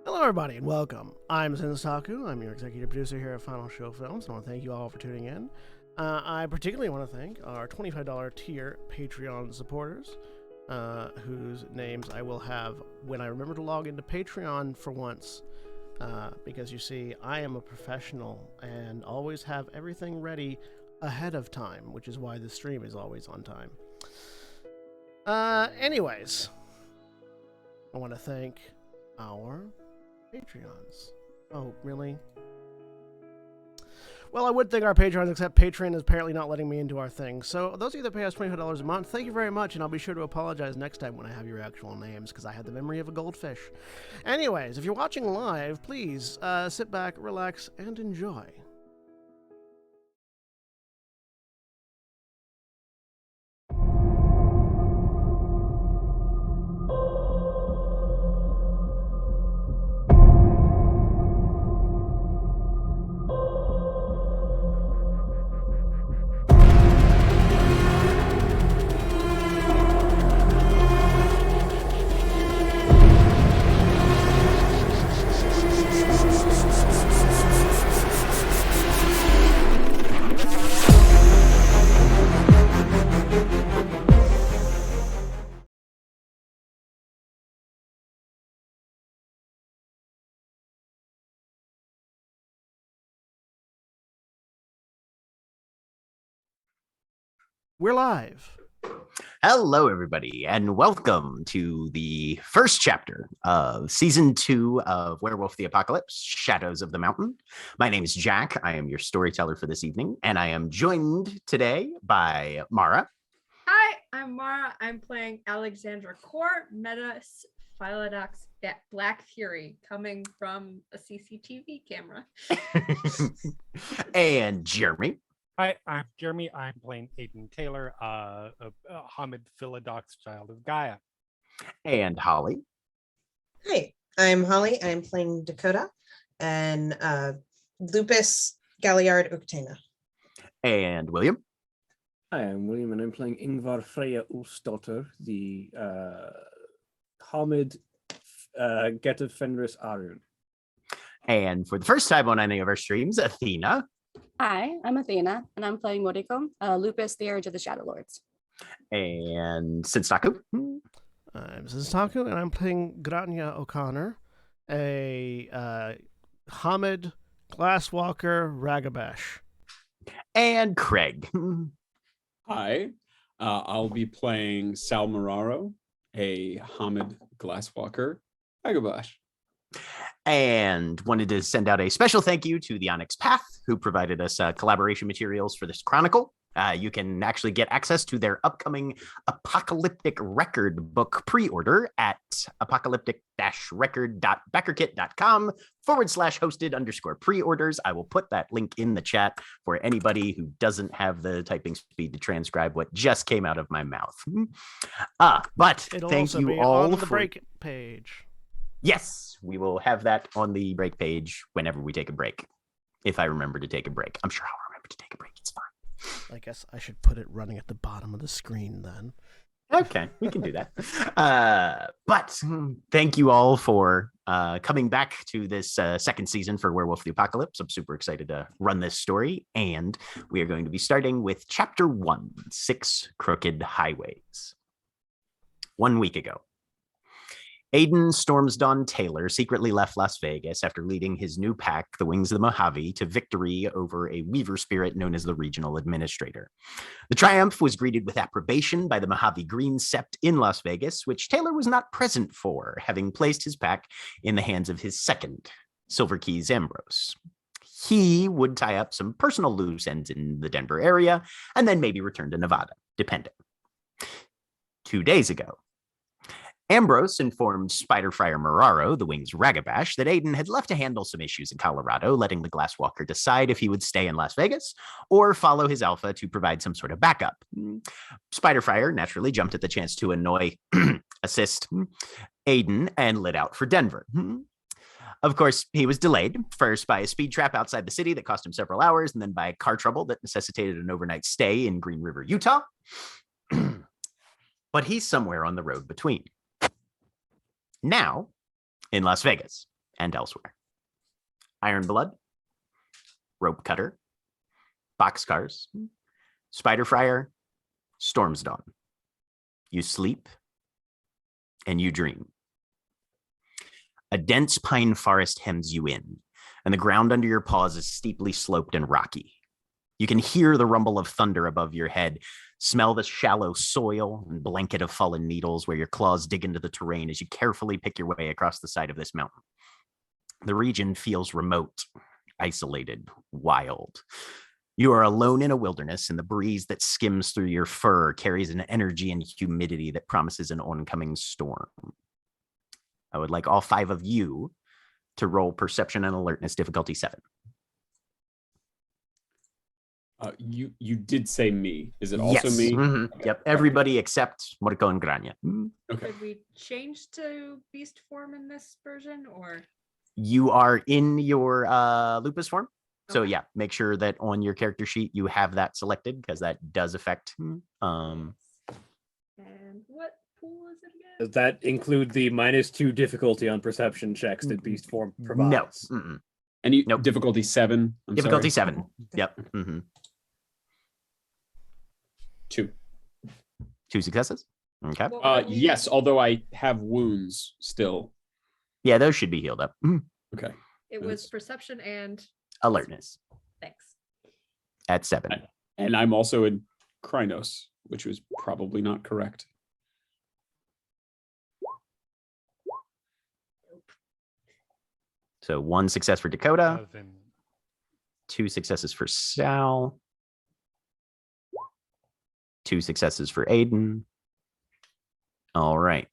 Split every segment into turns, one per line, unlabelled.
Hello, everybody, and welcome. I'm Zensaku. I'm your executive producer here at Final Show Films, and I want to thank you all for tuning in. I particularly want to thank our $25 tier Patreon supporters, whose names I will have when I remember to log into Patreon for once, because you see, I am a professional and always have everything ready ahead of time, which is why the stream is always on time. Anyways, I want to thank our Patreons. Oh, really? Well, I would thank our Patreons, except Patreon is apparently not letting me into our thing. So those of you that pay us $25 a month, thank you very much, and I'll be sure to apologize next time when I have your actual names, because I have the memory of a goldfish. Anyways, if you're watching live, please sit back, relax, and enjoy. We're live.
Hello, everybody, and welcome to the first chapter of Season 2 of Werewolf the Apocalypse, Shadows of the Mountain. My name is Jack. I am your storyteller for this evening, and I am joined today by Mara.
Hi, I'm Mara. I'm playing Alexandra Core, Meta Philodox Black Fury, coming from a CCTV camera.
And Jeremy.
Hi, I'm Jeremy. I'm playing Aiden Taylor, Hamid Philodox, child of Gaia.
And Holly.
Hi, I'm Holly. I'm playing Dakota and Lupus Galliard Uktena.
And William.
Hi, I'm William, and I'm playing Ingvar Freya Ulfsdotter, the Hamid Geta Fenris Arun.
And for the first time on any of our streams, Athena.
Hi, I'm Athena, and I'm playing Moriko, Lupus, the Urge of the Shadow Lords.
And Sensaku.
I'm Sensaku, and I'm playing Grania O'Connor, a Hamid Glasswalker Ragabash.
And Craig.
Hi, I'll be playing Sal Mararo, a Hamid Glasswalker Ragabash.
And wanted to send out a special thank you to the Onyx Path, who provided us collaboration materials for this chronicle. You can actually get access to their upcoming Apocalyptic Record book pre-order at apocalyptic-record.backerkit.com/hosted_pre-orders. I will put that link in the chat for anybody who doesn't have the typing speed to transcribe what just came out of my mouth. But
It'll
thank
also
you
be
all
on the
for...
break page.
Yes, we will have that on the break page whenever we take a break. If I remember to take a break. I'm sure I'll remember to take a break. It's fine.
I guess I should put it running at the bottom of the screen then.
Okay, we can do that. But thank you all for coming back to this second season for Werewolf the Apocalypse. I'm super excited to run this story. And we are going to be starting with Chapter 1, 6 Crooked Highways. 1 week ago, Aiden Stormsdawn Taylor secretly left Las Vegas after leading his new pack, the Wings of the Mojave, to victory over a Weaver spirit known as the Regional Administrator. The triumph was greeted with approbation by the Mojave Green Sept in Las Vegas, which Taylor was not present for, having placed his pack in the hands of his second, Silver Keys Ambrose. He would tie up some personal loose ends in the Denver area and then maybe return to Nevada, depending. 2 days ago, Ambrose informed Spiderfire Mararo, the Wings Ragabash, that Aiden had left to handle some issues in Colorado, letting the Glasswalker decide if he would stay in Las Vegas or follow his alpha to provide some sort of backup. Spiderfire naturally jumped at the chance to assist Aiden and lit out for Denver. Of course, he was delayed, first by a speed trap outside the city that cost him several hours, and then by car trouble that necessitated an overnight stay in Green River, Utah. But he's somewhere on the road between. Now, in Las Vegas and elsewhere. Iron Blood, Rope Cutter, Boxcars, Spider Fryer, Storm's Dawn. You sleep and you dream. A dense pine forest hems you in, and the ground under your paws is steeply sloped and rocky. You can hear the rumble of thunder above your head, smell the shallow soil and blanket of fallen needles where your claws dig into the terrain as you carefully pick your way across the side of this mountain. The region feels remote, isolated, wild. You are alone in a wilderness, and the breeze that skims through your fur carries an energy and humidity that promises an oncoming storm. I would like all 5 of you to roll Perception and Alertness difficulty 7.
You did say me. Is it also me?
Mm-hmm.
Okay.
Yep. Everybody except Moriko and Grania.
Okay.
Could we change to beast form in this version, or?
You are in your lupus form. So
Okay.
yeah, make sure that on your character sheet you have that selected because that does affect.
And what pool is it again?
Does that include the -2 difficulty on perception checks that beast form provides?
No. Mm-mm.
And you
Nope.
difficulty 7. I'm
Difficulty
sorry.
7. Yep. Mm-hmm.
2.
2 successes. Okay.
What were we-
Yes, although I have wounds still.
Yeah, those should be healed up.
Okay.
It was perception and
Alertness
thanks.
at 7.
And I'm also in Krynos, which was probably not correct.
So 1 success for Dakota,
7.
2 successes for Sal, 2 successes for Aiden. All right.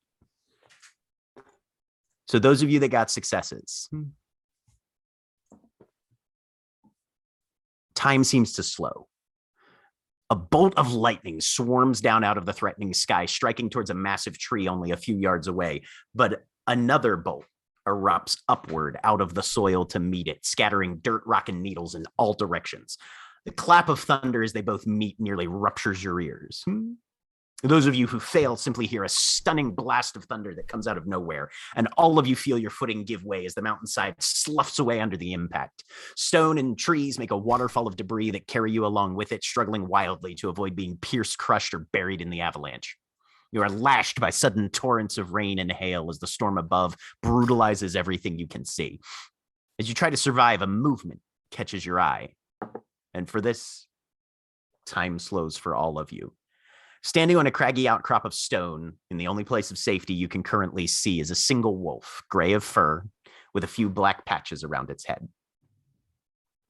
So those of you that got successes, time seems to slow. A bolt of lightning swarms down out of the threatening sky, striking towards a massive tree only a few yards away. But another bolt erupts upward out of the soil to meet it, scattering dirt, rock, and needles in all directions. The clap of thunder as they both meet nearly ruptures your ears. Those of you who fail simply hear a stunning blast of thunder that comes out of nowhere, and all of you feel your footing give way as the mountainside sloughs away under the impact. Stone and trees make a waterfall of debris that carry you along with it, struggling wildly to avoid being pierced, crushed, or buried in the avalanche. You are lashed by sudden torrents of rain and hail as the storm above brutalizes everything you can see. As you try to survive, a movement catches your eye. And for this, time slows for all of you. Standing on a craggy outcrop of stone, in the only place of safety you can currently see is a single wolf, gray of fur, with a few black patches around its head.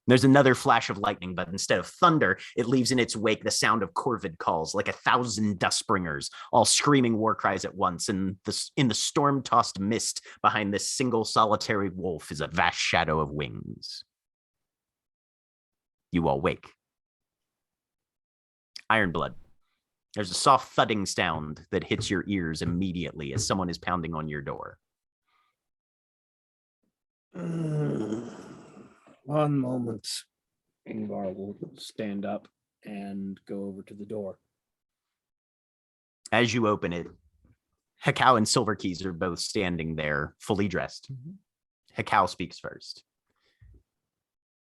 There's another flash of lightning, but instead of thunder, it leaves in its wake the sound of corvid calls, like 1,000 dustbringers, all screaming war cries at once. And in the storm-tossed mist behind this single solitary wolf is a vast shadow of wings. You all wake. Ironblood. There's a soft thudding sound that hits your ears immediately as someone is pounding on your door.
One moment. Ingvar will stand up and go over to the door.
As you open it, Hekau and Silverkeys are both standing there, fully dressed. Hekau speaks first.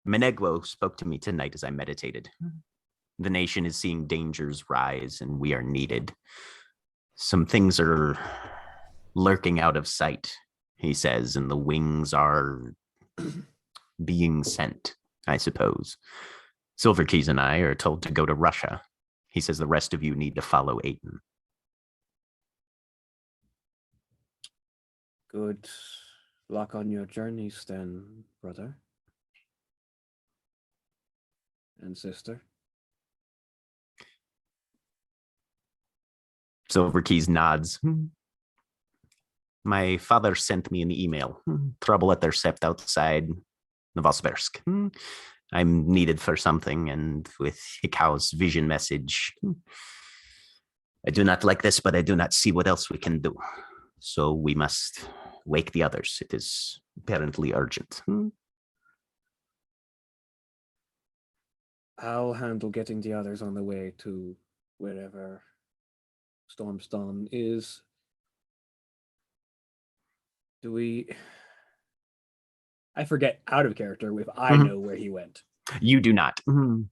Meneglo spoke to me tonight as I meditated. The nation is seeing dangers rise, and we are needed. Some things are lurking out of sight, he says, and the wings are being sent, I suppose. Silverkeys and I are told to go to Russia. He says the rest of you need to follow Aiden.
Good luck on your journeys then, brother. And sister.
Silverkeys nods. My father sent me an email. Trouble at their sept outside Novosibirsk. I'm needed for something, and with Hekau's vision message, I do not like this, but I do not see what else we can do. So we must wake the others. It is apparently urgent.
I'll handle getting the others on the way to wherever Stormstone is. Do we? I forget out of character if I
Mhm.
know where he went.
You do not.
Do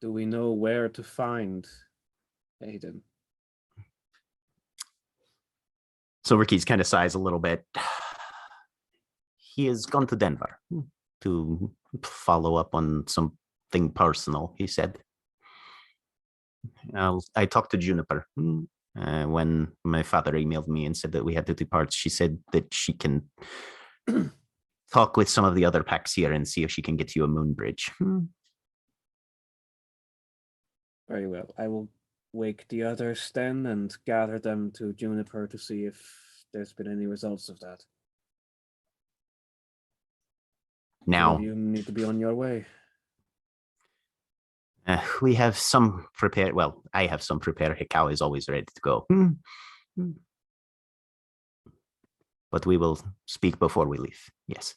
we know where to find Aiden?
Silverkeys kind of sighs a little bit. He has gone to Denver to follow up on something personal, he said. I talked to Juniper. When my father emailed me and said that we had to depart, she said that she can talk with some of the other packs here and see if she can get you a moon bridge.
Very well. I will wake the others then and gather them to Juniper to see if there's been any results of that.
Now,
you need to be on your way.
we have some prepared. Well, I have some prepared. Hikau is always ready to go. But we will speak before we leave. Yes.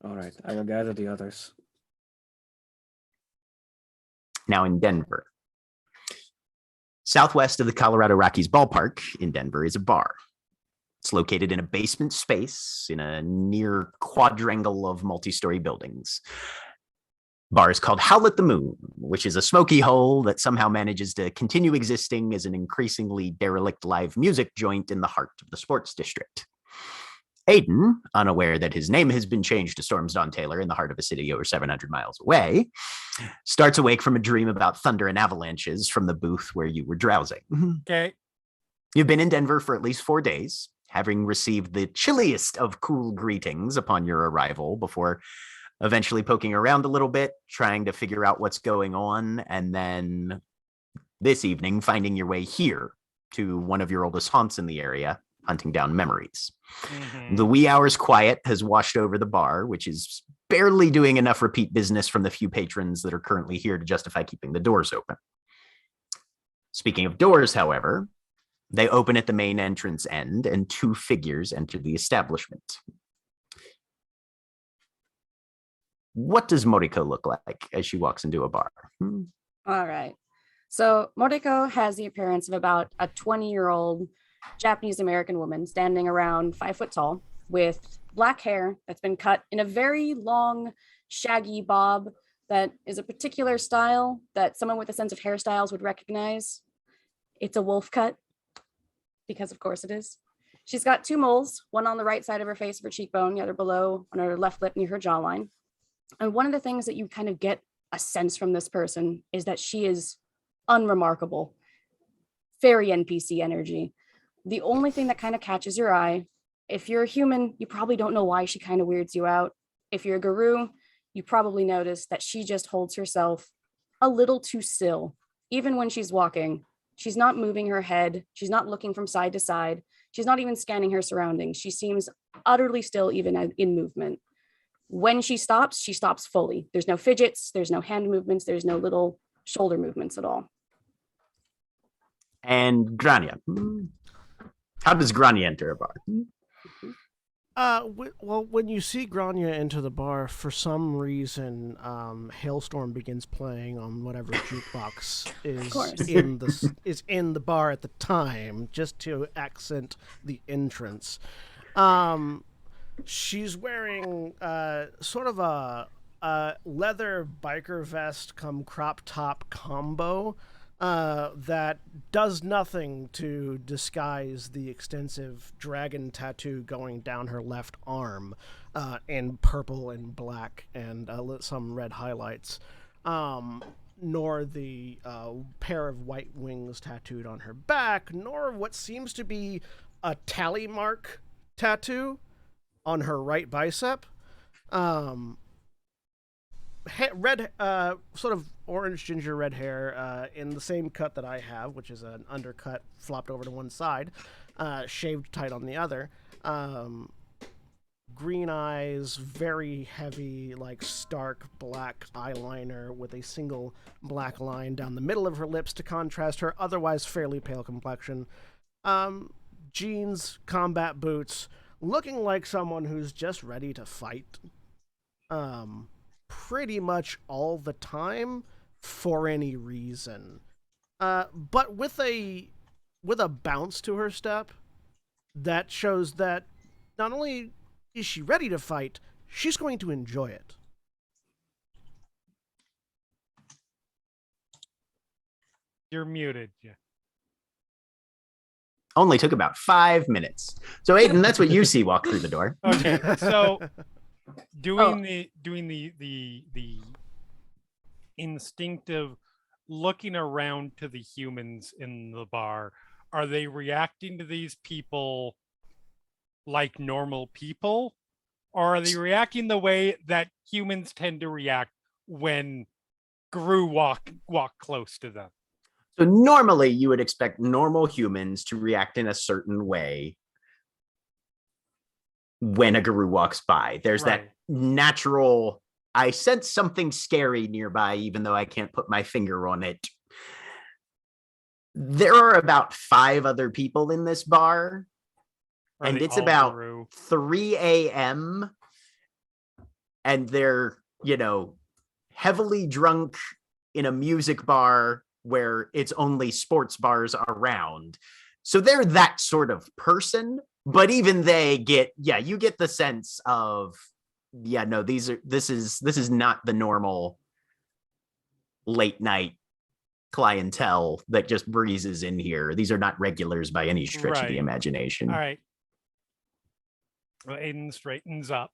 All right. I will gather the others.
Now in Denver. Southwest of the Colorado Rockies ballpark in Denver is a bar. It's located in a basement space in a near quadrangle of multi-story buildings. Bar is called Howl at the Moon, which is a smoky hole that somehow manages to continue existing as an increasingly derelict live music joint in the heart of the sports district. Aiden, unaware that his name has been changed to Storms Dawn Taylor in the heart of a city over 700 miles away, starts awake from a dream about thunder and avalanches from the booth where you were drowsing.
Okay.
You've been in Denver for at least 4 days, having received the chilliest of cool greetings upon your arrival before eventually poking around a little bit, trying to figure out what's going on, and then this evening finding your way here to one of your oldest haunts in the area, hunting down memories. The wee hours quiet has washed over the bar, which is barely doing enough repeat business from the few patrons that are currently here to justify keeping the doors open. Speaking of doors, however, they open at the main entrance end and 2 figures enter the establishment. What does Moriko look like as she walks into a bar?
All right. So Moriko has the appearance of about a 20-year-old Japanese American woman standing around 5 foot tall with black hair that's been cut in a very long, shaggy bob that is a particular style that someone with a sense of hairstyles would recognize. It's a wolf cut, because of course it is. She's got 2 moles, one on the right side of her face of her cheekbone, the other below on her left lip near her jawline. And one of the things that you kind of get a sense from this person is that she is unremarkable, very NPC energy. The only thing that kind of catches your eye, if you're a human, you probably don't know why she kind of weirds you out. If you're a guru, you probably notice that she just holds herself a little too still. Even when she's walking, she's not moving her head. She's not looking from side to side. She's not even scanning her surroundings. She seems utterly still, even in movement. When she stops fully. There's no fidgets, there's no hand movements, there's no little shoulder movements at all.
And Grania. How does Grania enter a bar?
Well, when you see Grania into the bar, for some reason, Hailstorm begins playing on whatever jukebox is in the bar at the time, just to accent the entrance. She's wearing sort of a leather biker vest come crop top combo that does nothing to disguise the extensive dragon tattoo going down her left arm in purple and black and some red highlights, nor the pair of white wings tattooed on her back, nor what seems to be a tally mark tattoo on her right bicep. Red, sort of orange ginger red hair in the same cut that I have, which is an undercut flopped over to one side, shaved tight on the other. Green eyes, very heavy, like stark black eyeliner with a single black line down the middle of her lips to contrast her otherwise fairly pale complexion. Jeans, combat boots, looking like someone who's just ready to fight. Pretty much all the time for any reason. But with a bounce to her step that shows that not only is she ready to fight, she's going to enjoy it.
You're muted. Yeah.
Only took about 5 minutes. So Aiden, that's what you see walk through the door.
Okay. So doing
Oh.
the instinctive looking around to the humans in the bar, are they reacting to these people like normal people, or are they reacting the way that humans tend to react when Gru walk close to them?
So normally you would expect normal humans to react in a certain way when a guru walks by. There's that
Right.
natural, I sense something scary nearby, even though I can't put my finger on it. There are about 5 other people in this bar,
Are
and
they
it's
all
about
Gru?
3 a.m. and they're, heavily drunk in a music bar where it's only sports bars around. So they're that sort of person, but even they get, you get the sense of, this is not the normal late night clientele that just breezes in here. These are not regulars by any stretch of the
Right.
imagination.
All right. Well, Aiden straightens up,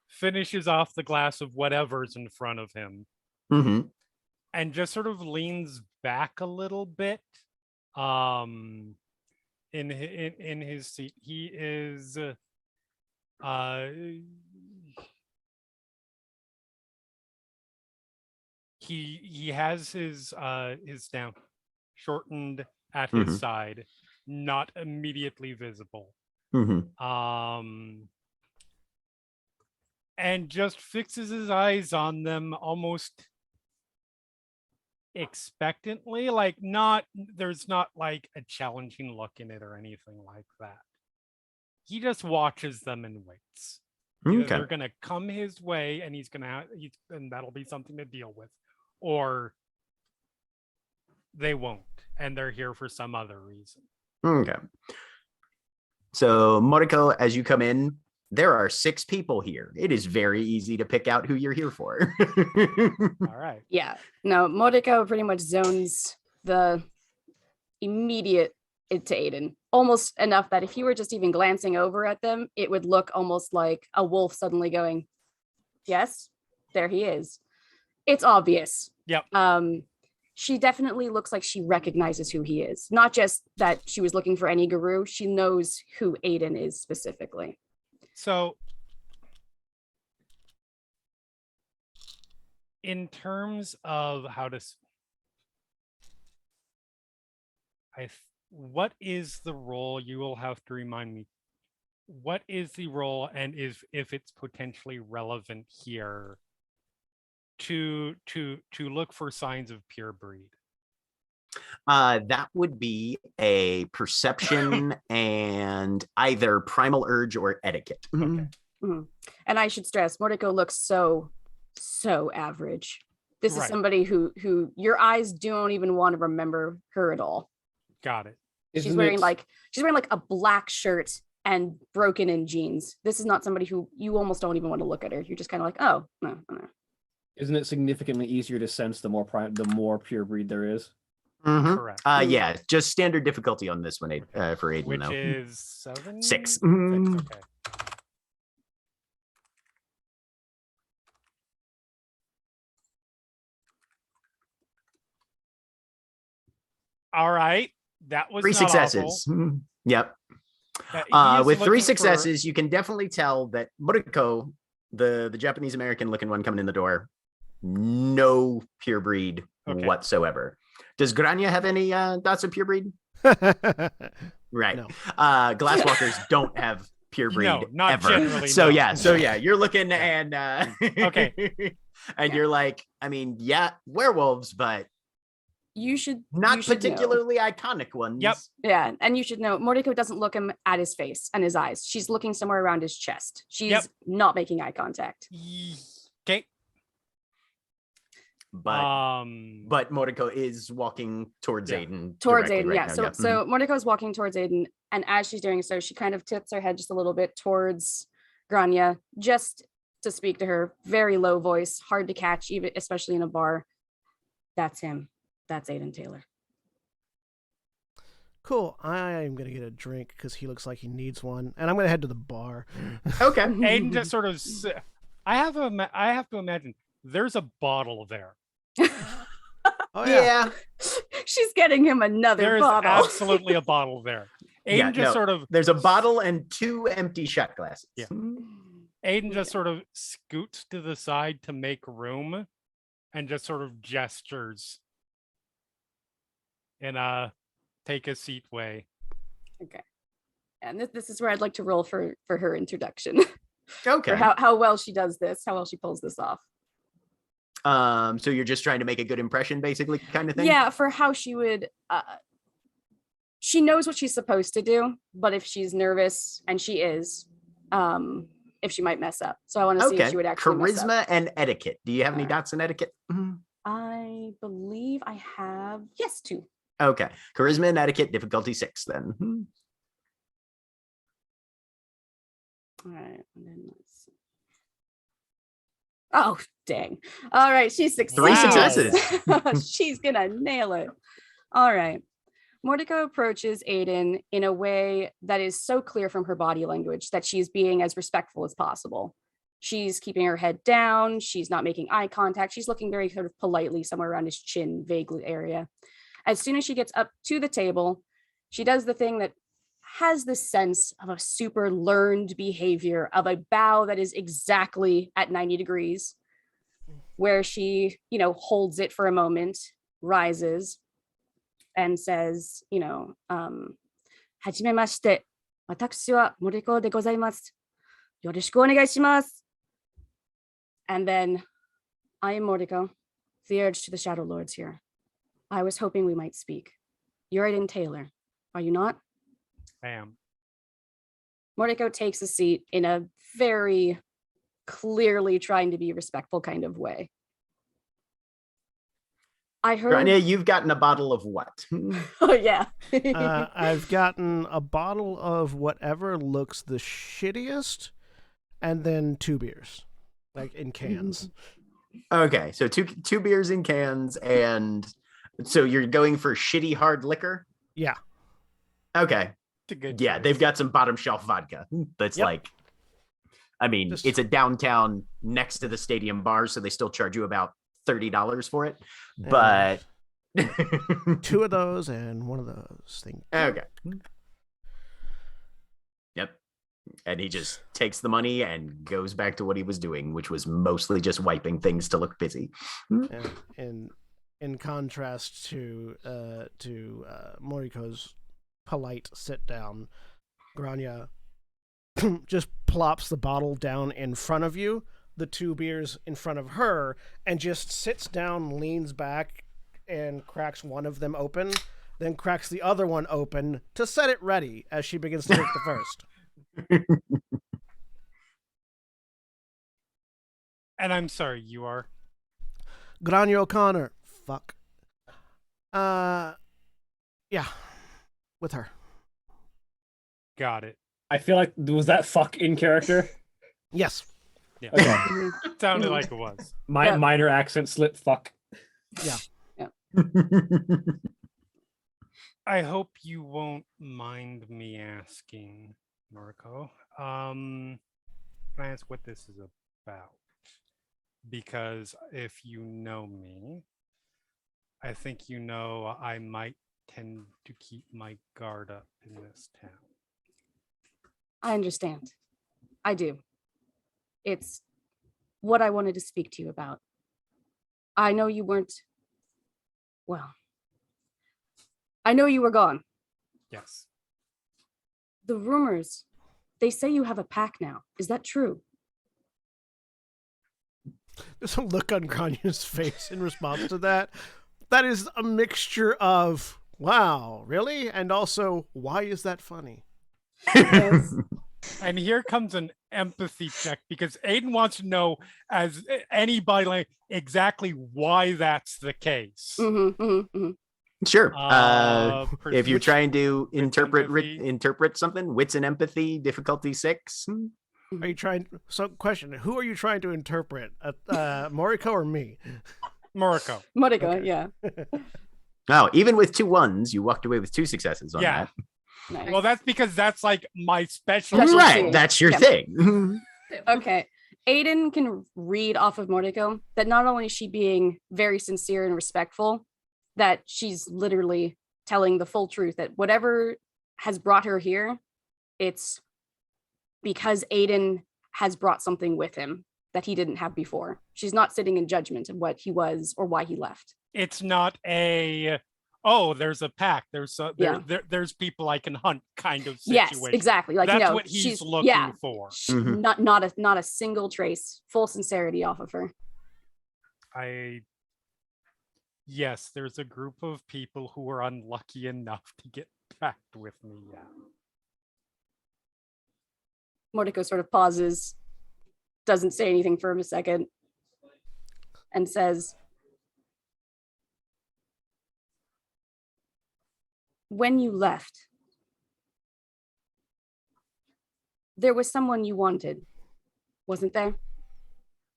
finishes off the glass of whatever's in front of him,
Mm-hmm.
and just sort of leans back a little bit in his seat. He is he has his snout shortened at his
Mhm.
side, not immediately visible.
Mm-hmm.
And just fixes his eyes on them almost expectantly, like there's not like a challenging look in it or anything like that. He just watches them and waits. Either
Okay.
they're gonna come his way and and that'll be something to deal with, or they won't and they're here for some other reason.
Okay. So, Moriko, as you come in, there are 6 people here. It is very easy to pick out who you're here for.
All right.
Yeah. No, Mordecai pretty much zones the immediate to Aiden, almost enough that if you were just even glancing over at them, it would look almost like a wolf suddenly going, yes, there he is. It's obvious.
Yep.
She definitely looks like she recognizes who he is. Not just that she was looking for any guru, she knows who Aiden is specifically.
So in terms of how to what is the role? You will have to remind me. What is the role, and if it's potentially relevant here to look for signs of pure breed?
That would be a perception and either primal urge or etiquette.
Okay.
Mhm. And I should stress, Mordecai looks so average. This is
Right.
somebody who your eyes don't even want to remember her at all.
Got it.
She's wearing like a black shirt and broken in jeans. This is not somebody who you almost don't even want to look at her. You're just kind of like, oh, no.
Isn't it significantly easier to sense the more pure breed there is?
Mhm.
Correct.
Yeah, just standard difficulty on this one for Aiden,
Which
though.
is 7?
6.
6, okay. All right. That was
3
not
successes.
awful.
Yep.
He is
With 3
looking for-
successes, you can definitely tell that Moriko, the Japanese American looking one coming in the door, no pure breed
Okay.
whatsoever. Does Grania have any dots of pure breed? Right.
No.
Glasswalkers don't have pure breed
No, not
ever.
generally,
So
no.
yeah, you're looking and
Okay.
and you're like, I mean, yeah, werewolves, but
You should
not
you should know.
particularly iconic ones.
Yep.
Yeah, and you should know Mordecai doesn't look him at his face and his eyes. She's looking somewhere around his chest. She's
Yep.
not making eye contact.
Okay.
but Mordecai is walking towards Aiden.
Towards
directly
Aiden,
right
yeah.
now,
So Mordecai is walking towards Aiden, and as she's doing so, she kind of tips her head just a little bit towards Grania, just to speak to her. Very low voice, hard to catch, even especially in a bar. That's him. That's Aiden Taylor.
Cool. I'm gonna get a drink because he looks like he needs one, and I'm gonna head to the bar.
Okay.
Aiden just sort of. I have to imagine there's a bottle there.
Oh
Yeah.
She's getting him another
There is
bottle.
absolutely a bottle there. Aiden just sort of.
There's a bottle and 2 empty shot glasses.
Yeah. Aiden just sort of scoots to the side to make room, and just sort of gestures in a take a seat way.
Okay. And this is where I'd like to roll for her introduction.
Okay.
For how well she does this, how well she pulls this off.
So you're just trying to make a good impression, basically, kind of thing?
Yeah, for how she would she knows what she's supposed to do, but if she's nervous, and she is, if she might mess up. So I want to see if she would actually mess up.
Charisma and etiquette. Do you have any dots in etiquette?
I believe I have 2.
Okay. Charisma and etiquette, difficulty 6 then.
All right, and then let's see. Oh, dang. All right, she succeeds.
3 successes.
She's gonna nail it. All right. Mordecai approaches Aiden in a way that is so clear from her body language that she's being as respectful as possible. She's keeping her head down. She's not making eye contact. She's looking very sort of politely somewhere around his chin, vaguely area. As soon as she gets up to the table, she does the thing that has the sense of a super learned behavior, of a bow that is exactly at 90 degrees, where she, holds it for a moment, rises, and says, はじめまして、私はモリコでございます。よろしくお願いします。And then, I am Mordecai, the urge to the Shadow Lords here. I was hoping we might speak. You're Aiden Taylor, are you not?
I am.
Mordecai takes a seat in a very clearly trying to be respectful kind of way. I heard.
Grania, you've gotten a bottle of what?
Oh, yeah.
I've gotten a bottle of whatever looks the shittiest, and then 2 beers, like in cans.
Okay, so two beers in cans, and so you're going for shitty hard liquor?
Yeah.
Okay. Yeah, they've got some bottom shelf vodka. That's it's a downtown next to the stadium bar, so they still charge you about $30 for it. But
2 of those and 1 of those.
Okay. Yep. And he just takes the money and goes back to what he was doing, which was mostly just wiping things to look busy.
And in contrast to Moriko's polite sit down, Grania just plops the bottle down in front of you, the 2 beers in front of her, and just sits down, leans back, and cracks one of them open, then cracks the other one open to set it ready as she begins to drink the first.
And I'm sorry, you are?
Grania O'Connor. Fuck. Yeah. With her.
Got it.
I feel like, was that fuck in character?
Yes.
Yeah.
Okay.
It sounded like it was.
My minor accent slip, fuck.
Yeah.
I hope you won't mind me asking, Noriko. Can I ask what this is about? Because if you know me, I think you know I might tend to keep my guard up in this town.
I understand. I do. It's what I wanted to speak to you about. I know you weren't, well, I know you were gone.
Yes.
The rumors, they say you have a pack now. Is that true?
There's a look on Grania's face in response to that. That is a mixture of, wow, really? And also, why is that funny?
Yes.
And here comes an empathy check because Aiden wants to know, as anybody, like exactly why that's the case.
Sure. If you're
Which-
trying to
with
interpret
empathy.
interpret something, wits and empathy, difficulty 6.
Are you trying? So, question: who are you trying to interpret? Moriko or me?
Moriko.
Moriko,
Okay.
yeah.
Oh, even with 2 1s, you walked away with 2 successes on
Yeah.
that.
Nice.
Well, that's because that's like my special.
Specialty.
Right, that's your
Yeah.
thing.
Okay. Aiden can read off of Mordico that not only is she being very sincere and respectful, that she's literally telling the full truth, that whatever has brought her here, it's because Aiden has brought something with him that he didn't have before. She's not sitting in judgment of what he was or why he left.
It's not there's a pack. There's people I can hunt kind of situation.
Yes, exactly. Like,
that's
you know,
what he's
she's
looking for.
Mhm.
Not a single trace, full sincerity off of her.
Yes, there's a group of people who are unlucky enough to get packed with me. Yeah.
Mordico sort of pauses, doesn't say anything for him a second, and says, when you left, there was someone you wanted, wasn't there?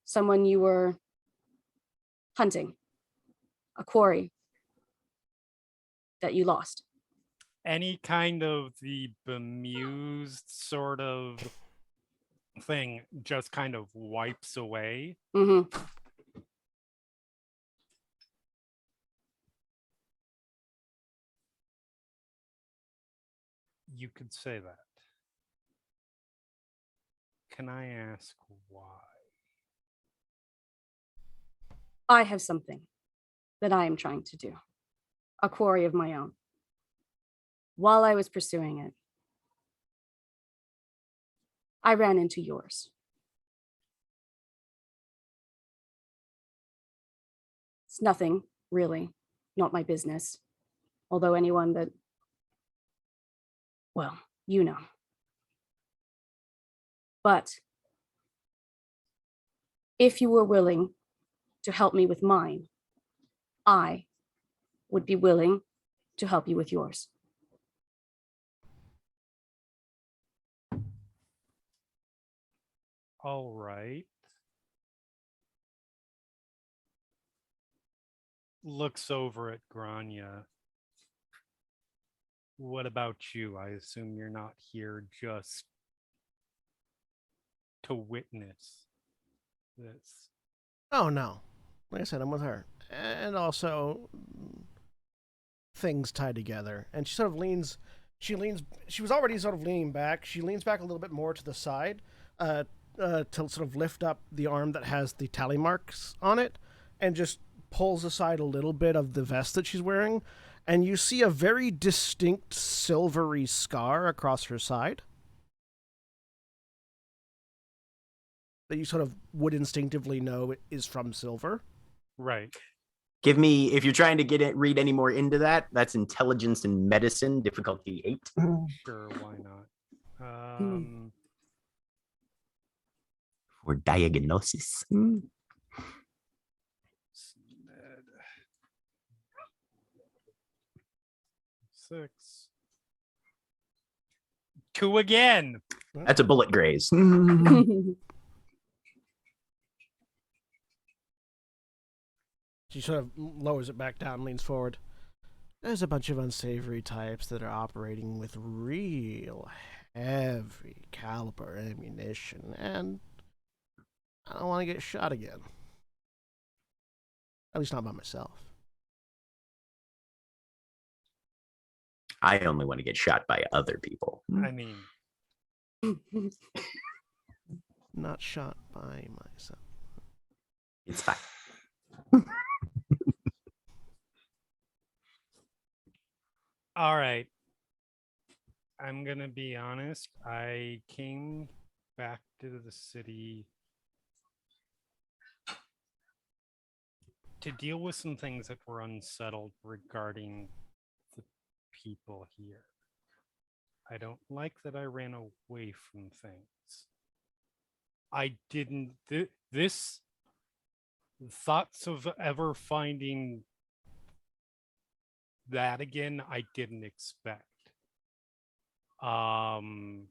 Someone you were hunting, a quarry that you lost.
Any kind of the bemused sort of thing just kind of wipes away.
Mm-hmm.
You could say that. Can I ask why?
I have something that I am trying to do, a quarry of my own. While I was pursuing it, I ran into yours. It's nothing, really, not my business. Although anyone that, well, you know. But if you were willing to help me with mine, I would be willing to help you with yours.
All right. Looks over at Grania. What about you? I assume you're not here just to witness this.
Oh no, like I said, I'm with her, and also things tied together. And she sort of leans. She leans. She was already sort of leaning back. She leans back a little bit more to the side, to sort of lift up the arm that has the tally marks on it, and just pulls aside a little bit of the vest that she's wearing, and you see a very distinct silvery scar across her side that you sort of would instinctively know is from silver.
Right.
Give me, if you're trying to read any more into that, that's intelligence and medicine, difficulty 8.
Sure, why not?
For diagnosis.
Six. 2 again.
That's a bullet graze.
She sort of lowers it back down, leans forward. There's a bunch of unsavory types that are operating with real heavy caliber ammunition, and I don't want to get shot again. At least not by myself.
I only want to get shot by other people.
I mean,
Not shot by myself.
It's fine.
all right. I'm going to be honest. I came back to the city to deal with some things that were unsettled regarding the people here. I don't like that I ran away from things. I didn't. This thoughts of ever finding that again, I didn't expect. And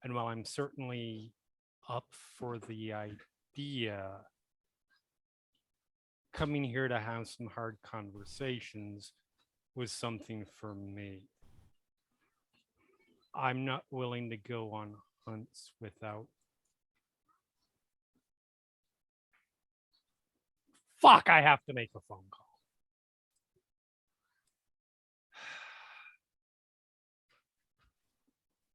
while I'm certainly up for the idea, coming here to have some hard conversations was something for me. I'm not willing to go on hunts without. Fuck, I have to make a phone call.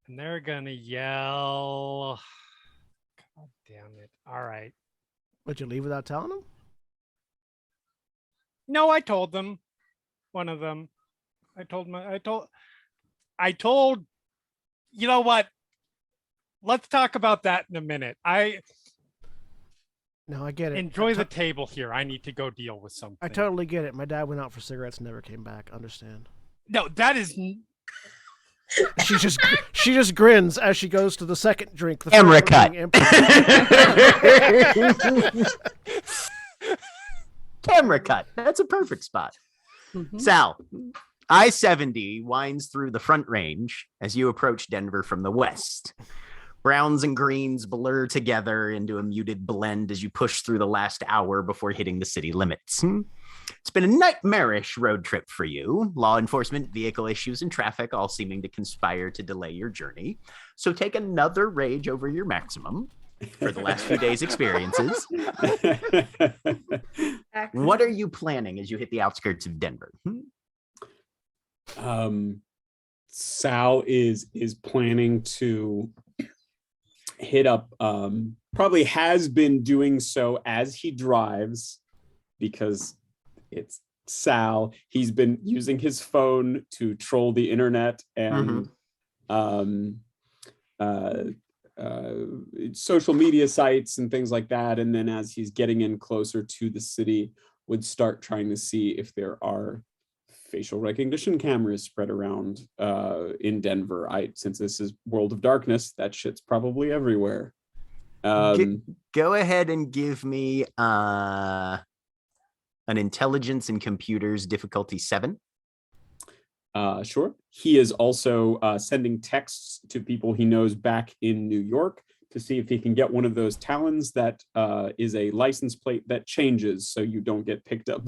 And they're gonna yell. God damn it. All right.
Would you leave without telling them?
No, I told them. One of them. I told, you know what? Let's talk about that in a minute.
No, I get it.
Enjoy the table here. I need to go deal with something.
I totally get it. My dad went out for cigarettes and never came back. Understand?
No, that is.
She just grins as she goes to the second drink. The
Camera
first one being
cut. Camera cut. That's a perfect spot.
Mhm.
Sal, I-70 winds through the Front Range as you approach Denver from the west. Browns and greens blur together into a muted blend as you push through the last hour before hitting the city limits. It's been a nightmarish road trip for you. Law enforcement, vehicle issues, and traffic all seeming to conspire to delay your journey. So take another rage over your maximum for the last few days' experiences. What are you planning as you hit the outskirts of Denver?
Sal is planning to hit up, probably has been doing so as he drives, because it's Sal. He's been using his phone to troll the internet and social media sites and things like that. And then as he's getting in closer to the city, would start trying to see if there are facial recognition cameras spread around in Denver. Since this is World of Darkness, that shit's probably everywhere.
Go ahead and give me an intelligence and computers difficulty 7.
Sure. He is also sending texts to people he knows back in New York to see if he can get one of those talons that is a license plate that changes so you don't get picked up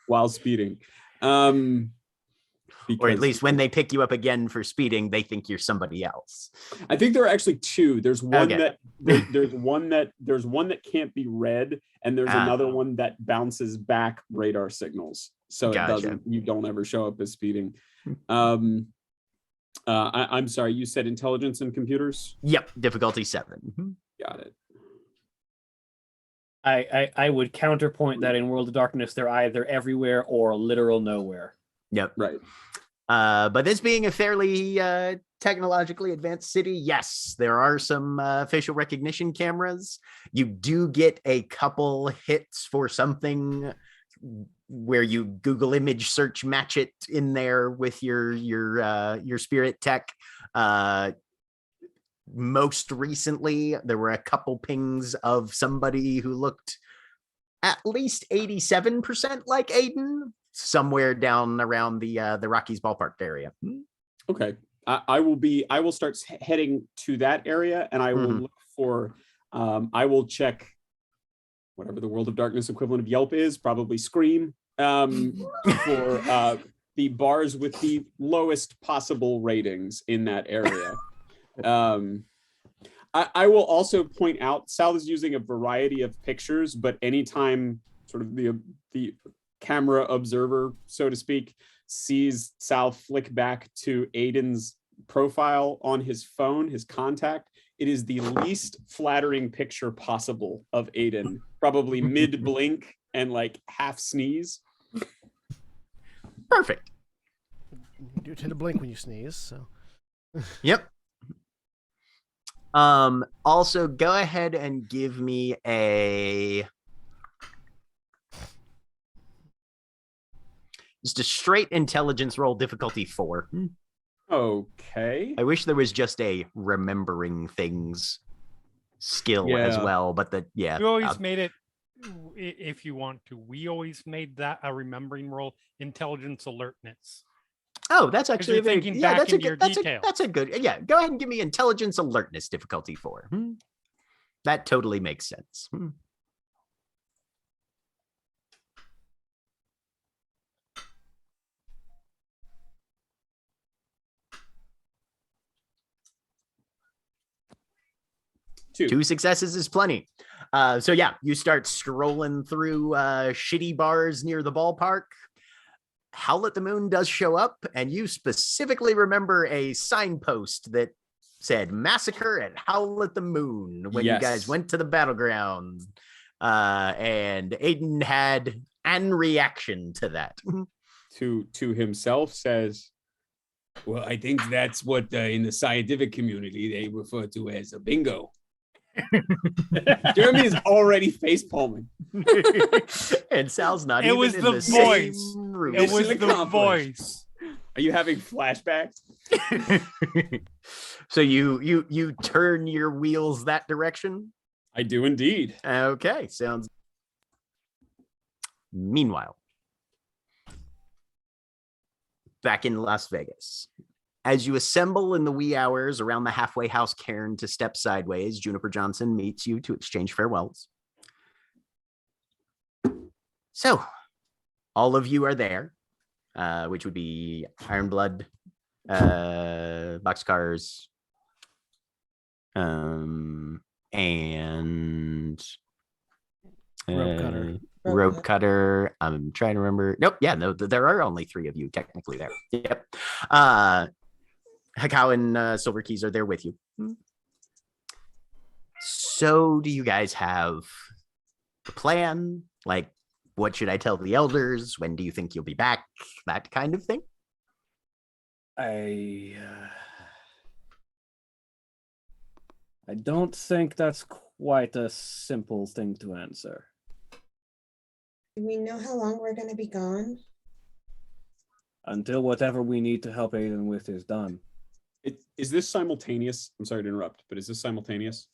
while speeding.
Or at least when they pick you up again for speeding, they think you're somebody else.
I think there are actually 2. There's one
Okay.
there's one that can't be read, and there's another one that bounces back radar signals. So
Gotcha.
you don't ever show up as speeding. I'm sorry, you said intelligence and computers?
Yep, difficulty 7.
Got it.
I would counterpoint that in World of Darkness, they're either everywhere or literal nowhere.
Yep.
Right.
But this being a fairly technologically advanced city, yes, there are some facial recognition cameras. You do get a couple hits for something where you Google image search match it in there with your spirit tech. Most recently, there were a couple pings of somebody who looked at least 87% like Aiden, somewhere down around the Rockies ballpark area.
Okay. I will start heading to that area, and I will look for, I will check whatever the World of Darkness equivalent of Yelp is, probably Scream, for the bars with the lowest possible ratings in that area. I will also point out, Sal is using a variety of pictures, but anytime sort of the camera observer, so to speak, sees Sal flick back to Aiden's profile on his phone, his contact, it is the least flattering picture possible of Aiden, probably mid blink and like half sneeze.
Perfect.
You do tend to blink when you sneeze, so.
Yep. Also, go ahead and give me just a straight intelligence roll, difficulty 4.
Okay.
I wish there was just a remembering things skill as
Yeah.
well, but
We always made it, if you want to, we always made that a remembering roll, intelligence alertness.
oh, that's actually
you're
a very
thinking
yeah.
back
That's a
into your
good.
details.
That's a good. Yeah, go ahead and give me intelligence alertness difficulty 4. That totally makes sense. 2 successes is plenty. So yeah, you start strolling through shitty bars near the ballpark. Howl at the Moon does show up, and you specifically remember a signpost that said "Massacre at Howl at the Moon" when you guys
Yes.
went to the battleground. And Aiden had an reaction to that.
To himself says, well, I think that's what in the scientific community they refer to as a bingo. Jeremy is already face palming.
And Sal's not
It
even
was
in
the
the
voice.
same room.
It was
Mission
the
accomplished.
voice.
Are you having flashbacks?
So you turn your wheels that direction?
I do indeed.
Okay, sounds. Meanwhile, back in Las Vegas, as you assemble in the wee hours around the halfway house cairn to step sideways, Juniper Johnson meets you to exchange farewells. So, all of you are there, which would be Ironblood, Boxcars, and
Rope cutter.
rope cutter. I'm trying to remember. Nope. Yeah, no, there are only 3 of you technically there. Yep. Hakao and Silver Keys are there with you. So do you guys have a plan? Like, what should I tell the elders? When do you think you'll be back? That kind of thing?
I don't think that's quite a simple thing to answer.
Do we know how long we're going to be gone?
Until whatever we need to help Aiden with is done.
Is this simultaneous? I'm sorry to interrupt, but is this simultaneous?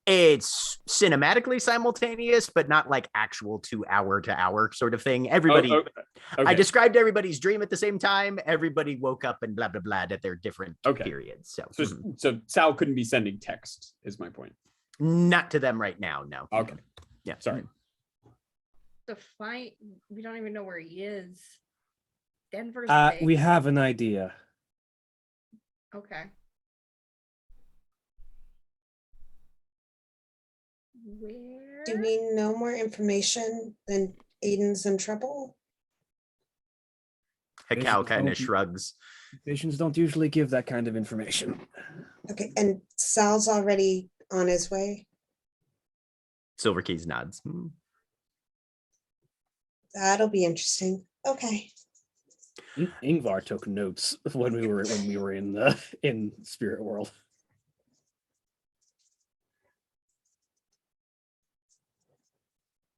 It's cinematically simultaneous, but not like actual 2 hour to hour sort of thing. Everybody,
Okay.
I described everybody's dream at the same time. Everybody woke up and blah, blah, blah at their different periods.
So Sal couldn't be sending text, is my point.
Not to them right now, no.
Okay.
Yeah.
Sorry.
The fight, we don't even know where he is. Denver's
We
big.
have an idea.
Okay. Where?
Do we know more information than Aiden's in trouble?
Hakao kind of
Don't-
shrugs.
Visions don't usually give that kind of information.
Okay, and Sal's already on his way.
Silver Keys nods.
That'll be interesting. Okay.
Ingvar took notes when we were in Spirit World.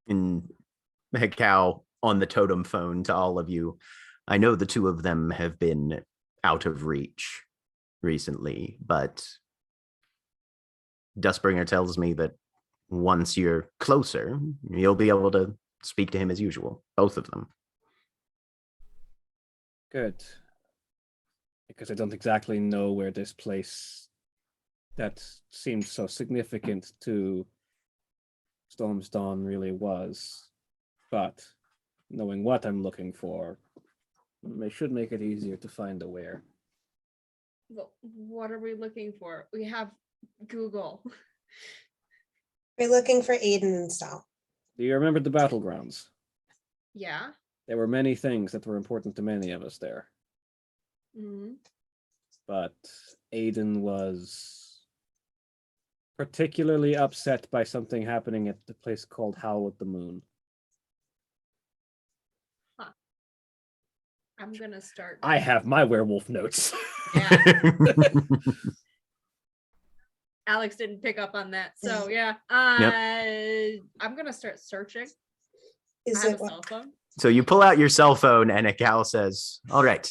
And Hakao on the totem phone to all of you. I know the 2 of them have been out of reach recently, but Dustbringer tells me that once you're closer, you'll be able to speak to him as usual, both of them.
Good. Because I don't exactly know where this place that seems so significant to Storm's Dawn really was. But knowing what I'm looking for, it should make it easier to find a where.
Well, what are we looking for? We have Google.
We're looking for Aiden and Sal.
Do you remember the battlegrounds?
Yeah.
There were many things that were important to many of us there.
Mm-hmm.
But Aiden was particularly upset by something happening at the place called Howl at the Moon.
I'm gonna start.
I have my werewolf notes.
Yeah. Alex didn't pick up on that, so yeah. I'm gonna start searching.
Is
I have
it
a cell phone.
So you pull out your cell phone and Hakao says, all right.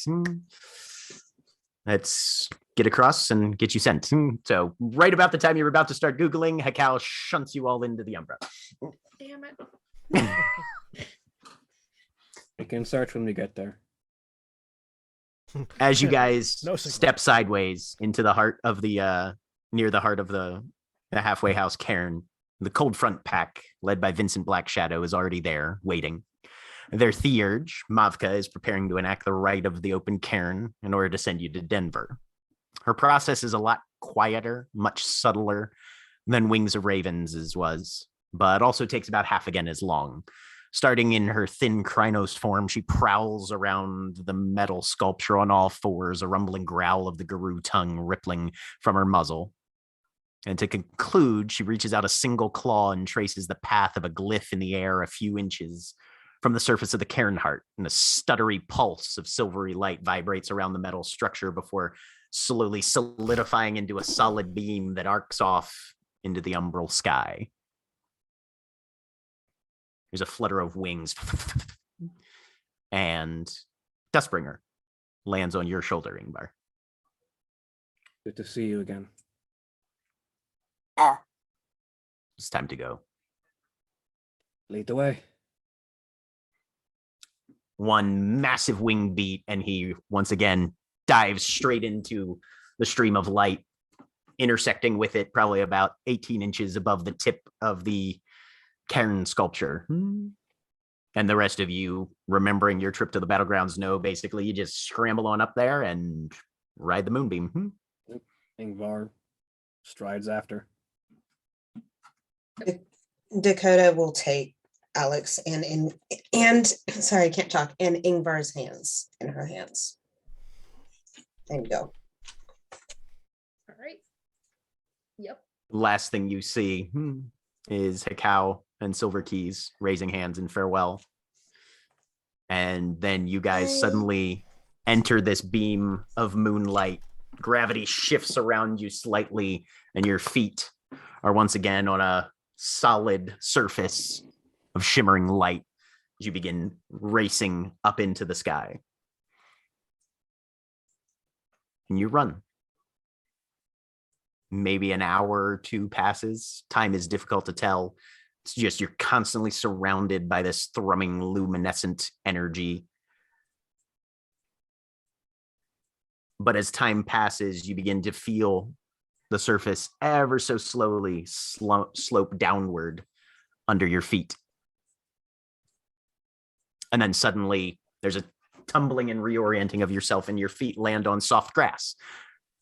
let's get across and get you sent. So right about the time you're about to start Googling, Hekal shunts you all into the Umbra.
Damn it.
We can search when we get there.
As you guys
No signal.
step sideways into the heart of the near the heart of the halfway house cairn, the cold front pack led by Vincent Black Shadow is already there waiting. Their Theurge, Mavka, is preparing to enact the rite of the open cairn in order to send you to Denver. Her process is a lot quieter, much subtler than Wings of Ravens' was, but also takes about half again as long. Starting in her thin Krynos form, she prowls around the metal sculpture on all fours, a rumbling growl of the Guru tongue rippling from her muzzle. And to conclude, she reaches out a single claw and traces the path of a glyph in the air a few inches from the surface of the cairn heart, and a stuttery pulse of silvery light vibrates around the metal structure before slowly solidifying into a solid beam that arcs off into the umbral sky. There's a flutter of wings, and Dustbringer lands on your shoulder, Ingvar.
Good to see you again.
It's time to go.
Lead the way.
One massive wing beat, and he once again dives straight into the stream of light, intersecting with it probably about 18 inches above the tip of the cairn sculpture. And the rest of you, remembering your trip to the battlegrounds, know basically you just scramble on up there and ride the moonbeam.
Ingvar strides after.
Dakota will take Alex and sorry, I can't talk, and Ingvar's hands in her hands. And go.
All right. Yep.
Last thing you see is Hekau and Silver Keys raising hands in farewell. And then you guys suddenly enter this beam of moonlight. Gravity shifts around you slightly, and your feet are once again on a solid surface of shimmering light as you begin racing up into the sky. And you run. Maybe an hour or two passes. Time is difficult to tell. It's just you're constantly surrounded by this thrumming luminescent energy. But as time passes, you begin to feel the surface ever so slowly slope downward under your feet. And then suddenly there's a tumbling and reorienting of yourself, and your feet land on soft grass,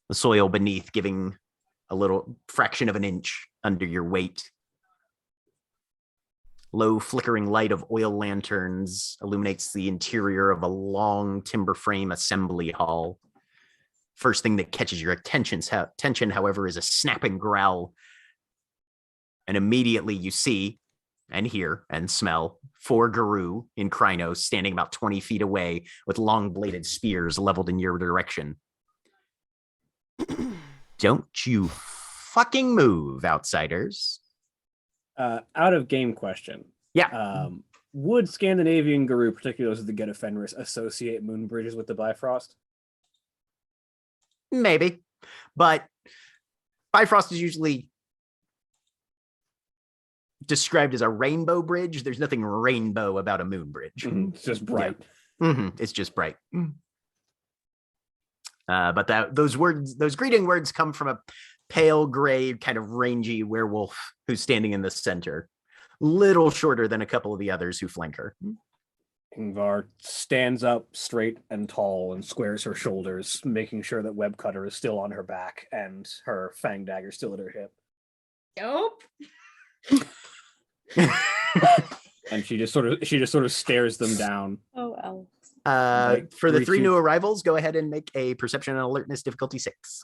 the soil beneath giving a little fraction of an inch under your weight. Low flickering light of oil lanterns illuminates the interior of a long timber frame assembly hall. First thing that catches your attention, however, is a snapping growl. And immediately you see and hear and smell 4 Guru in Krynos standing about 20 feet away with long-bladed spears leveled in your direction. Don't you fucking move, outsiders.
Out of game question.
Yeah.
Would Scandinavian Guru, particularly those of the Get of Fenris, associate moon bridges with the Bifrost?
Maybe. But Bifrost is usually described as a rainbow bridge. There's nothing rainbow about a moon bridge.
It's just bright.
Yeah. It's just bright. But those greeting words come from a pale gray, kind of rangy werewolf who's standing in the center, little shorter than a couple of the others who flank her.
Ingvar stands up straight and tall and squares her shoulders, making sure that Web Cutter is still on her back and her fang dagger still at her hip.
Nope.
And she just sort of stares them down.
Oh, Alex.
For the
3,
3
2.
new arrivals, go ahead and make a perception and alertness difficulty 6.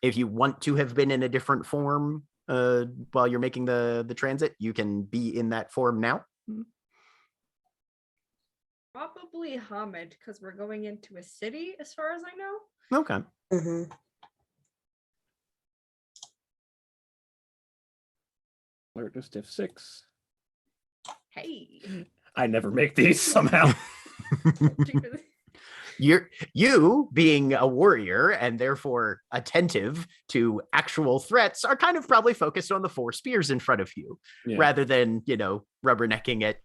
If you want to have been in a different form while you're making the transit, you can be in that form now.
Probably Hamid, because we're going into a city, as far as I know.
Okay.
Mm-hmm.
Alertness diff 6.
Hey.
I never make these somehow.
You being a warrior and therefore attentive to actual threats are kind of probably focused on the 4 spears in front of you rather than, rubbernecking at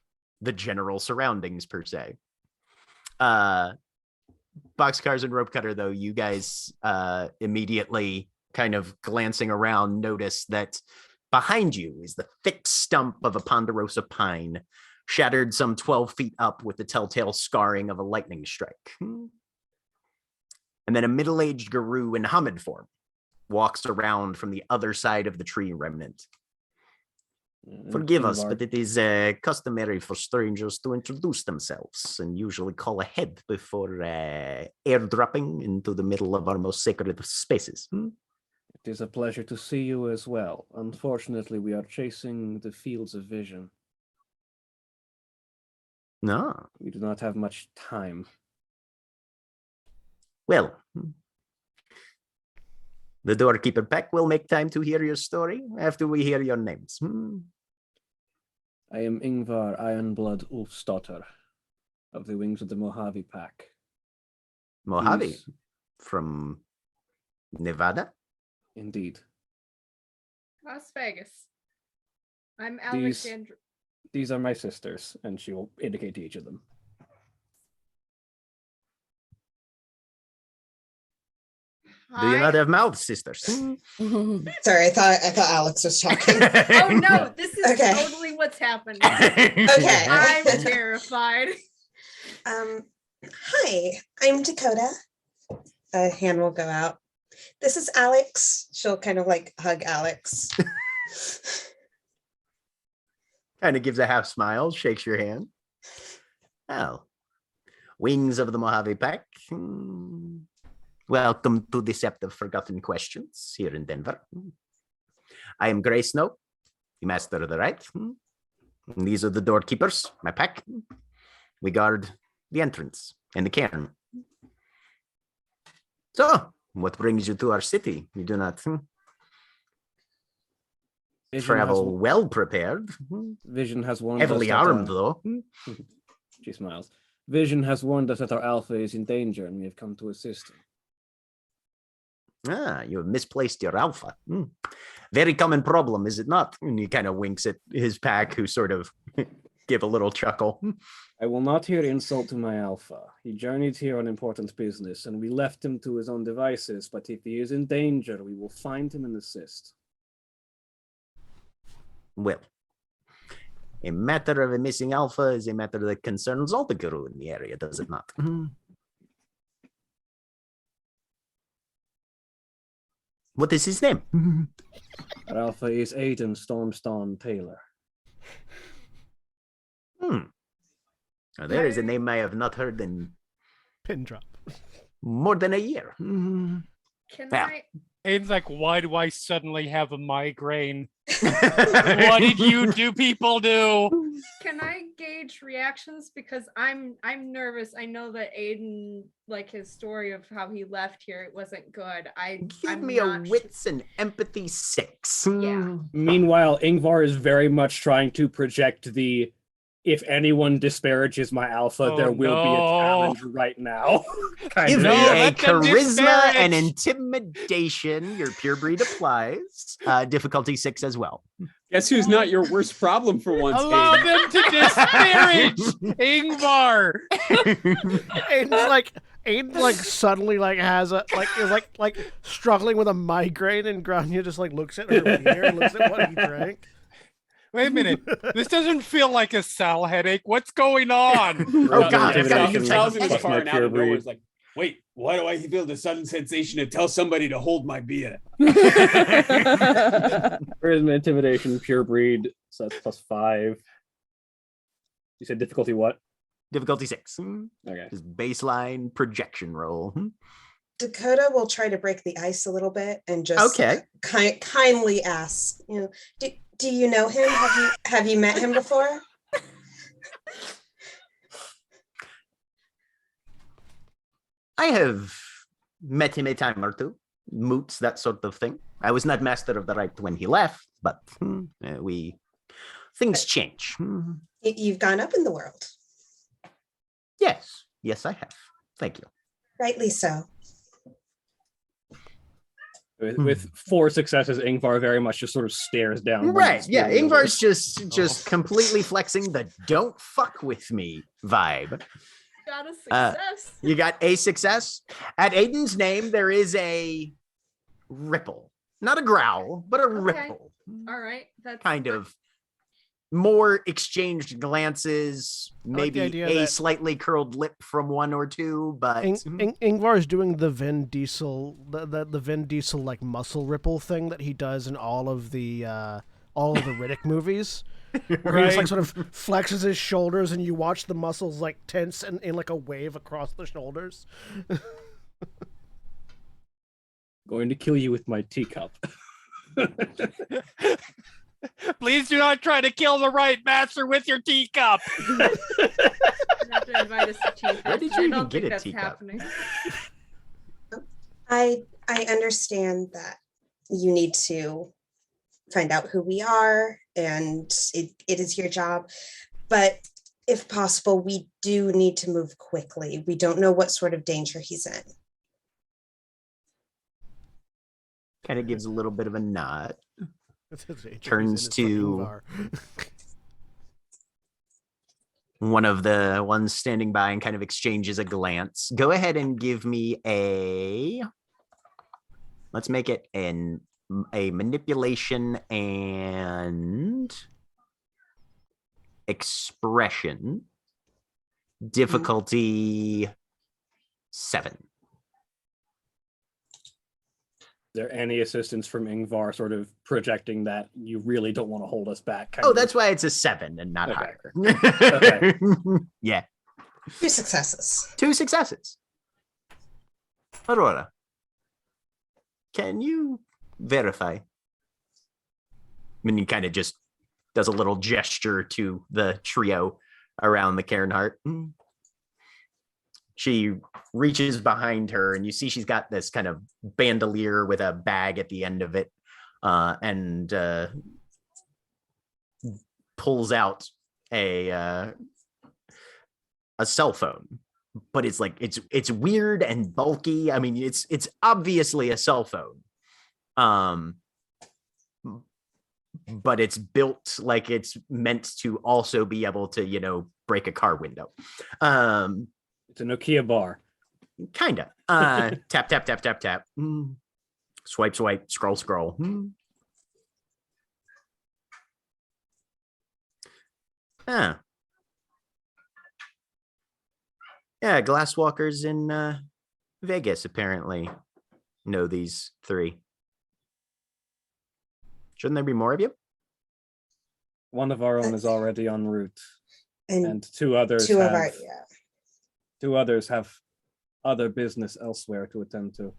the general surroundings per se. Boxcars and Rope Cutter, though, you guys immediately kind of glancing around notice that behind you is the thick stump of a ponderosa pine, shattered some 12 feet up with the telltale scarring of a lightning strike. And then a middle-aged guru in Hamid form walks around from the other side of the tree remnant. Forgive us, but it is customary for strangers to introduce themselves and usually call ahead before airdropping into the middle of our most sacred spaces.
It is a pleasure to see you as well. Unfortunately, we are chasing the fields of vision.
No.
We do not have much time.
Well, the doorkeeper pack will make time to hear your story after we hear your names.
I am Ingvar Ironblood Ulfsdotter of the Wings of the Mojave Pack.
Mojave?
These-
From Nevada?
Indeed.
Las Vegas. I'm
These-
Alexandra.
These are my sisters, and she will indicate to each of them.
Do you
Hi.
not have mouths, sisters?
Sorry, I thought Alex was talking.
Oh no, this is
Okay.
totally what's happening.
Okay.
I'm terrified.
Hi, I'm Dakota. A hand will go out. This is Alex. She'll kind of like hug Alex.
Kind of gives a half smile, shakes your hand. Oh, Wings of the Mojave Pack. Welcome to Deceptive Forgotten Questions here in Denver. I am Gray Snow, the master of the right. And these are the doorkeepers, my pack. We guard the entrance and the cairn. So, what brings you to our city? You do not travel well prepared.
Vision has warned
Heavily
us that,
armed, though.
She smiles. Vision has warned us that our alpha is in danger, and we have come to assist him.
Ah, you have misplaced your alpha. Very common problem, is it not? And he kind of winks at his pack, who sort of give a little chuckle.
I will not hear insult to my alpha. He journeyed here on important business, and we left him to his own devices, but if he is in danger, we will find him and assist.
Well, a matter of a missing alpha is a matter that concerns all the guru in the area, does it not? What is his name?
Our alpha is Aiden Stormstone Taylor.
Now, there is a name I have not heard in
Pin drop.
more than a year.
Can
Yeah.
I?
Aiden's like, why do I suddenly have a migraine? What did you do people do?
Can I gauge reactions because I'm nervous. I know that Aiden, like his story of how he left here, it wasn't good.
Give
I'm
me a
not
wits and empathy 6.
Yeah.
Meanwhile, Ingvar is very much trying to project the if anyone disparages my alpha,
Oh,
there will be a
no.
challenge right now. kind
Give
of.
me
No,
a
let them
charisma and
disparage.
intimidation. Your pure breed applies. Difficulty 6 as well.
Guess who's not your worst problem for once?
Allow
Aiden?
them to disparage Ingvar.
Aiden's like suddenly like has a is struggling with a migraine, and Grania just like looks at her beer and looks at what he drank.
Wait a minute. This doesn't feel like a Sal headache. What's going on?
Oh, God, I've got
You
to
tells him
Plus
he's
my
far out
pure
and no one's
breed.
like, wait, why do I feel the sudden sensation to tell somebody to hold my beer?
Charisma, intimidation, pure breed. So that's +5. You said difficulty what?
Difficulty 6.
Okay.
Just baseline projection roll.
Dakota will try to break the ice a little bit and just
Okay.
kindly ask, do you know him? Have you met him before?
I have met him a time or two. Moots, that sort of thing. I was not master of the right when he left, but things change.
You've gone up in the world.
Yes, I have. Thank you.
Rightly so.
With 4 successes, Ingvar very much just sort of stares down.
Right. Yeah. Ingvar's
Ingvar's
just completely flexing the "don't fuck with me" vibe.
Got a success.
You got a success. At Aiden's name, there is a ripple. Not a growl, but a ripple.
All right. That's
Kind of more exchanged glances,
like the
maybe
idea
a
that-
slightly curled lip from one or two, but
Ingvar is doing the Vin Diesel, the Vin Diesel like muscle ripple thing that he does in all of the Riddick movies, where he just like sort of flexes his shoulders and you watch the muscles like tense and in like a wave across the shoulders.
going to kill you with my teacup.
Please do not try to kill the right master with your teacup.
You have to invite us to tea.
Where did
I
you
don't
even get
think
a
that's
teacup?
happening.
I understand that you need to find out who we are, and it is your job. But if possible, we do need to move quickly. We don't know what sort of danger he's in.
kind of gives a little bit of a nod.
Turns
to one of the ones standing by and kind of exchanges a glance. Go ahead and give me let's make it a manipulation and expression difficulty 7.
Is there any assistance from Ingvar sort of projecting that you really don't want to hold us back?
Oh, that's why it's a 7 and not higher.
Okay.
Yeah.
2 successes.
2 successes. Aurora, can you verify? And he kind of just does a little gesture to the trio around the Cairnheart. She reaches behind her, and you see she's got this kind of bandolier with a bag at the end of it, and pulls out a cell phone. But it's like it's weird and bulky. I mean, it's obviously a cell phone, but it's built like it's meant to also be able to break a car window.
It's a Nokia bar.
Kinda. Tap, tap, tap, tap, tap. Swipe, swipe, scroll, scroll. Yeah, glasswalkers in Vegas apparently know these 3. Shouldn't there be more of you?
One of our own is already en route,
And
and 2 others
two
have,
of our,
2 others have other business elsewhere to attend to.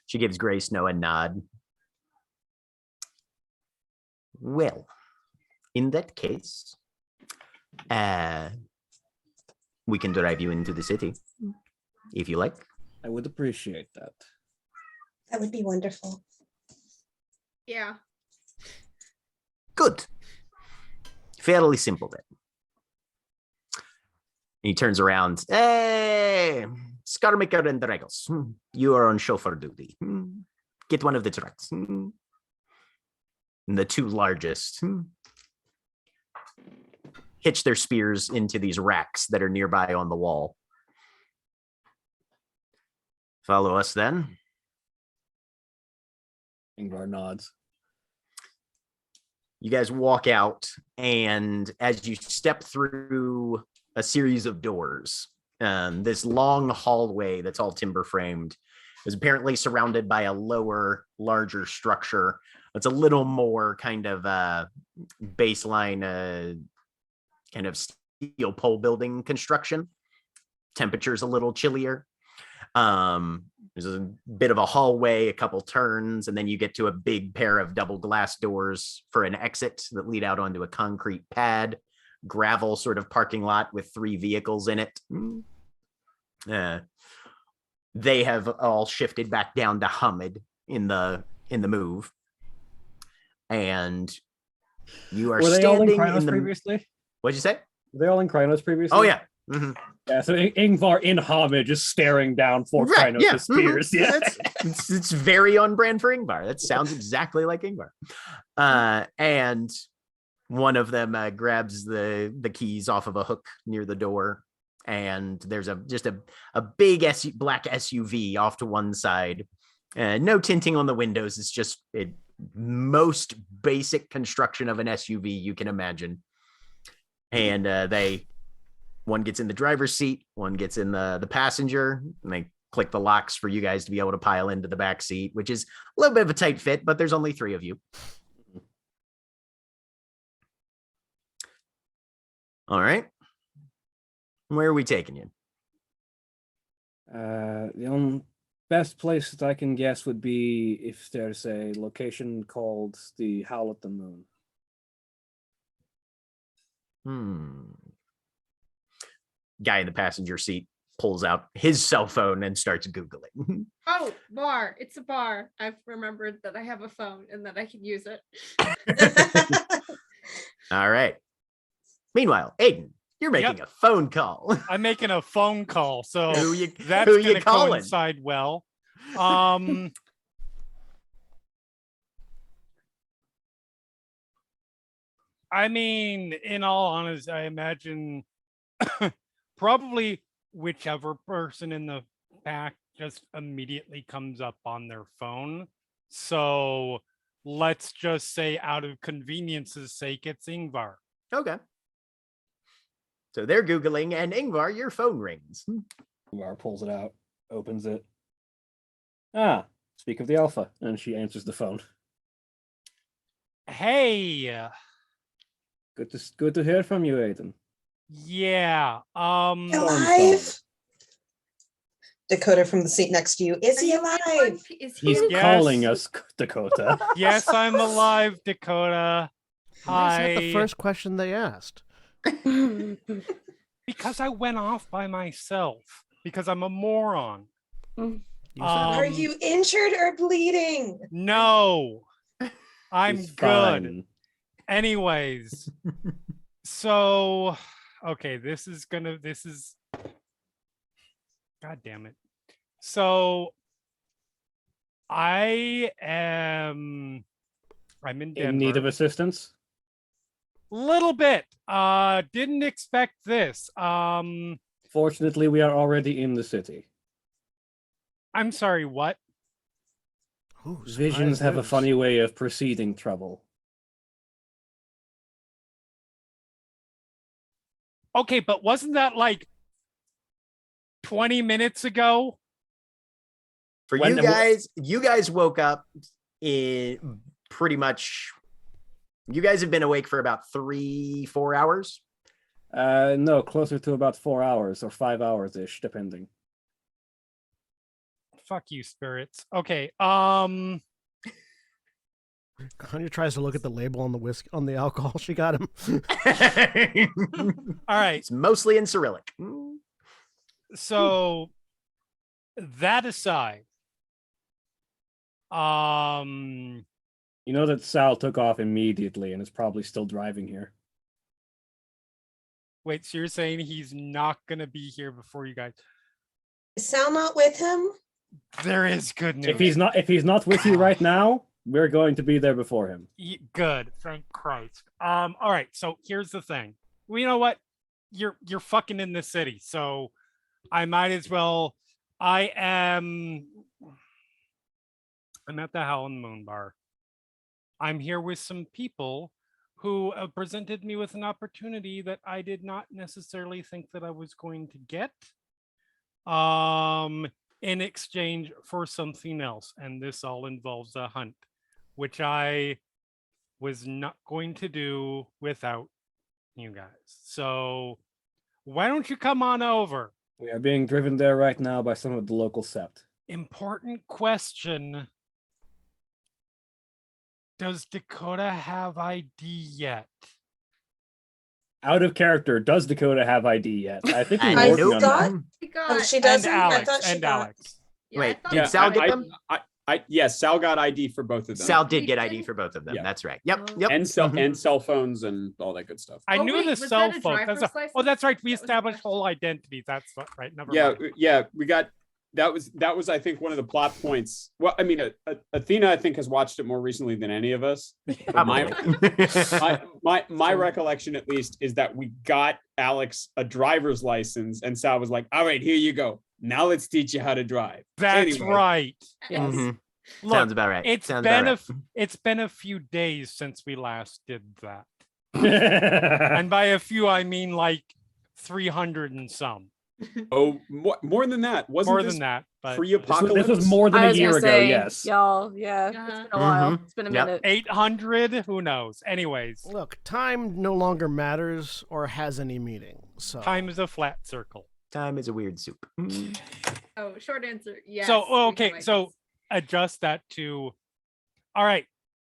She gives Grace a nod. Well, in that case, we can drive you into the city if you like.
I would appreciate that.
that would be wonderful.
Yeah.
Good. Fairly simple then. And he turns around. Hey, Scarmaker and Dragos, you are on chauffeur duty. Get one of the trucks. And the 2 largest hitch their spears into these racks that are nearby on the wall. Follow us then.
Ingvar nods.
You guys walk out, and as you step through a series of doors, this long hallway that's all timber framed is apparently surrounded by a lower, larger structure. It's a little more kind of baseline, kind of steel pole building construction. Temperature's a little chillier. There's a bit of a hallway, a couple turns, and then you get to a big pair of double glass doors for an exit that lead out onto a concrete pad, gravel sort of parking lot with 3 vehicles in it. They have all shifted back down to Hamid in the move, and you are
Were they all in
standing
Krynos
in the.
previously?
What'd you say?
Were they all in Krynos previously?
Oh yeah.
Yeah, so Ingvar in homage is staring down Fort
Right,
Krynos
yeah,
with spears. Yeah.
It's very on brand for Ingvar. That sounds exactly like Ingvar. And one of them grabs the keys off of a hook near the door, and there's just a big black SUV off to one side. No tinting on the windows. It's just most basic construction of an SUV you can imagine. And one gets in the driver's seat, one gets in the passenger, and they click the locks for you guys to be able to pile into the back seat, which is a little bit of a tight fit, but there's only 3 of you. All right. Where are we taking you?
The only best place that I can guess would be if there's a location called the Howl at the Moon.
Guy in the passenger seat pulls out his cell phone and starts Googling.
Oh, bar. It's a bar. I've remembered that I have a phone and that I can use it.
All right. Meanwhile, Aiden, you're making a phone call.
I'm making a phone call, so that's
who you
going to
calling?
coincide well. I mean, in all honesty, I imagine probably whichever person in the pack just immediately comes up on their phone. So let's just say, out of convenience's sake, it's Ingvar.
Okay. So they're Googling, and Ingvar, your phone rings.
Ingvar pulls it out, opens it. Ah, speak of the Alpha. And she answers the phone.
Hey.
Good to hear from you, Aiden.
Yeah.
Alive? Dakota from the seat next to you. Is he alive?
He's calling us, Dakota.
Yes, I'm alive, Dakota.
Why is that the
Hi.
first question they asked?
Because I went off by myself. Because I'm a moron.
Are you injured or bleeding?
No. I'm
He's
good.
fine.
Anyways. So, okay, this is God damn it. So I'm in Denver.
In need of assistance?
Little bit. Didn't expect this.
Fortunately, we are already in the city.
I'm sorry, what?
Ooh,
Visions
surprise
have a
news.
funny way of preceding trouble.
Okay, but wasn't that like 20 minutes ago?
For you guys woke up in pretty much. You guys have been awake for about 3-4 hours.
No, closer to about 4 hours or 5 hours ish, depending.
Fuck you, spirits. Okay.
Kanye tries to look at the label on the whiskey on the alcohol. She got him.
All right.
It's mostly in Cyrillic.
So that aside,
You know that Sal took off immediately and is probably still driving here.
wait, so you're saying he's not gonna be here before you guys?
Is Sal not with him?
There is good news.
If he's not with you right now, we're going to be there before him.
Good, thank Christ. All right, so here's the thing. Well, you know what? You're fucking in the city, so I might as well. I'm at the Howl and Moon Bar. I'm here with some people who presented me with an opportunity that I did not necessarily think that I was going to get. In exchange for something else, and this all involves a hunt, which I was not going to do without you guys. So why don't you come on over?
We are being driven there right now by some of the local sept.
Important question. Does Dakota have ID yet?
Out of character, does Dakota have ID yet? I think we're
I
working on
thought-
that.
We got
Oh, she
And
doesn't? I
Alex.
thought she
and
got...
Alex.
Yeah,
Wait,
I thought
did
we
Sal
got
get
it.
them?
Yes, Sal got ID for both of them.
Sal did
He
get
did?
ID for both of them.
Yeah.
That's right. Yep.
Oh.
Yep.
and
Mhm.
cell phones and all that good stuff.
I
Oh,
knew
wait,
the
was
cell
that a
phone.
driver's license?
That's right. We
That was the
established
question.
whole identities. That's right. Never
Yeah,
mind.
yeah, we got that was I think one of the plot points. Well, I mean, Athena I think has watched it more recently than any of us. But my recollection at least is that we got Alex a driver's license, and Sal was like, "All right, here you go. Now let's teach you how to drive."
That's
Anyway.
right.
Yes.
Mhm.
Look,
Sounds about right.
it's
Sounds
been
about
it's been a few days since we last did that,
and
and by a few I mean like 300 and some.
Oh, more than that. Wasn't
More
this
than that, but
pre-apocalypse?
this was more than
I
a
was
year
gonna
ago.
say,
Yes.
y'all. Yeah, it's
Uh-huh.
been a while.
Mhm.
It's been a
Yep.
minute.
800. Who knows? Anyways,
Look, time no longer matters or has any meaning. So
time is a flat circle.
Time is a weird soup.
Oh, short answer. Yes.
So
we have
okay, so
IDs.
adjust that to. All right.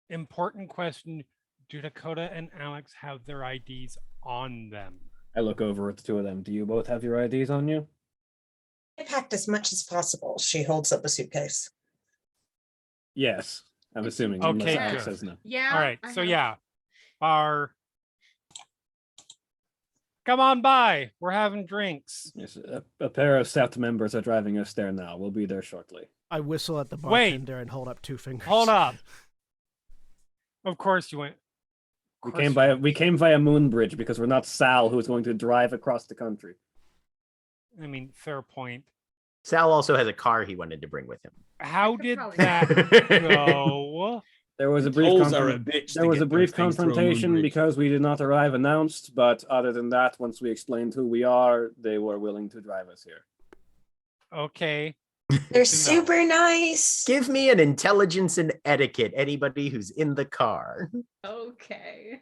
Important question: do Dakota and Alex have their IDs on them?
I look over at the two of them. Do you both have your IDs on you?
I packed as much as possible. She holds up a suitcase.
Yes. I'm assuming.
Okay,
unless Alex
good.
says no.
Yeah.
All right.
I
So
have-
yeah, come on by. We're having drinks.
Yes, a pair of SEPT members are driving us there now. We'll be there shortly.
I whistle at the
Wait.
bartender and hold up 2 fingers.
Hold up. Of course you went.
We came via Moonbridge because we're not Sal, who's going to drive across the country.
I mean, fair point.
Sal also has a car he wanted to bring with him.
How
could
did
probably-
that go?
There was a brief
Tolls are a bitch.
There
to
was
get
a brief
those things through a
confrontation
Moonbridge.
because we did not arrive announced, but other than that, once we explained who we are, they were willing to drive us here.
Okay.
They're super nice.
Give me an intelligence and etiquette, anybody who's in the car.
Okay.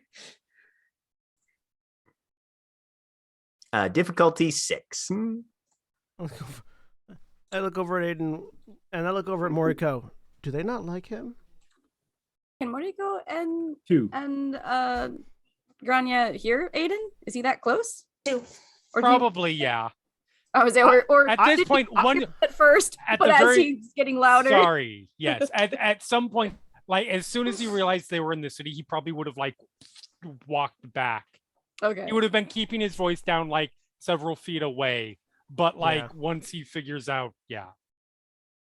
Difficulty 6.
I look over at Aiden and I look over at Moriko. Do they not like him?
Can Moriko and
2.
Grania hear Aiden? Is he that close?
Two.
Or do you-
Probably, yeah.
I was or
At
I
this
didn't
point,
hear
one-
it at first,
at
but
the
as
very-
he's getting louder.
Sorry. Yes. At some point, like as soon as he realized they were in the city, he probably would have like walked back.
Okay.
He would have been keeping his voice down like several feet away. But like
Yeah.
once he figures out, yeah.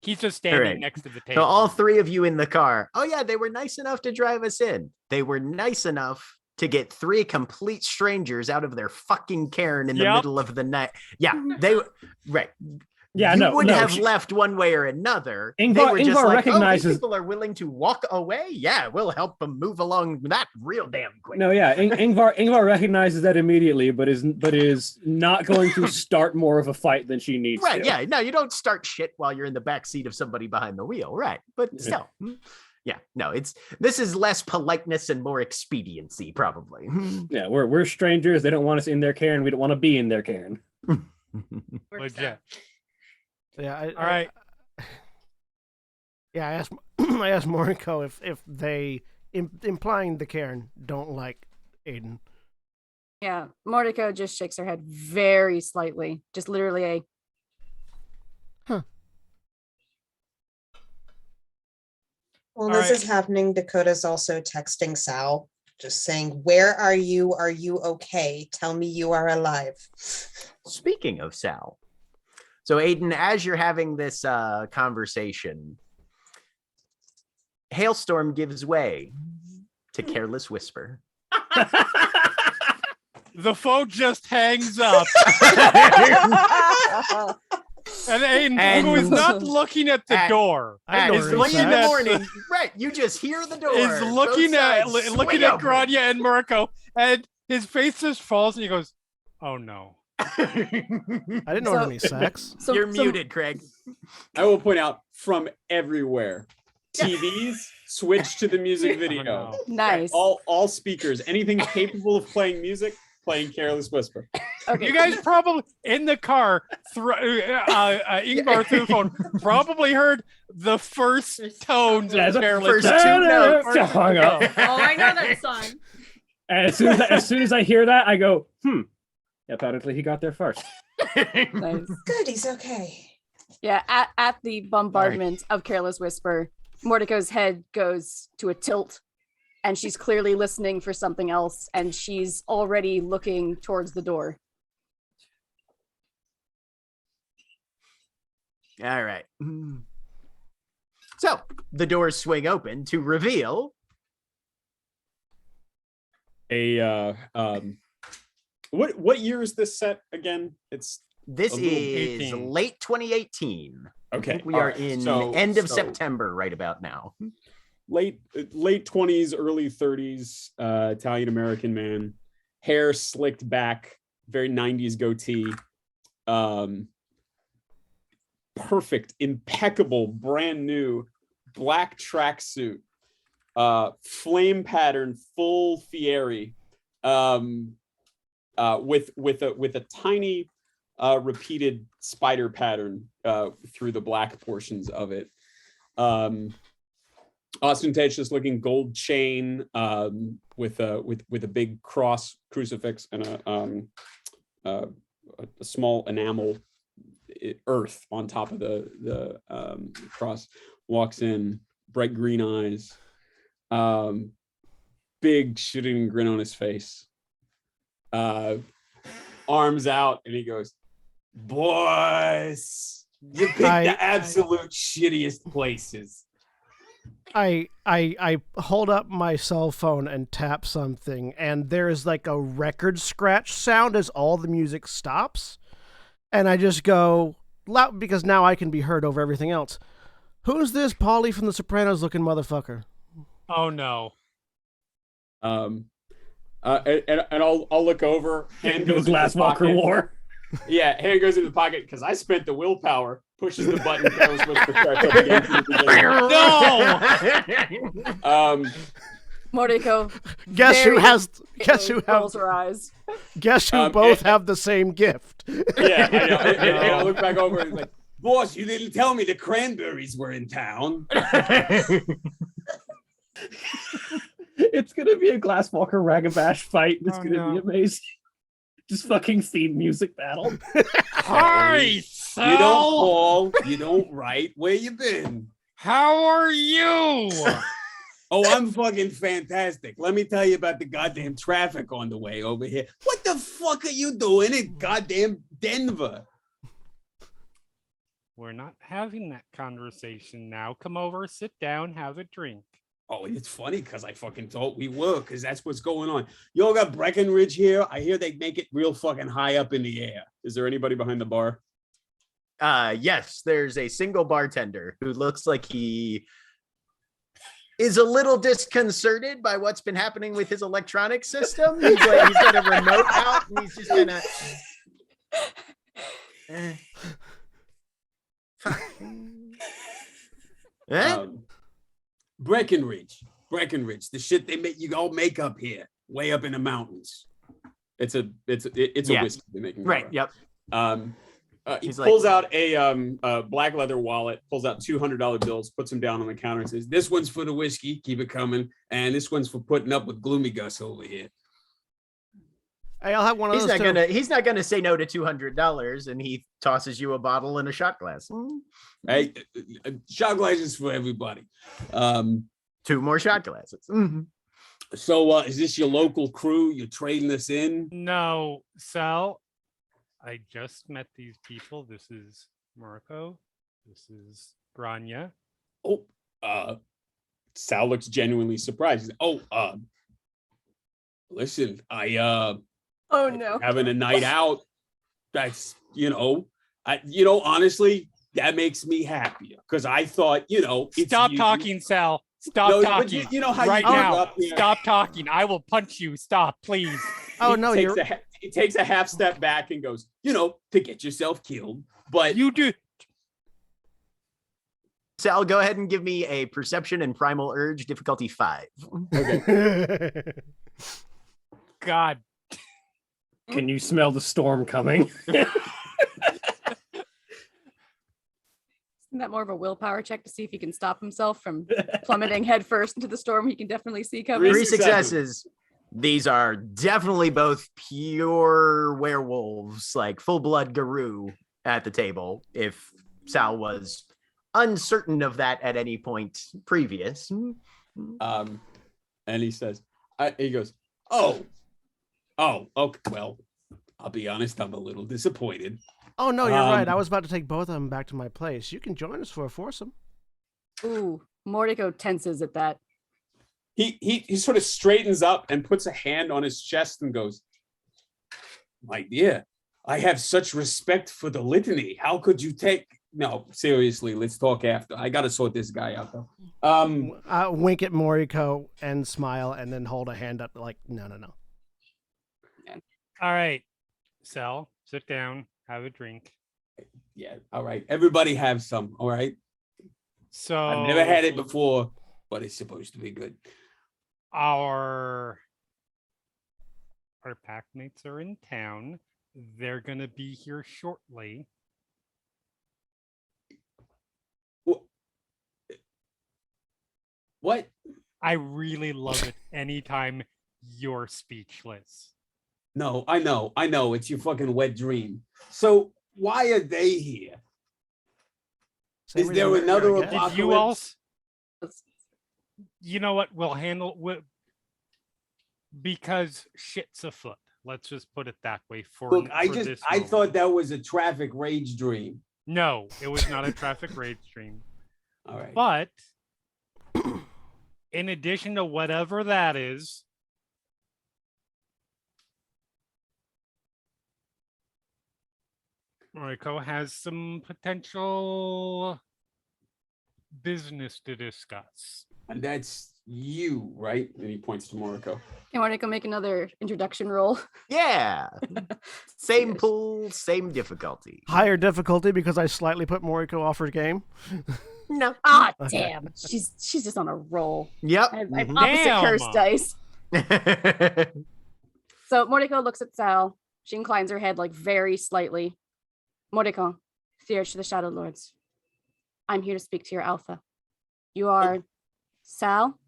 He's just standing
Alright.
next to the
So
table.
all 3 of you in the car. Oh yeah, they were nice enough to drive us in. They were nice enough to get 3 complete strangers out of their fucking cairn in the
Yep.
middle of the night. Yeah, they right.
Yeah,
you
no,
would
no,
have
she-
left one way or another. They
Ingvar-
were just
Ingvar
like, oh,
recognizes-
these people are willing to walk away. Yeah, we'll help them move along that real damn quick.
No, yeah, Ingvar recognizes that immediately, but is not going to start more of a fight than she needs
Right,
to.
yeah. No, you don't start shit while you're in the back seat of somebody behind the wheel, right? But
Yeah.
still. Yeah, no, this is less politeness and more expediency, probably.
Yeah, we're strangers. They don't want us in their cairn. We don't want to be in their cairn.
Works
Legit.
out.
Yeah.
All right.
Yeah, I asked I asked Moriko if they implying the Cairn don't like Aiden.
Yeah, Mordecai just shakes her head very slightly, just literally a.
While
All
this
right.
is happening, Dakota's also texting Sal, just saying, "Where are you? Are you okay? Tell me you are alive."
Speaking of Sal, so Aiden, as you're having this conversation, Hailstorm gives way to Careless Whisper.
The phone just hangs up, and Aiden, who is
And-
not looking at the
At-
door,
I
At
know
is
where
3
he's
in
at.
the morning, right? You just hear the door.
is
Both
looking at
sides
looking
swing
at
open.
Grania and Mirko, and his face just falls, and he goes, "Oh no."
I didn't know
So-
any sex.
So,
You're
so-
muted, Craig.
I will point out from everywhere. TVs switch to the music video.
Oh, no.
Nice.
All speakers, anything capable of playing music, playing Careless Whisper.
Okay.
You guys probably in the car, Ingvar through the phone, probably heard the first tones
Yeah,
of
the
Careless
first two notes.
Whisper.
Hung up.
Oh, I know that song.
And as soon as I hear that, I go, apparently he got there first.
Nice.
Good, he's okay.
Yeah, at the bombardment of Careless Whisper, Mordecai's head goes to a tilt, and she's clearly listening for something else, and she's already looking towards the door.
All right. So the doors swing open to reveal
what year is this set again?
This
A little
is
18.
late 2018. I
Okay,
think we
all
are
right.
in
So-
end of
so
September right about now.
late 20s, early 30s, Italian American man, hair slicked back, very 90s goatee, perfect, impeccable, brand new black tracksuit, flame pattern, full Fieri, with a tiny repeated spider pattern through the black portions of it. Ostentatious looking gold chain with a big cross crucifix and a small enamel earth on top of the cross. Walks in, bright green eyes, big shitting grin on his face, arms out, and he goes, "Boys, you picked the absolute shittiest places."
I hold up my cell phone and tap something, and there is like a record scratch sound as all the music stops, and I just go loud because now I can be heard over everything else. Who's this Paulie from The Sopranos looking motherfucker?
Oh no.
And I'll look over. Hand goes
Glass
in the
Walker
pocket.
War.
Yeah, hand goes in the pocket because I spent the willpower. Pushes the button. Carol Whisper starts up again from the beginning.
No.
Mordecai.
Guess who
rolls her eyes.
Guess who both have the same gift.
Yeah, I know. And I look back over and like, "Boss, you didn't tell me the cranberries were in town."
It's gonna be a Glasswalker Ragabash fight. It's gonna be amazing. Just fucking theme music battle.
Hi, Sal.
You don't call, you don't write. Where you been?
How are you?
Oh, I'm fucking fantastic. Let me tell you about the goddamn traffic on the way over here. What the fuck are you doing in goddamn Denver?
We're not having that conversation now. Come over, sit down, have a drink.
Oh, it's funny because I fucking thought we were, because that's what's going on. Y'all got Breckenridge here. I hear they make it real fucking high up in the air. Is there anybody behind the bar?
Yes, there's a single bartender who looks like he is a little disconcerted by what's been happening with his electronic system. He's got a remote out and he's just gonna
Breckenridge, the shit they make you all make up here, way up in the mountains. It's a whiskey they're making.
Right. Yep.
He pulls out a black leather wallet, pulls out $200 bills, puts them down on the counter, and says, "This one's for the whiskey, keep it coming, and this one's for putting up with Gloomy Gus over here."
Hey, I'll have one of those.
He's not gonna say no to $200, and he tosses you a bottle and a shot glass.
Hey, shot glasses for everybody.
2 more shot glasses. Mm-hmm.
So, is this your local crew? You're trading us in?
No, Sal. I just met these people. This is Marco. This is Grania.
Oh, Sal looks genuinely surprised. Listen,
Oh no.
having a night out. That's, honestly, that makes me happier because I thought, it's
Stop
you.
talking, Sal. Stop
No, but
talking.
you know how
right
you grew
now.
up here.
Stop talking. I will punch you. Stop, please.
Oh
He
no,
he takes a half step back and goes, to get yourself killed. But
You do.
Sal, go ahead and give me a perception and primal urge difficulty 5.
okay.
God.
Can you smell the storm coming?
Isn't that more of a willpower check to see if he can stop himself from plummeting headfirst into the storm he can definitely see coming?
3 successes. These are definitely both pure werewolves, like full blood Garou at the table. If Sal was uncertain of that at any point previous.
And he says, he goes, oh, okay. Well, I'll be honest, I'm a little disappointed.
Oh, no, you're right. I was about to take both of them back to my place. You can join us for a foursome.
Ooh, Mordecai tenses at that.
He sort of straightens up and puts a hand on his chest and goes, my dear, I have such respect for the litany. How could you take... No, seriously, let's talk after. I got to sort this guy out, though.
Wink at Moriko and smile and then hold a hand up like, no.
All right, Sal, sit down, have a drink.
Yeah, all right. Everybody have some, all right?
So
I've never had it before, but it's supposed to be good.
Our pack mates are in town. They're going to be here shortly.
What?
I really love it anytime you're speechless.
No, I know. It's your fucking wet dream. So why are they here? Is there another apocalypse?
Did you all... You know what? We'll handle... Because shit's afoot. Let's just put it that way.
Look, I thought that was a traffic rage dream.
No, it was not a traffic rage dream.
All right.
But in addition to whatever that is, Moriko has some potential business to discuss.
And that's you, right? And he points to Moriko.
Can Mordecai make another introduction roll?
Yeah. Same pool, same difficulty.
Higher difficulty because I slightly put Moriko off her game.
No.
Ah, damn. She's just on a roll.
Yep.
I have opposite curse dice. So Mordecai looks at Sal. She inclines her head like very slightly. Mordecai, fears to the Shadow Lords. I'm here to speak to your alpha. You are Sal?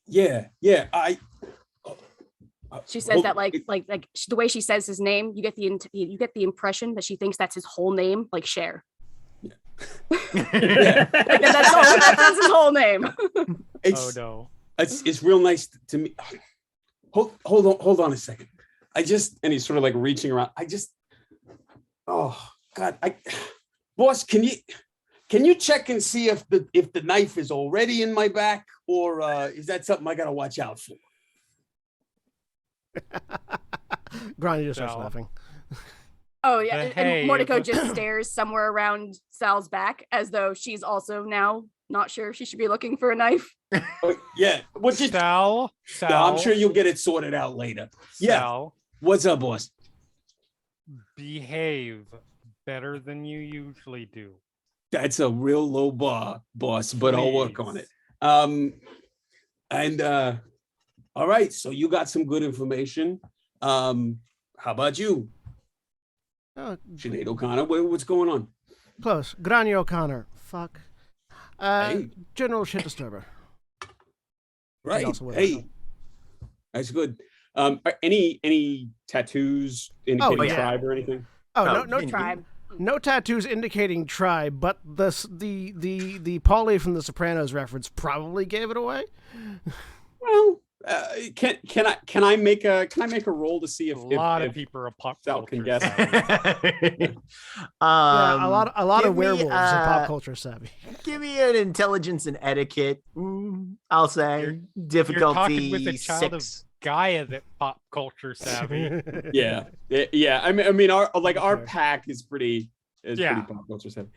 Yeah.
She says that like the way she says his name, you get the impression that she thinks that's his whole name, like Cher.
Yeah.
That's his whole name.
Oh no.
It's real nice to me. Hold on a second. And he's sort of like reaching around. Oh God, boss, can you check and see if the knife is already in my back, or is that something I gotta watch out for?
Grania just starts laughing.
Oh yeah,
Hey,
and Mordecai just stares somewhere around Sal's back as though she's also now not sure if she should be looking for a knife.
Yeah,
Sal,
No, I'm sure you'll get it sorted out later. Yeah.
Sal,
What's up, boss?
behave better than you usually do.
That's a real low bar, boss, but I'll work on it. All right, so you got some good information. How about you, Sinead O'Connor? What's going on?
Close. Grania O'Connor. Fuck.
Hey.
General shit disturber.
Right.
also with
Hey, that's good. Are any tattoos indicating
yeah.
tribe or anything?
No
Tribe.
No tattoos indicating tribe, but the Paulie from The Sopranos reference probably gave it away.
Well, can I make a roll to see if
A lot of
if
people are pop
Sal can guess?
Yeah, a lot of werewolves are pop culture savvy.
Give me an intelligence and etiquette. I'll say difficulty
You're talking with a child
6.
of Gaia that pop culture savvy.
Yeah. I mean, our pack is pretty pop culture savvy.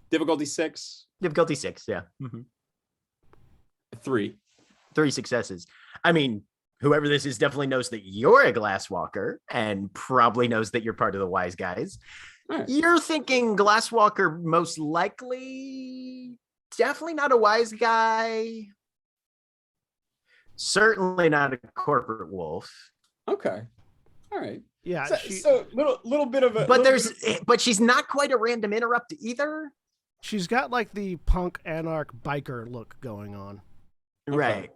Difficulty 6.
Difficulty 6. Yeah.
3.
3 successes. I mean, whoever this is definitely knows that you're a Glasswalker and probably knows that you're part of the wise guys.
Right.
You're thinking Glasswalker most likely, definitely not a wise guy. Certainly not a corporate wolf.
Okay. All right.
Yeah.
So little bit of a.
But she's not quite a random interrupt either.
She's got like the punk anarch biker look going on.
Okay.
Right.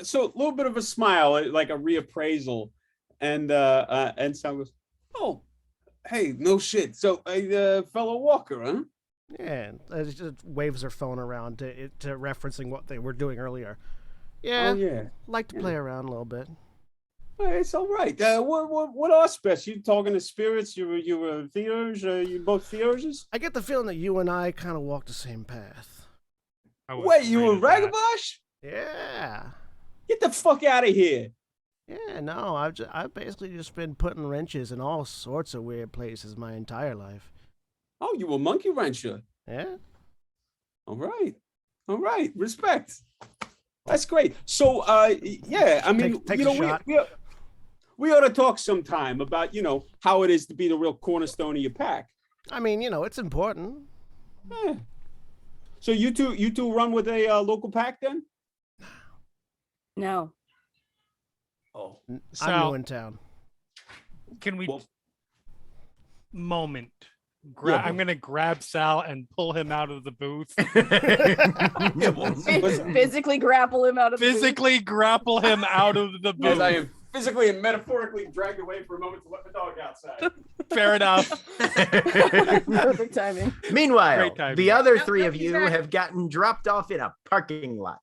So a little bit of a smile, like a reappraisal, and Sam goes, "Oh, hey, no shit. So a fellow Walker, huh?
Yeah, it just waves her phone around to referencing what they were doing earlier. Yeah,
Oh yeah.
like to play around a little bit.
It's all right. What aspects? You talking to spirits? You were theors? You both theors?
I get the feeling that you and I kind of walk the same path.
I was
Wait, you
afraid
were
of that.
Ragabash?
Yeah.
Get the fuck out of here!
Yeah, no, I've basically just been putting wrenches in all sorts of weird places my entire life.
Oh, you were Monkey Wrencher.
Yeah.
All right. Respect. That's great. So, yeah, I mean,
Take a shot.
we ought to talk sometime about, how it is to be the real cornerstone of your pack.
I mean, it's important.
Yeah. So you two run with a local pack then?
No.
Oh,
I'm
So-
new in town.
Can we
Well-
moment?
Yeah,
I'm gonna grab Sal and pull him out of the booth.
yeah, well,
Physically grapple him out of the booth.
Physically grapple him out of the
as I
booth.
am physically and metaphorically dragged away for a moment to let the dog outside.
Fair enough.
Perfect timing.
Meanwhile,
Great timing.
the other
Nope,
three
nope,
of
he's
you
back.
have gotten dropped off in a parking lot.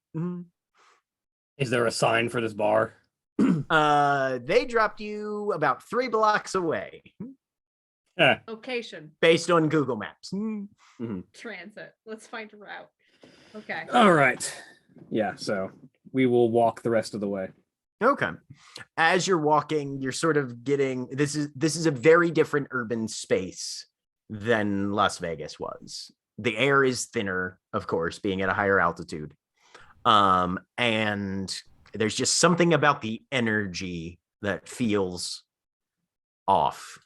Is there a sign for this bar?
They dropped you about 3 blocks away
Yeah.
Location,
based on Google Maps.
transit. Let's find a route. Okay.
All right. Yeah. So we will walk the rest of the way.
Okay. As you're walking, you're sort of getting this is a very different urban space than Las Vegas was. The air is thinner, of course, being at a higher altitude. And there's just something about the energy that feels off.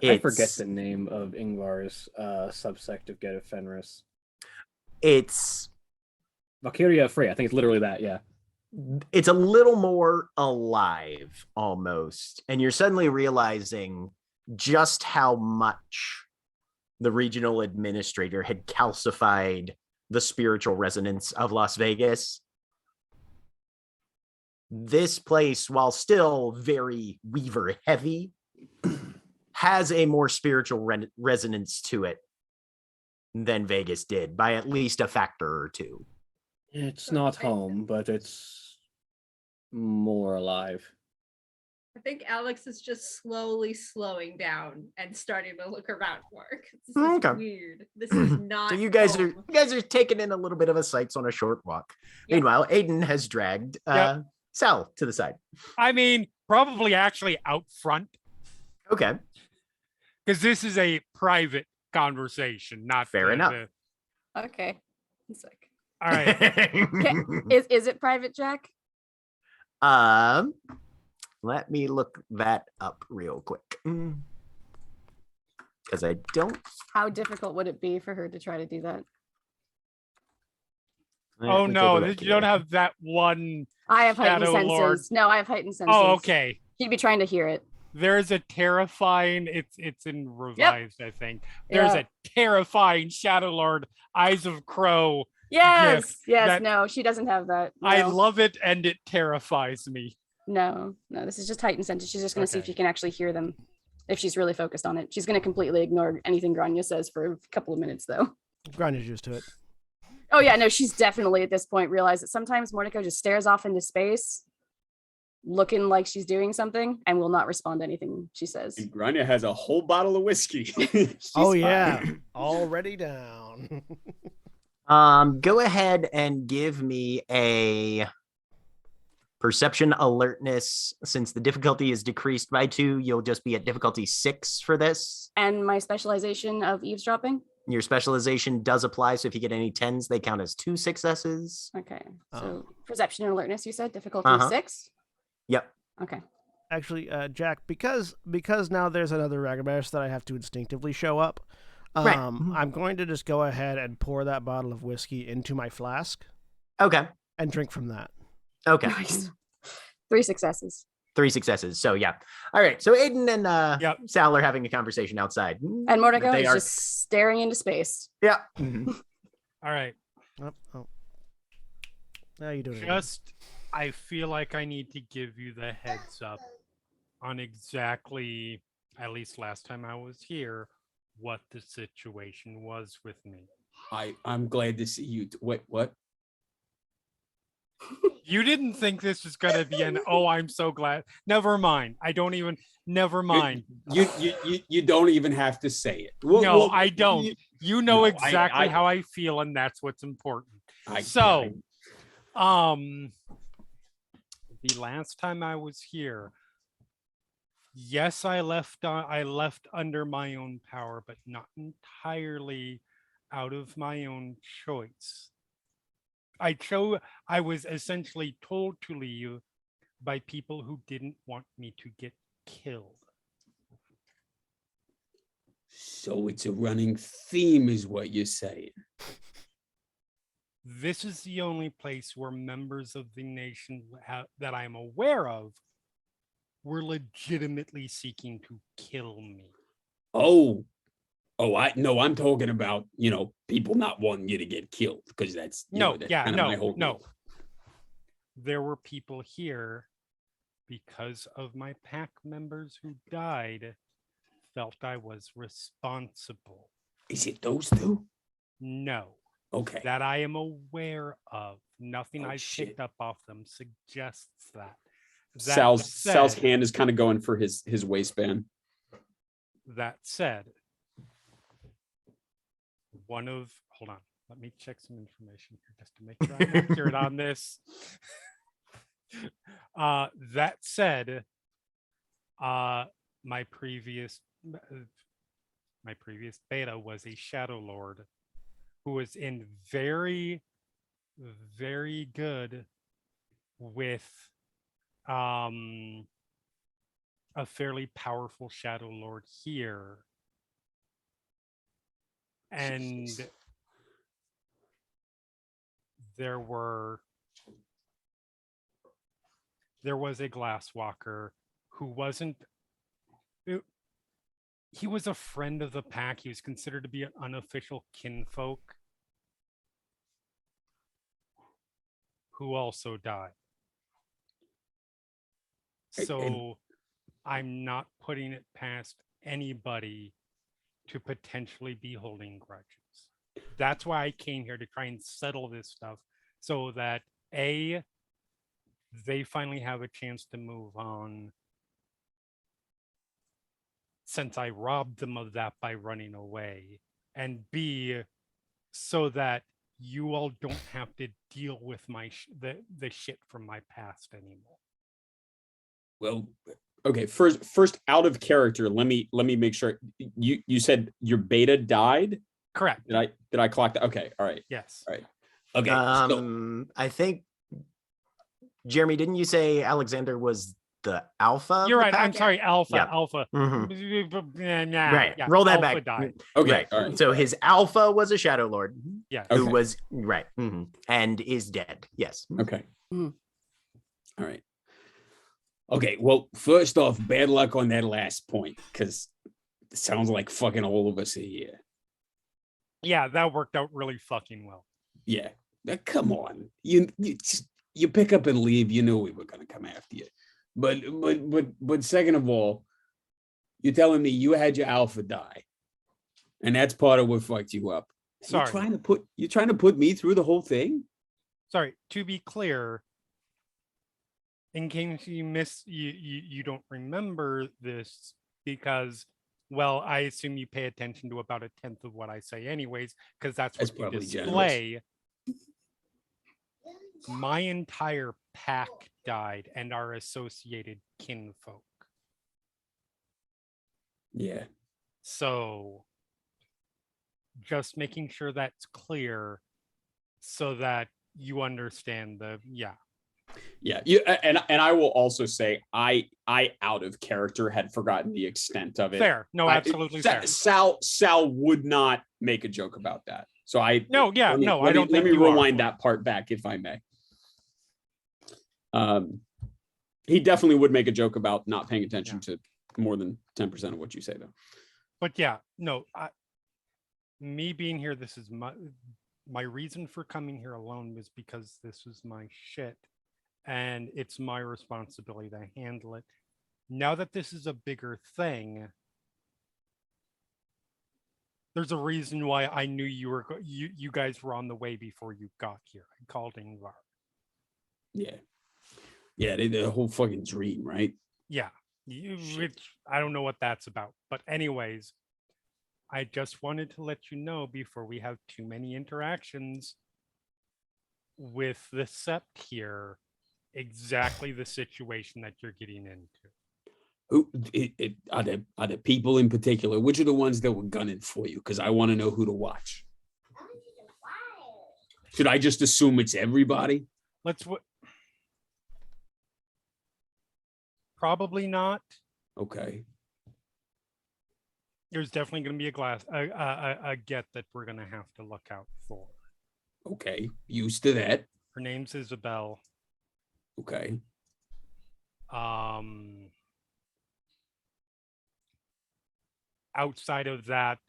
I forget
It's-
the name of Ingvar's subsect of Get of Fenris.
It's
Valkyria Free. I think it's literally that. Yeah.
it's a little more alive almost, and you're suddenly realizing just how much the regional administrator had calcified the spiritual resonance of Las Vegas. This place, while still very Weaver heavy, has a more spiritual resonance to it than Vegas did by at least a factor or two.
It's not home, but it's more alive.
I think Alex is just slowly slowing down and starting to look around more. 'Cause This is
Okay.
weird. This is not.
So you guys
home.
are taking in a little bit of a sights on a short walk.
Yeah.
Meanwhile, Aiden has dragged
Yep.
Sal to the side.
I mean, probably actually out front,
Okay.
because this is a private conversation, not
Fair enough.
Okay. One sec.
All right.
Is it private, Jack?
Let me look that up real quick. Because I don't.
How difficult would it be for her to try to do that?
let
Oh
me
no,
take a look
you don't
here.
have that one.
I have heightened
Shadow
senses.
Lord.
No, I have heightened senses.
Oh, okay.
He'd be trying to hear it.
There's a terrifying. It's in revised, I think. There's
Yeah.
a terrifying Shadow Lord, Eyes of Crow.
Yes. Yes.
that-
No, she doesn't have that.
I
No.
love it, and it terrifies me.
No, this is just heightened senses. She's just going to see if
Okay.
she can actually hear them. If she's really focused on it, she's going to completely ignore anything Grania says for a couple of minutes, though.
Granya's used to it.
Oh yeah, no, she's definitely at this point realized that sometimes Mordecai just stares off into space, looking like she's doing something, and will not respond to anything she says.
And Grania has a whole bottle of whiskey.
Oh
She's
yeah,
fine.
already down.
Go ahead and give me a perception alertness. Since the difficulty is decreased by 2, you'll just be at difficulty 6 for this.
And my specialization of eavesdropping.
Your specialization does apply, so if you get any 10s, they count as 2 successes.
Okay, so
Oh.
perception and alertness. You said difficulty
Uh-huh.
6.
Yep.
Okay.
Actually, Jack, because now there's another Ragabash that I have to instinctively show up.
Right.
I'm going to just go ahead and pour that bottle of whiskey into my flask
Okay.
and drink from that.
Okay.
Nice. 3 successes.
3 successes. So yeah. All right. So Aiden and
Yep.
Sal are having a conversation outside.
And Mordecai
They
is
are-
just staring into space.
Yeah.
All right.
Oh. How you doing? Aiden?
Just, I feel like I need to give you the heads up on exactly, at least last time I was here, what the situation was with me.
I'm glad to see you. Wait, what?
You didn't think this was going to be an, oh, I'm so glad. Never mind. I don't even, never mind.
You don't even have to say it.
No, I don't. You know
No,
exactly how I feel, and that's what's important. The last time I was here, yes, I left under my own power, but not entirely out of my own choice. I was essentially told to leave by people who didn't want me to get killed.
So it's a running theme, is what you're saying.
This is the only place where members of the nation that I'm aware of were legitimately seeking to kill me.
I'm talking about, people not wanting you to get killed, because that's my whole deal.
There were people here because of my pack members who died, felt I was responsible.
Is it those two?
No.
Okay.
That I am aware of. Nothing I've picked up off them suggests that.
Sal's hand is kind of going for his waistband.
That said, hold on, let me check some information here just to make sure I'm accurate on this. That said, my previous beta was a Shadow Lord who was in very, very good with a fairly powerful Shadow Lord here. And there was a Glasswalker who he was a friend of the pack. He was considered to be an unofficial kinfolk who also died. So I'm not putting it past anybody to potentially be holding grudges. That's why I came here, to try and settle this stuff so that they finally have a chance to move on, since I robbed them of that by running away, and B, so that you all don't have to deal with the shit from my past anymore.
Well, okay. First, out of character, let me make sure. You said your beta died?
Correct.
Did I clock that? Okay. All right.
Yes.
All right. Okay.
I think, Jeremy, didn't you say Alexander was the alpha?
You're right. I'm sorry. Alpha.
Yeah.
Alpha.
Right. Roll that
Alpha
back.
Died.
Okay.
Right.
All right.
So his alpha was a Shadow Lord.
Yeah.
Who was right. And is dead. Yes.
Okay. All right. Okay. Well, first off, bad luck on that last point, because it sounds like fucking all of us are here.
Yeah, that worked out really fucking well.
Yeah. Come on. You pick up and leave. You knew we were gonna come after you. But second of all, you're telling me you had your alpha die, and that's part of what fucked you up.
Sorry.
You're trying to put me through the whole thing?
Sorry, to be clear, in case you don't remember this, because, well, I assume you pay attention to about 1/10 of what I say anyways, because that's what you display. My entire pack died, and our associated kinfolk.
Yeah.
So just making sure that's clear so that you understand Yeah,
and I will also say I out of character had forgotten the extent of it.
Fair. No, absolutely fair.
Sal would not make a joke about that. So I
don't
let
think
me
you
rewind that part back, if I may. He definitely would make a joke about not paying attention to more than 10% of what you say, though.
But yeah, no, me being here, this is my reason for coming here alone was because this was my shit, and it's my responsibility to handle it. Now that this is a bigger thing, There's a reason why I knew you guys were on the way before you got here. I called Ingvar.
Yeah. Yeah, the whole fucking dream, right?
Yeah, which I don't know what that's about. But anyways, I just wanted to let you know before we have too many interactions with the Sept here, exactly the situation that you're getting into.
Who are the people in particular? Which are the ones that were gunning for you? Because I want to know who to watch. Should I just assume it's everybody?
Probably not.
Okay.
There's definitely going to be a get that we're going to have to look out for.
Okay. Used to that.
Her name's Isabel.
Okay.
Outside of that,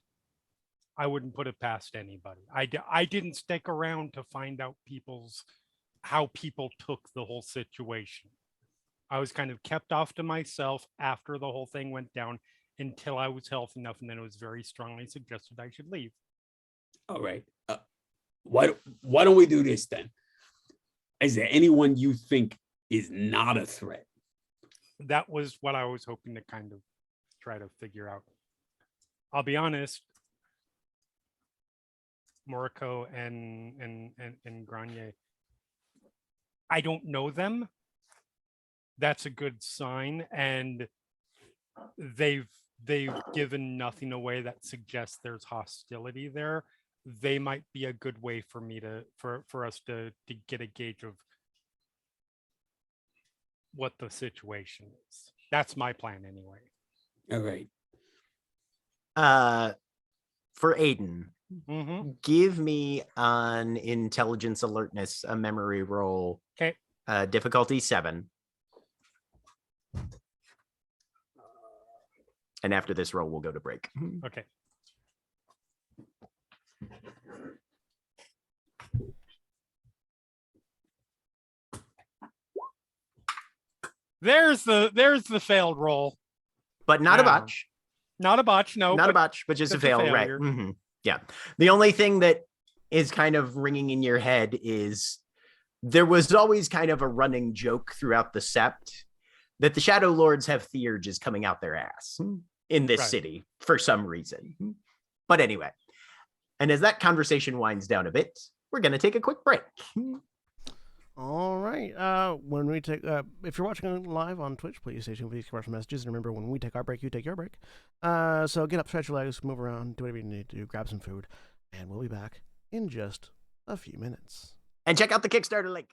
I wouldn't put it past anybody. I didn't stick around to find out how people took the whole situation. I was kind of kept off to myself after the whole thing went down until I was healthy enough, and then it was very strongly suggested I should leave.
All right. Why don't we do this then? Is there anyone you think is not a threat?
That was what I was hoping to kind of try to figure out. I'll be honest, Moriko and Granier, I don't know them. That's a good sign, and they've given nothing away that suggests there's hostility there. They might be a good way for me for us to get a gauge of what the situation is. That's my plan anyway.
All right.
For Aiden,
give
me an intelligence alertness, a memory roll.
Okay.
Difficulty 7. And after this roll, we'll go to break.
Okay. There's the failed roll.
But not a botch.
Not a botch, no.
Not a botch, but just a fail, right? Yeah. The only thing that is kind of ringing in your head is there was always kind of a running joke throughout the Sept that the Shadow Lords have theurges coming out their ass in this city for some reason. But anyway, and as that conversation winds down a bit, we're going to take a quick break.
All right. When we take, if you're watching live on Twitch, please stay tuned for these commercial messages. And remember, when we take our break, you take your break. So get up, stretch your legs, move around, do whatever you need to do, grab some food, and we'll be back in just a few minutes.
And check out the Kickstarter link.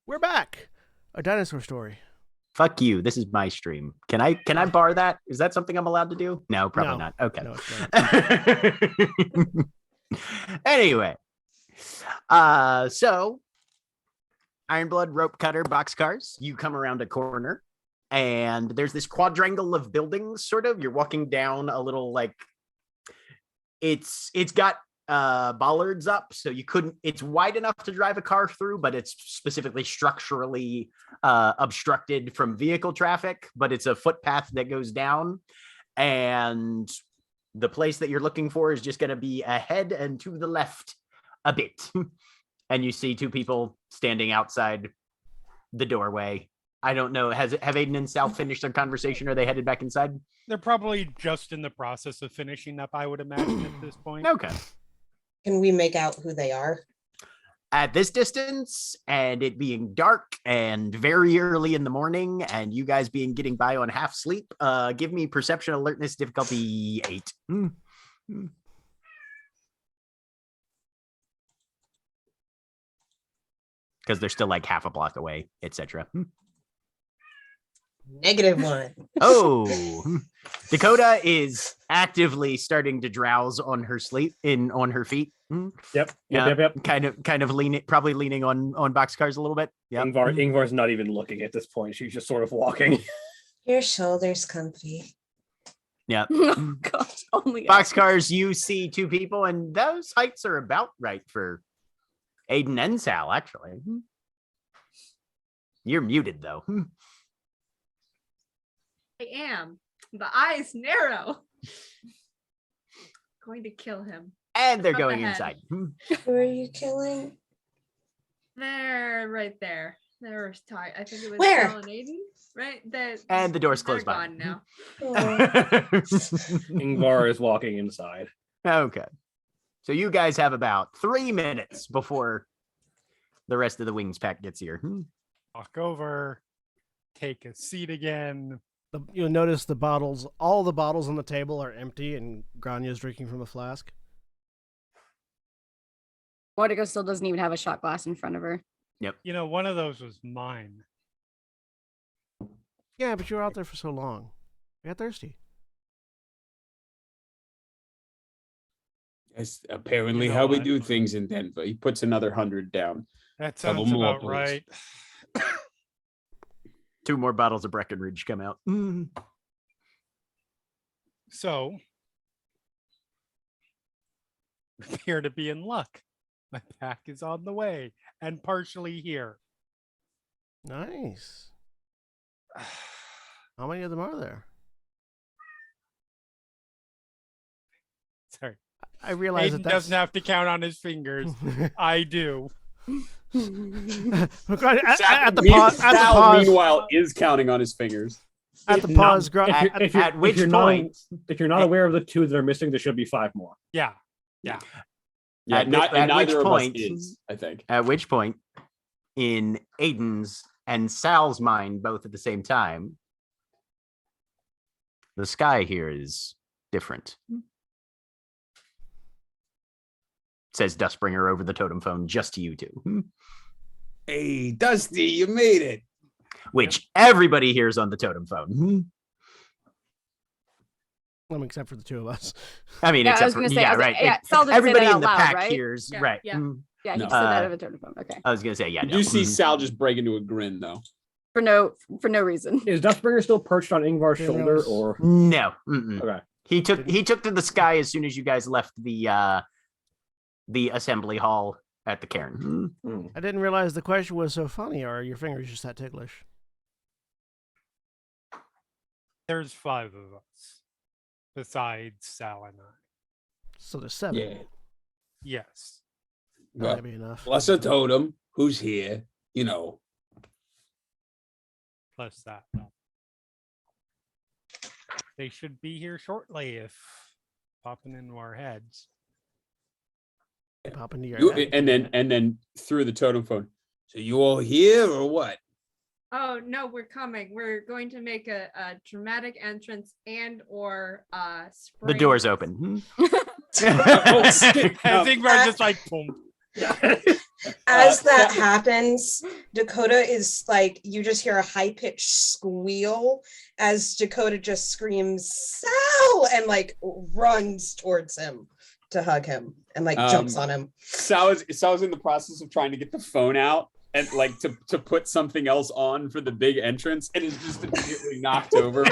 We're back. A dinosaur story.
Fuck you. This is my stream. Can I bar that? Is that something I'm allowed to do? No, probably
No.
not. Okay.
No, it's not.
Anyway. So Ironblood, rope cutter, boxcars. You come around a corner and there's this quadrangle of buildings, sort of. You're walking down a little like it's got bollards up, so you couldn't, it's wide enough to drive a car through, but it's specifically structurally obstructed from vehicle traffic, but it's a footpath that goes down, and the place that you're looking for is just going to be ahead and to the left a bit. And you see two people standing outside the doorway. I don't know, have Aiden and Sal finished their conversation? Are they headed back inside?
They're probably just in the process of finishing up, I would imagine, at this point.
Okay.
Can we make out who they are?
At this distance, and it being dark and very early in the morning, and you guys getting by on half sleep, give me perception alertness difficulty 8. Because they're still like half a block away, etc.
-1.
Oh, Dakota is actively starting to drowse on her on her feet.
Yep.
Kind of probably leaning on boxcars a little bit. Yeah.
Ingvar's not even looking at this point. She's just sort of walking.
Your shoulders comfy.
Yeah.
Oh God, only
Boxcars, you see two people, and those heights are about right for Aiden and Sal, actually. You're muted though.
I am. The eyes narrow. Going to kill him.
And they're
Up
going
ahead.
inside.
Who are you killing?
They're right there. There's Ty. I think it was
Where?
Sal and Aiden, right?
And the door's
they're
closed
gone
behind.
now.
Oh,
Ingvar is walking inside.
Okay. So you guys have about 3 minutes before the rest of the wings pack gets here.
Walk over, take a seat again.
You'll notice all the bottles on the table are empty, and Granya's drinking from a flask.
Mordecai still doesn't even have a shot glass in front of her.
You know, one of those was mine.
Yeah, but you were out there for so long. I got thirsty.
That's apparently
You know
how we
what?
do things in Denver. He puts another 100 down.
That
Couple
sounds
more,
about
please.
right.
2 more bottles of Breckenridge come out.
So, appear to be in luck. My pack is on the way and partially here.
Nice. How many of them are there?
Sorry.
I realize
Aiden
that
doesn't have to count on his fingers. I do.
at the
Meanwhile,
pause.
Sal, meanwhile, is counting on his fingers.
At the pause.
At which point,
if you're not aware of the 2 that are missing, there should be 5 more.
Yeah.
Yeah,
At
neither
which
of
point-
us is, I think.
at which point, in Aiden's and Sal's mind, both at the same time, the sky here is different. Says Dustbringer over the totem phone, just to you two.
Hey, Dusty, you made it.
Which everybody hears on the totem phone.
Except for the 2 of us.
I mean,
Yeah, I
except
was
for,
gonna say,
yeah, right.
yeah, Sal didn't say
Everybody
that
in
out
the
loud,
pack
right?
hears,
Yeah,
right.
yeah.
Yeah, he
No.
said that over the phone. Okay.
I was gonna say, yeah,
You
no.
do see Sal just break into a grin, though.
For no reason.
Is Dustbringer still perched on Ingvar's
Yeah,
shoulder,
no.
or
No. Mm-mm.
okay?
He took to the sky as soon as you guys left the assembly hall at the cairn.
I didn't realize the question was so funny. Are your fingers just that ticklish?
There's 5 of us, besides Sal and I.
So there's 7.
Yeah.
Yes.
That
Well,
might be enough.
plus a totem. Who's here? You know.
Plus that. They should be here shortly if popping into our heads.
Pop into your
You,
head.
and then through the totem phone. So you all here or what?
Oh no, we're coming. We're going to make a dramatic entrance and or
The
spring.
door's open.
Oh, shit.
I think we're just like, boom.
As that happens, Dakota is like, you just hear a high-pitched squeal as Dakota just screams, Sal, and like runs towards him to hug him and like jumps on him.
Sal is in the process of trying to get the phone out and like to put something else on for the big entrance, and is just immediately knocked over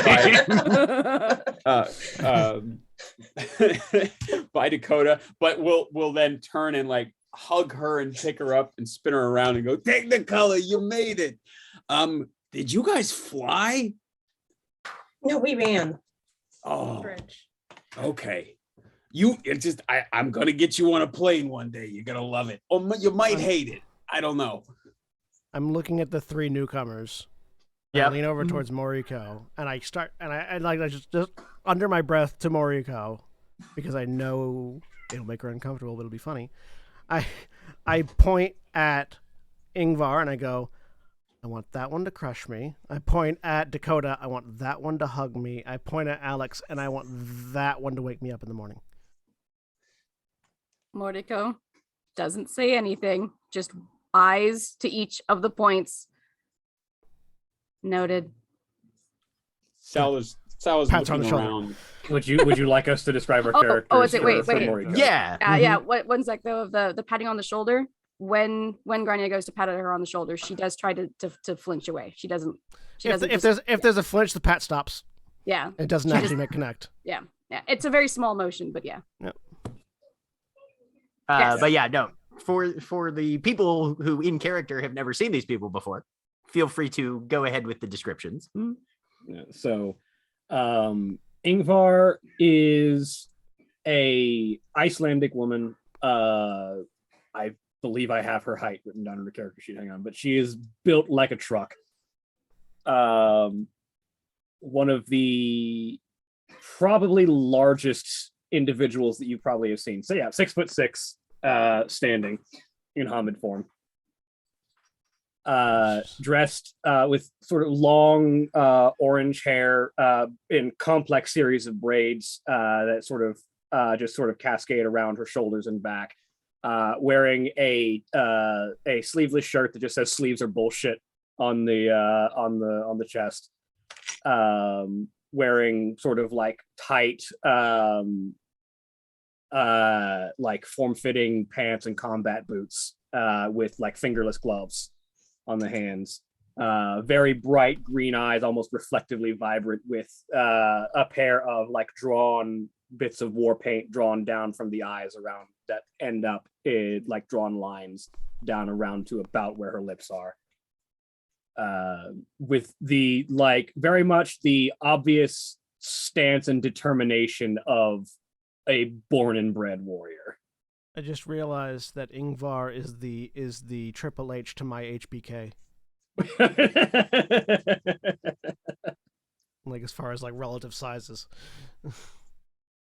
by Dakota, but we'll then turn and like hug her and pick her up and spin her around and go, take the color, you made it. Did you guys fly?
No, we ran.
Oh,
Bridge.
okay. I'm gonna get you on a plane one day. You're gonna love it, or you might hate it. I don't know.
I'm looking at the three newcomers. I lean over towards Moriko, and I just under my breath to Moriko, because I know it'll make her uncomfortable, but it'll be funny. I point at Ingvar and I go, I want that one to crush me. I point at Dakota, I want that one to hug me. I point at Alex, and I want that one to wake me up in the morning.
Mordecai doesn't say anything, just eyes to each of the points. Noted.
Sal is
Pats on the
looking
shoulder.
around.
Would you like us to describe our characters?
Is it? Wait.
for Moriko?
Yeah.
Yeah. One sec though of the patting on the shoulder. When Grania goes to pat her on the shoulder, she does try to flinch away. She doesn't.
If there's a flinch, the pat stops.
Yeah.
It doesn't actually make connect.
Yeah. It's a very small motion, but yeah.
Yep.
Yes.
But yeah, no. For the people who in character have never seen these people before, feel free to go ahead with the descriptions.
Yeah, so Ingvar is a Icelandic woman. I believe I have her height written down in the character sheet. Hang on, but she is built like a truck. One of the probably largest individuals that you probably have seen. So yeah, 6'6", standing in Hamid form. Dressed with sort of long orange hair in complex series of braids that sort of just sort of cascade around her shoulders and back. Wearing a sleeveless shirt that just says "sleeves are bullshit" on the chest. Wearing sort of like tight like form-fitting pants and combat boots with like fingerless gloves on the hands. Very bright green eyes, almost reflectively vibrant, with a pair of like drawn bits of war paint drawn down from the eyes around that end up in like drawn lines down around to about where her lips are. With the like very much the obvious stance and determination of a born and bred warrior.
I just realized that Ingvar is the Triple H to my HBK. Like as far as like relative sizes.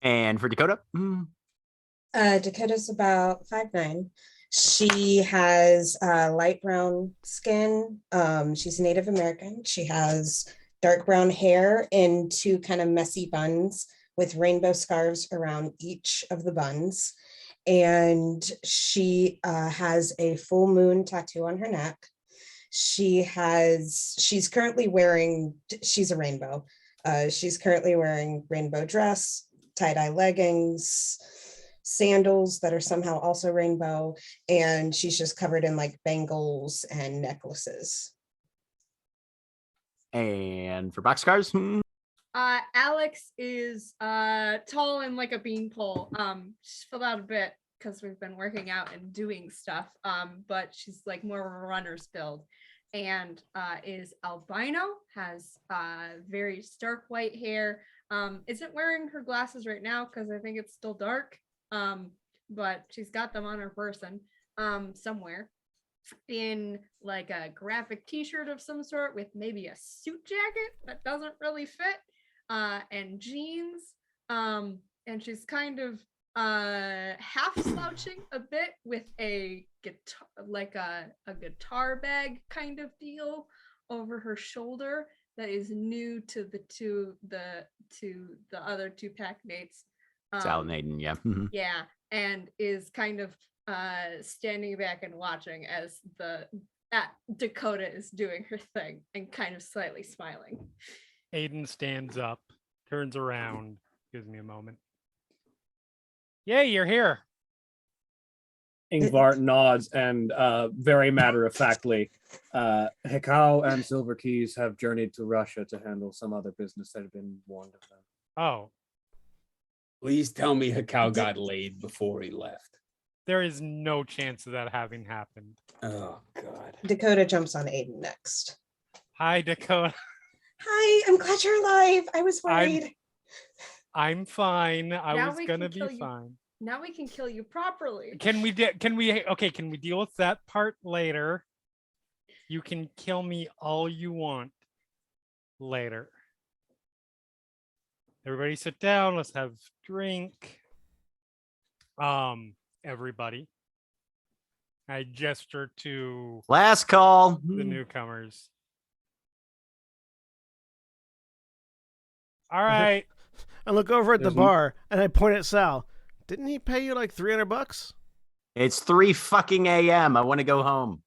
And for Dakota?
Dakota's about 5'9". She has light brown skin. She's Native American. She has dark brown hair in two kind of messy buns with rainbow scarves around each of the buns. And she has a full moon tattoo on her neck. She's currently wearing, she's a rainbow. She's currently wearing rainbow dress, tie-dye leggings, sandals that are somehow also rainbow, and she's just covered in like bangles and necklaces.
And for boxcars?
Alex is tall and like a beanpole. She's filled out a bit because we've been working out and doing stuff. But she's like more of a runner's build, and is albino, has very stark white hair. Isn't wearing her glasses right now because I think it's still dark. But she's got them on her person somewhere, in like a graphic t-shirt of some sort with maybe a suit jacket that doesn't really fit, and jeans, and she's kind of half slouching a bit with a guitar, like a guitar bag kind of deal over her shoulder that is new to the other two pack mates.
Sal and Aiden, yeah.
Yeah, and is kind of standing back and watching as Dakota is doing her thing and kind of slightly smiling.
Aiden stands up, turns around, gives me a moment. Yay, you're here.
Ingvar nods and very matter-of-factly, Hekau and Silver Keys have journeyed to Russia to handle some other business that had been warned of them.
Oh,
Please tell me Hekau got laid before he left.
there is no chance of that having happened.
Oh God.
Dakota jumps on Aiden next.
Hi, Dakota.
Hi, I'm glad you're alive. I was worried.
I'm fine. I
Now
was
we
gonna
can
be
kill you.
fine.
Now we can kill you properly.
Can we deal with that part later? You can kill me all you want later. Everybody sit down, let's have drink. Everybody. I gesture to
Last call.
the newcomers. All right.
I look over at the
There's
bar and I point at Sal. Didn't he pay you like $300?
It's 3 fucking a.m. I want to go home.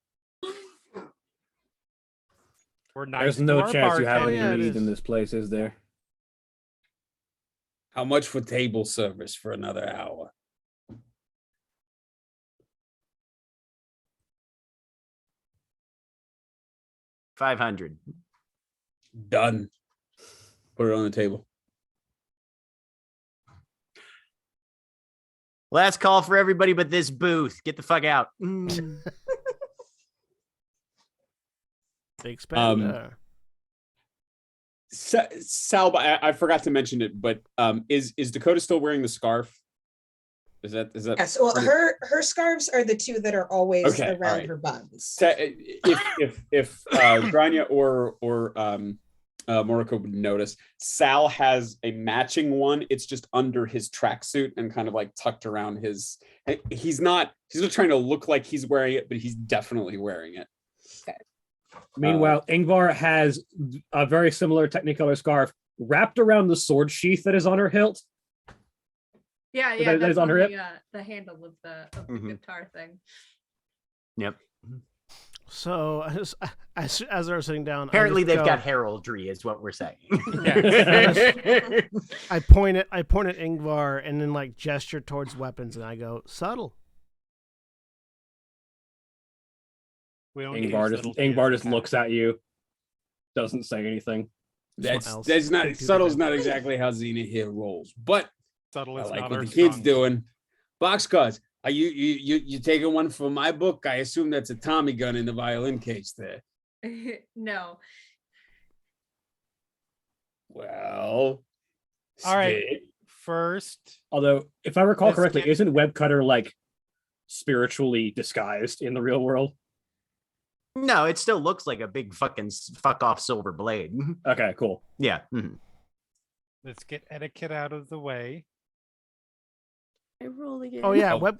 We're nice
There's
to
no
our
chance you have
Oh,
any
yeah, it
need
is.
in this place, is there?
How much for table service for another hour?
$500.
Done. Put it on the table.
Last call for everybody but this booth. Get the fuck out.
Big spender.
Sal, I forgot to mention it, but is Dakota still wearing the scarf? Is that
Yes, well, her scarves are the two that are always
Okay, all
around
right.
her buns.
if Grania or Moriko would notice, Sal has a matching one. It's just under his tracksuit and kind of like tucked around his. He's not trying to look like he's wearing it, but he's definitely wearing it.
Meanwhile, Ingvar has a very similar Technicolor scarf wrapped around the sword sheath that is on her hilt.
Yeah,
that
that's
is on
on
her
the handle of the
Mhm.
guitar thing.
Yep.
So as they're sitting down,
Apparently
I
they've
just
got
go-
heraldry, is what we're saying.
I point at Ingvar and then like gesture towards weapons and I go subtle.
We don't use
Ingvar just
subtlety as
looks at you, doesn't say anything.
That's what else
That's not
they do
subtle's
together.
not exactly how Xena here rolls, but
subtle.
I
Is
like
not
what
our
the kid's
strong
doing. Boxcars, are you taking one from my book? I assume that's a Tommy gun in the violin case there.
No.
Well,
All right.
stick.
First,
Although, if I recall
Let's
correctly,
get-
isn't Webcutter like spiritually disguised in the real world?
No, it still looks like a big fucking fuck off silver blade.
Okay, cool.
Yeah. Mhm.
let's get etiquette out of the way.
I roll again.
Oh yeah,
Oh.
web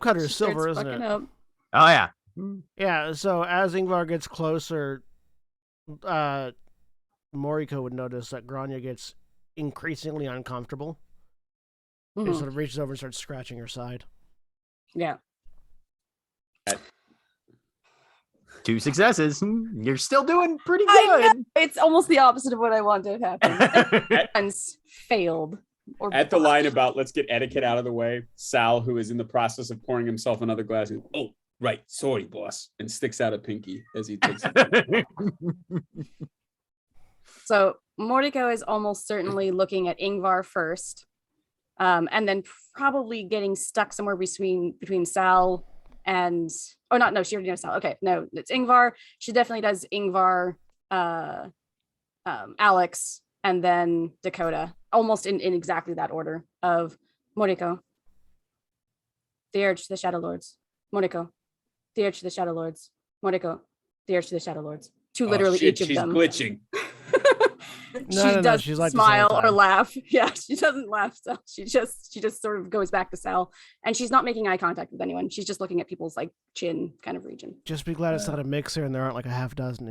cutter is
She starts
silver, isn't
fucking
it?
up.
Oh yeah.
Yeah. So as Ingvar gets closer, Moriko would notice that Grania gets increasingly uncomfortable. And
Mhm.
sort of reaches over and starts scratching her side.
Yeah.
2 successes. You're still doing pretty
I know.
good.
It's almost the opposite of what I wanted to happen. Once failed. Or
At the line
botched.
about let's get etiquette out of the way, Sal, who is in the process of pouring himself another glass, goes, "Oh, right, sorry, boss," and sticks out a pinky as he takes it.
So Mordecai is almost certainly looking at Ingvar first, and then probably getting stuck somewhere between Sal and no, she already knows Sal. Okay, no, it's Ingvar. She definitely does Ingvar, Alex, and then Dakota, almost in exactly that order of Moriko, the urge to the Shadow Lords, Moriko, the urge to the Shadow Lords, Moriko, the urge to the Shadow Lords. To literally
shit,
each of
she's
them.
glitching.
No,
Does
she's like this all the
smile or
time.
laugh. Yeah, she doesn't laugh. So she just sort of goes back to Sal, and she's not making eye contact with anyone. She's just looking at people's like chin kind of region.
Just be glad it's not a mixer and there aren't like a dozen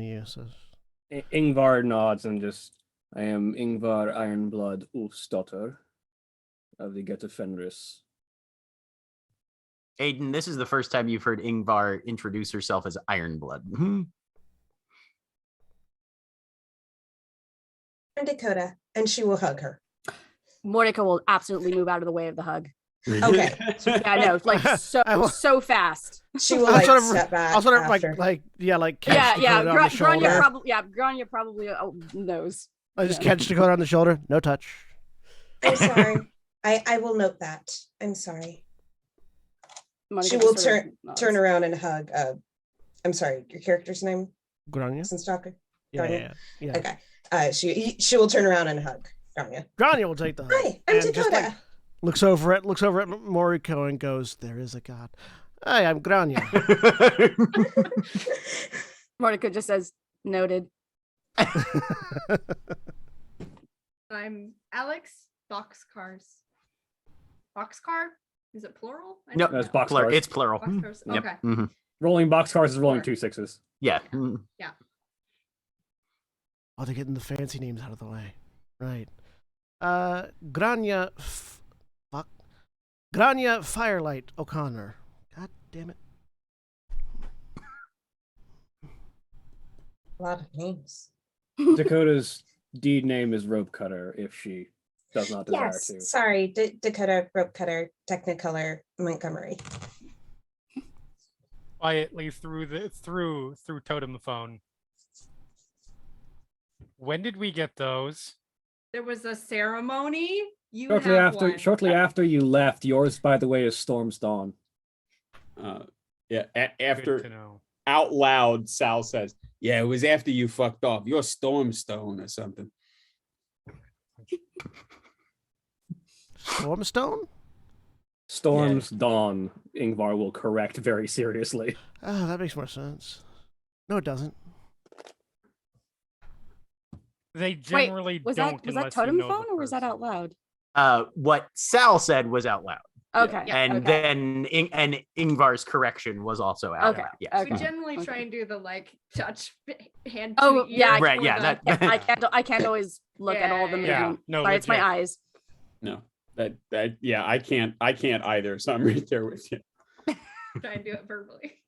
of you. So
Ingvar nods and just, I am Ingvar Ironblood Ulfsdotter.
of the Get to Fenris.
Aiden, this is the first time you've heard Ingvar introduce herself as Ironblood.
And Dakota, and she will hug her.
Mordecai will absolutely move out of the way of the hug.
Okay.
Yeah, no, like so fast.
She will
I'll
like
sort of-
step back.
I'll sort of
after.
catch Dakota on the shoulder.
Grania probably knows.
I just catch Dakota on the shoulder. No touch.
I'm sorry. I will note that. I'm sorry.
Monica
She will
just sort of nods.
turn around and hug. I'm sorry. Your character's name?
Grania?
Stalker.
Yeah.
Okay. She will turn around and hug Grania.
Grania will take the hug.
Hi, I'm
and just,
Dakota.
looks over at Moriko and goes, "There is a god." Hi, I'm Grania.
Mordecai just says, noted.
I'm Alex. Boxcars. Boxcar? Is it plural?
No,
That's boxcars.
it's plural.
Boxcars.
Yep.
Okay.
Mhm.
Rolling boxcars is rolling
Sure.
2 6s.
Yeah.
Oh, they're getting the fancy names out of the way. Right. Grania Firelight O'Connor. God damn it.
A lot of names.
Dakota's deed name is Rope Cutter if she does not desire
Yes.
to.
Sorry. Dakota, Rope Cutter, Technicolor, Montgomery.
Quietly through totem phone. When did we get those?
There was a ceremony. You
Shortly
have
after
one.
shortly after you left, yours, by the way, is Storm's Dawn.
Yeah.
Good
After
to know.
out loud, Sal says, "Yeah, it was after you fucked off. You're Stormstone or something."
Stormstone?
Storm's Dawn, Ingvar will correct very seriously.
Oh, that makes more sense. No, it doesn't.
They generally
Was
don't.
that
unless you
totem
know the
phone or was that
person.
out loud?
What Sal said was out loud.
Okay.
And
okay.
then Ingvar's correction was also out
Okay.
loud. Yeah.
We
Okay.
generally try
Okay.
and do the like touch hand.
Oh,
to
yeah,
ear
Right,
for
yeah,
the-
that-
I can't always look at all the
Yeah,
movement.
no,
Sorry, it's my
legit.
eyes.
No, that yeah, I can't either. So I'm right there with you.
try and do it verbally.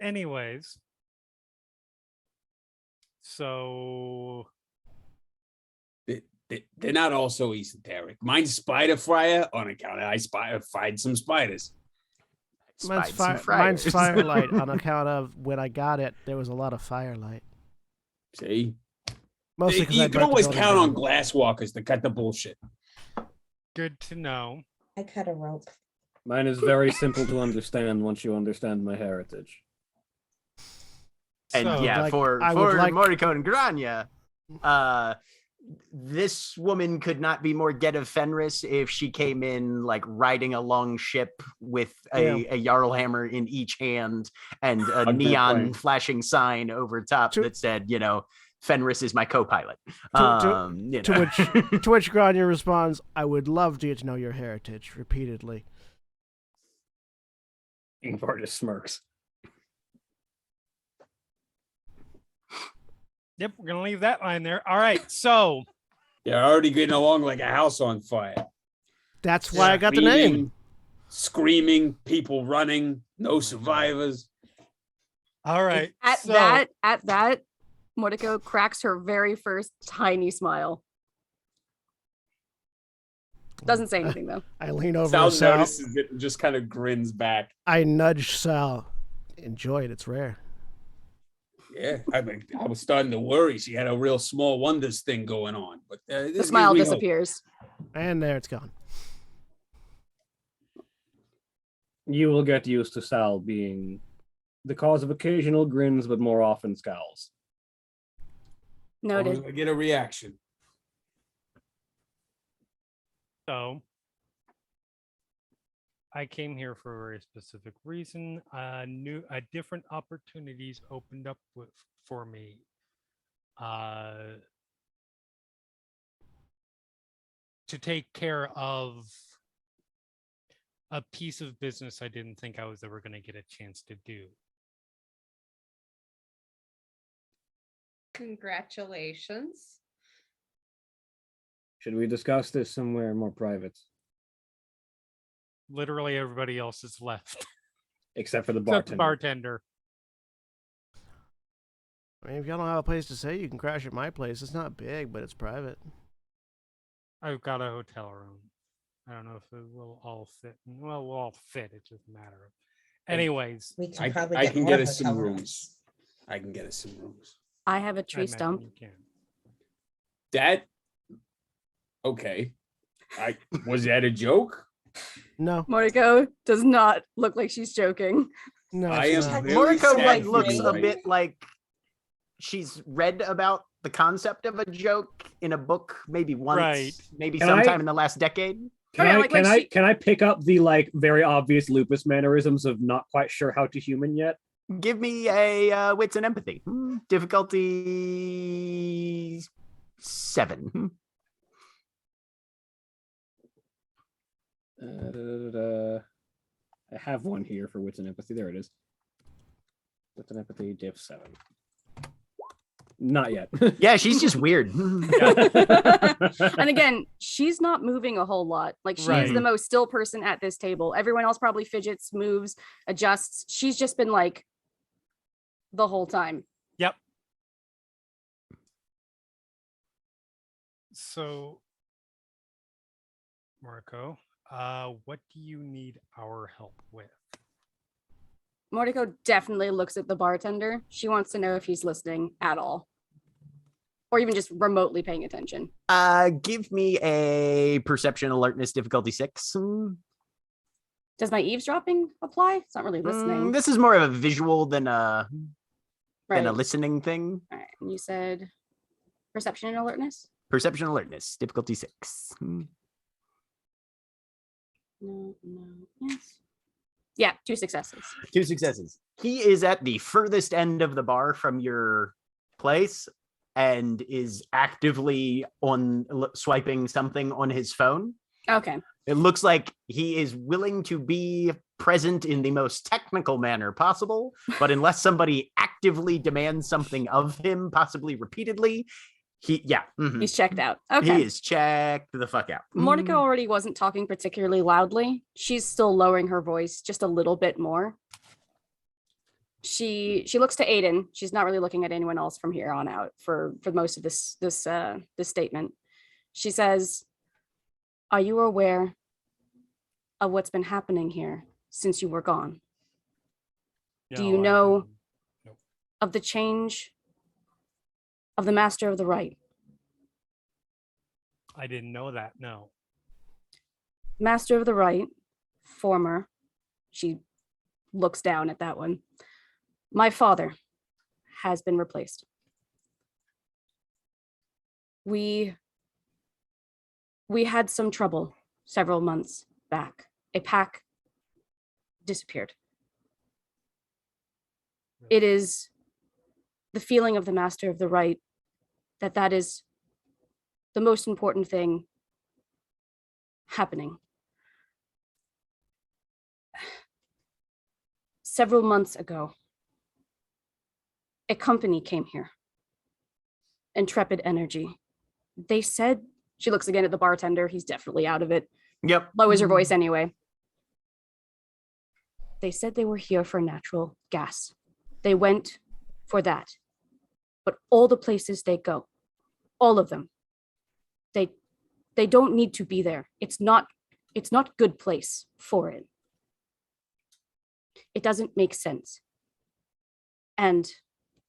Anyways. So
They're not all so esoteric. Mine's spider fryer on account of I fried some spiders.
Mine's,
Spied some
mine's
friars.
Firelight on account of when I got it, there was a lot of firelight.
See,
Mostly because
you can always count on glasswalkers to cut the bullshit.
good to know.
I cut a rope.
Mine is very simple to understand once you understand my heritage.
And
So,
yeah,
like,
for
I would like-
Moriko and Grania, this woman could not be more Get of Fenris if she came in like riding a long ship with a Jarl hammer in each hand and a
great
neon
plan.
flashing sign over top
To-
that said, Fenris is my co-pilot.
To which Grania responds, "I would love to get to know your heritage," repeatedly.
Ingvar just smirks.
Yep, we're gonna leave that line there. All right, so
They're already getting along like a house on fire.
That's why I got the name.
Screaming, people running, no survivors.
all right.
At
so,
that, Mordecai cracks her very first tiny smile. Doesn't say anything though.
I lean over
Sal
to Sal.
notices it and just kind of grins back.
I nudge Sal. Enjoy it. It's rare.
Yeah, I was starting to worry. She had a real small wonders thing going on, but
The smile disappears.
And there it's gone.
You will get used to Sal being the cause of occasional grins, but more often scowls.
Noted.
I get a reaction.
So I came here for a very specific reason. Different opportunities opened up for me. To take care of a piece of business I didn't think I was ever going to get a chance to do.
Congratulations.
Should we discuss this somewhere more private,
Literally everybody else is left.
except for the
Except the
bartender?
bartender.
I mean, if y'all don't have a place to stay, you can crash at my place. It's not big, but it's private.
I've got a hotel room. I don't know if it will all fit. Well, we'll all fit. It's just a matter of. Anyways,
We can
I,
probably
I
get
can
more
get us some
hotel
rooms. I can get us some rooms.
I have a
I
tree
imagine
stump.
you can.
That okay. Was that a joke?
No,
Moriko does not look like she's joking.
no,
I
it's
am
not.
very
Moriko
sad
like
for
looks
you
a
right
bit like she's read about the concept of a joke in a book maybe once,
Right.
maybe
Can
sometime
I-
in the last decade.
Can
Okay,
I
like
can I
she-
can I pick up the like very obvious lupus mannerisms of not quite sure how to human yet?
Give me a wits and empathy. Difficulty 7.
I have one here for wits and empathy. There it is. Wits and empathy, diff 7. Not yet.
Yeah, she's just weird.
And again, she's not moving a whole lot. Like she's
Right.
the most still person at this table. Everyone else probably fidgets, moves, adjusts. She's just been like the whole time.
Yep. So, Marco, what do you need our help with?
Moriko definitely looks at the bartender. She wants to know if he's listening at all. Or even just remotely paying attention.
Give me a perception alertness difficulty 6.
Does my eavesdropping apply? It's not really listening.
This is more of a visual than a
Right.
listening thing.
All right. And you said perception and alertness?
Perception alertness difficulty 6.
No, yes. Yeah, 2 successes.
2 successes. He is at the furthest end of the bar from your place and is actively swiping something on his phone.
Okay.
It looks like he is willing to be present in the most technical manner possible, but unless somebody actively demands something of him, possibly repeatedly,
He's checked out. Okay.
he is checked the fuck out.
Monica already wasn't talking particularly loudly. She's still lowering her voice just a little bit more. She looks to Aiden. She's not really looking at anyone else from here on out for most of this statement. She says, "Are you aware of what's been happening here since you were gone? Do you know
Nope.
of the change of the Master of the Right?
I didn't know that. No.
Master of the Right, former," she looks down at that one, "my father has been replaced. We had some trouble several months back. A pack disappeared. It is the feeling of the Master of the Right that is the most important thing happening. Several months ago, a company came here, Intrepid Energy. They said," she looks again at the bartender, he's definitely out of it,
Yep.
lowers her voice anyway. "They said they were here for natural gas. They went for that. But all the places they go, all of them, they don't need to be there. It's not good place for it. It doesn't make sense. And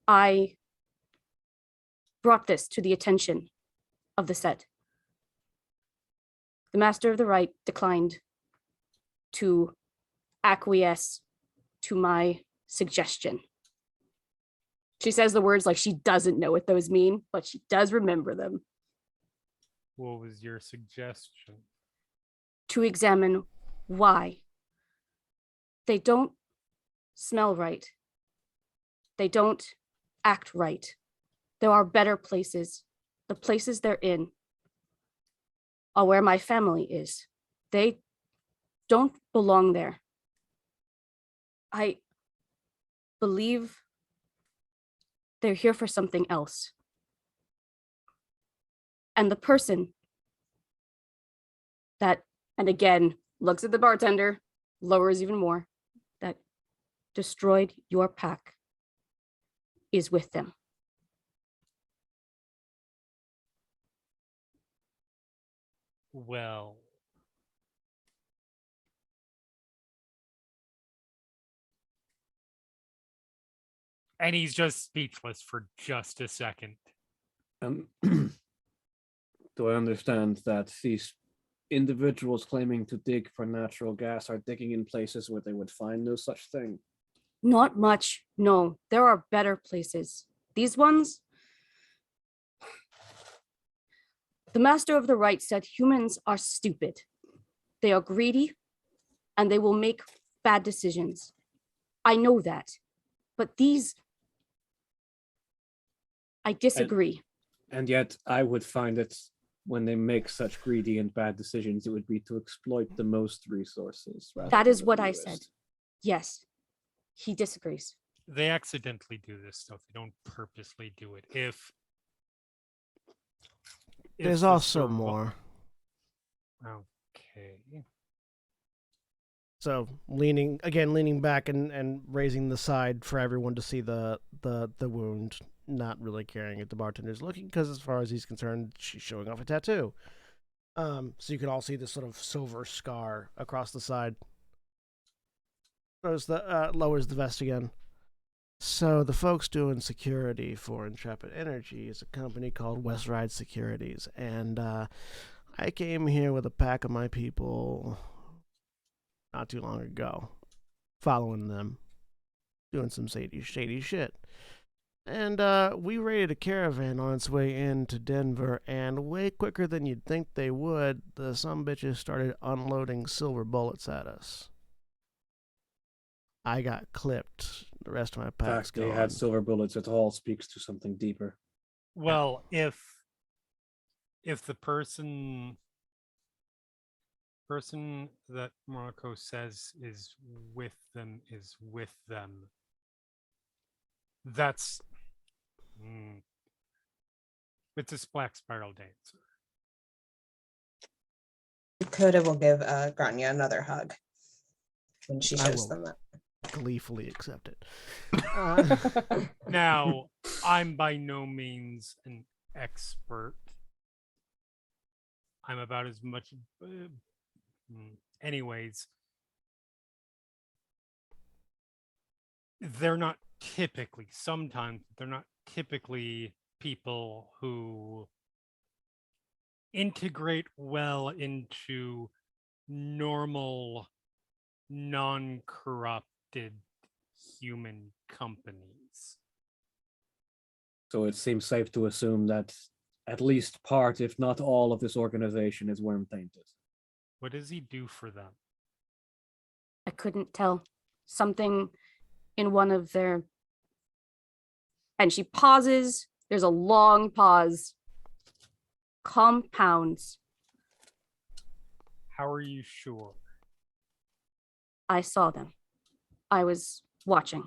I brought this to the attention of the set. The Master of the Right declined to acquiesce to my suggestion." She says the words like she doesn't know what those mean, but she does remember them.
What was your suggestion?
"To examine why they don't smell right. They don't act right. There are better places. The places they're in are where my family is. They don't belong there. I believe they're here for something else. And the person that, and again, looks at the bartender, lowers even more, that destroyed your pack is with them.
Well, and he's just speechless for just a second.
Do I understand that these individuals claiming to dig for natural gas are digging in places where they would find no such thing?
Not much, no. There are better places. These ones, the Master of the Right said humans are stupid. They are greedy, and they will make bad decisions. I know that. But these, I disagree.
And yet I would find it when they make such greedy and bad decisions, it would be to exploit the most resources.
That is what I said. Yes. He disagrees.
They accidentally do this stuff. They don't purposely do it. If
There's
the
also
survi-
more.
Okay.
So leaning back and raising the side for everyone to see the wound, not really caring if the bartender's looking, because as far as he's concerned, she's showing off a tattoo. So you can all see this sort of silver scar across the side. Lowers the vest again. So the folks doing security for Intrepid Energy is a company called West Ride Securities, and I came here with a pack of my people not too long ago, following them, doing some shady shit. And we raided a caravan on its way into Denver, and way quicker than you'd think they would, the sumbitches started unloading silver bullets at us. I got clipped. The rest of my
The
pack's
fact they
gone.
had silver bullets at all speaks to something deeper.
Well, if the person that Morocco says is with them, that's it's a black spiral dancer.
Coda will give Grania another hug when she
I
shows
will.
them that.
Gleefully accept it.
Now, I'm by no means an expert. I'm about as much. Anyways, they're not typically, sometimes they're not typically people who integrate well into normal, non-corrupted human companies.
So it seems safe to assume that at least part, if not all, of this organization is worm tainted.
What does he do for them?
I couldn't tell. Something in one of their... And she pauses. There's a long pause. Compounds.
How are you sure?
I saw them. I was watching.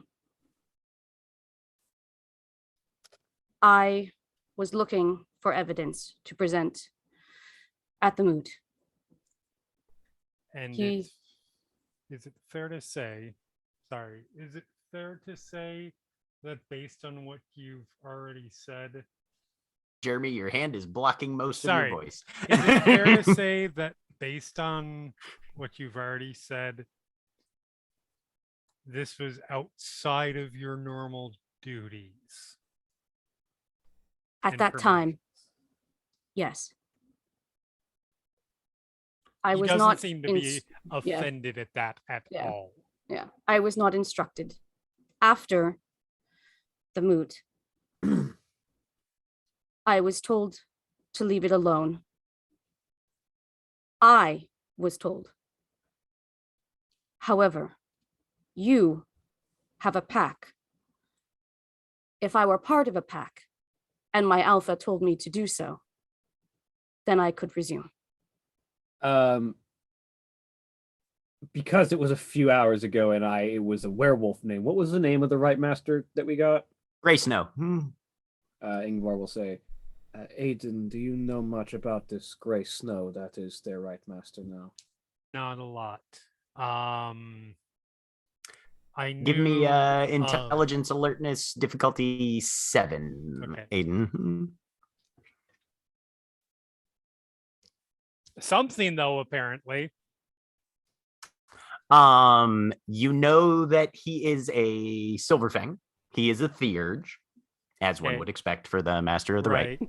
I was looking for evidence to present at the moot.
And
He-
is it fair to say, is it fair to say that based on what you've already said,
Jeremy, your hand is blocking most of
Sorry.
your voice.
is it fair to say that based on what you've already said, this was outside of your normal duties?
At
and
that time,
permissions?
yes. I
He
was
doesn't
not
seem to be
yeah.
offended at that at
Yeah.
all.
Yeah, I was not instructed. After the moot, I was told to leave it alone. I was told. However, you have a pack. If I were part of a pack and my alpha told me to do so, then I could resume.
Because it was a few hours ago and it was a werewolf name. What was the name of the right master that we got?
Gray Snow.
Ingvar will say. Aiden, do you know much about this gray snow that is their right master now?
Not a lot. I
Give me
knew of-
intelligence alertness difficulty 7,
Okay.
Aiden.
something though, apparently.
You know that he is a Silverfang. He is a Theurge, as one
Okay.
would expect for the Master of the Right.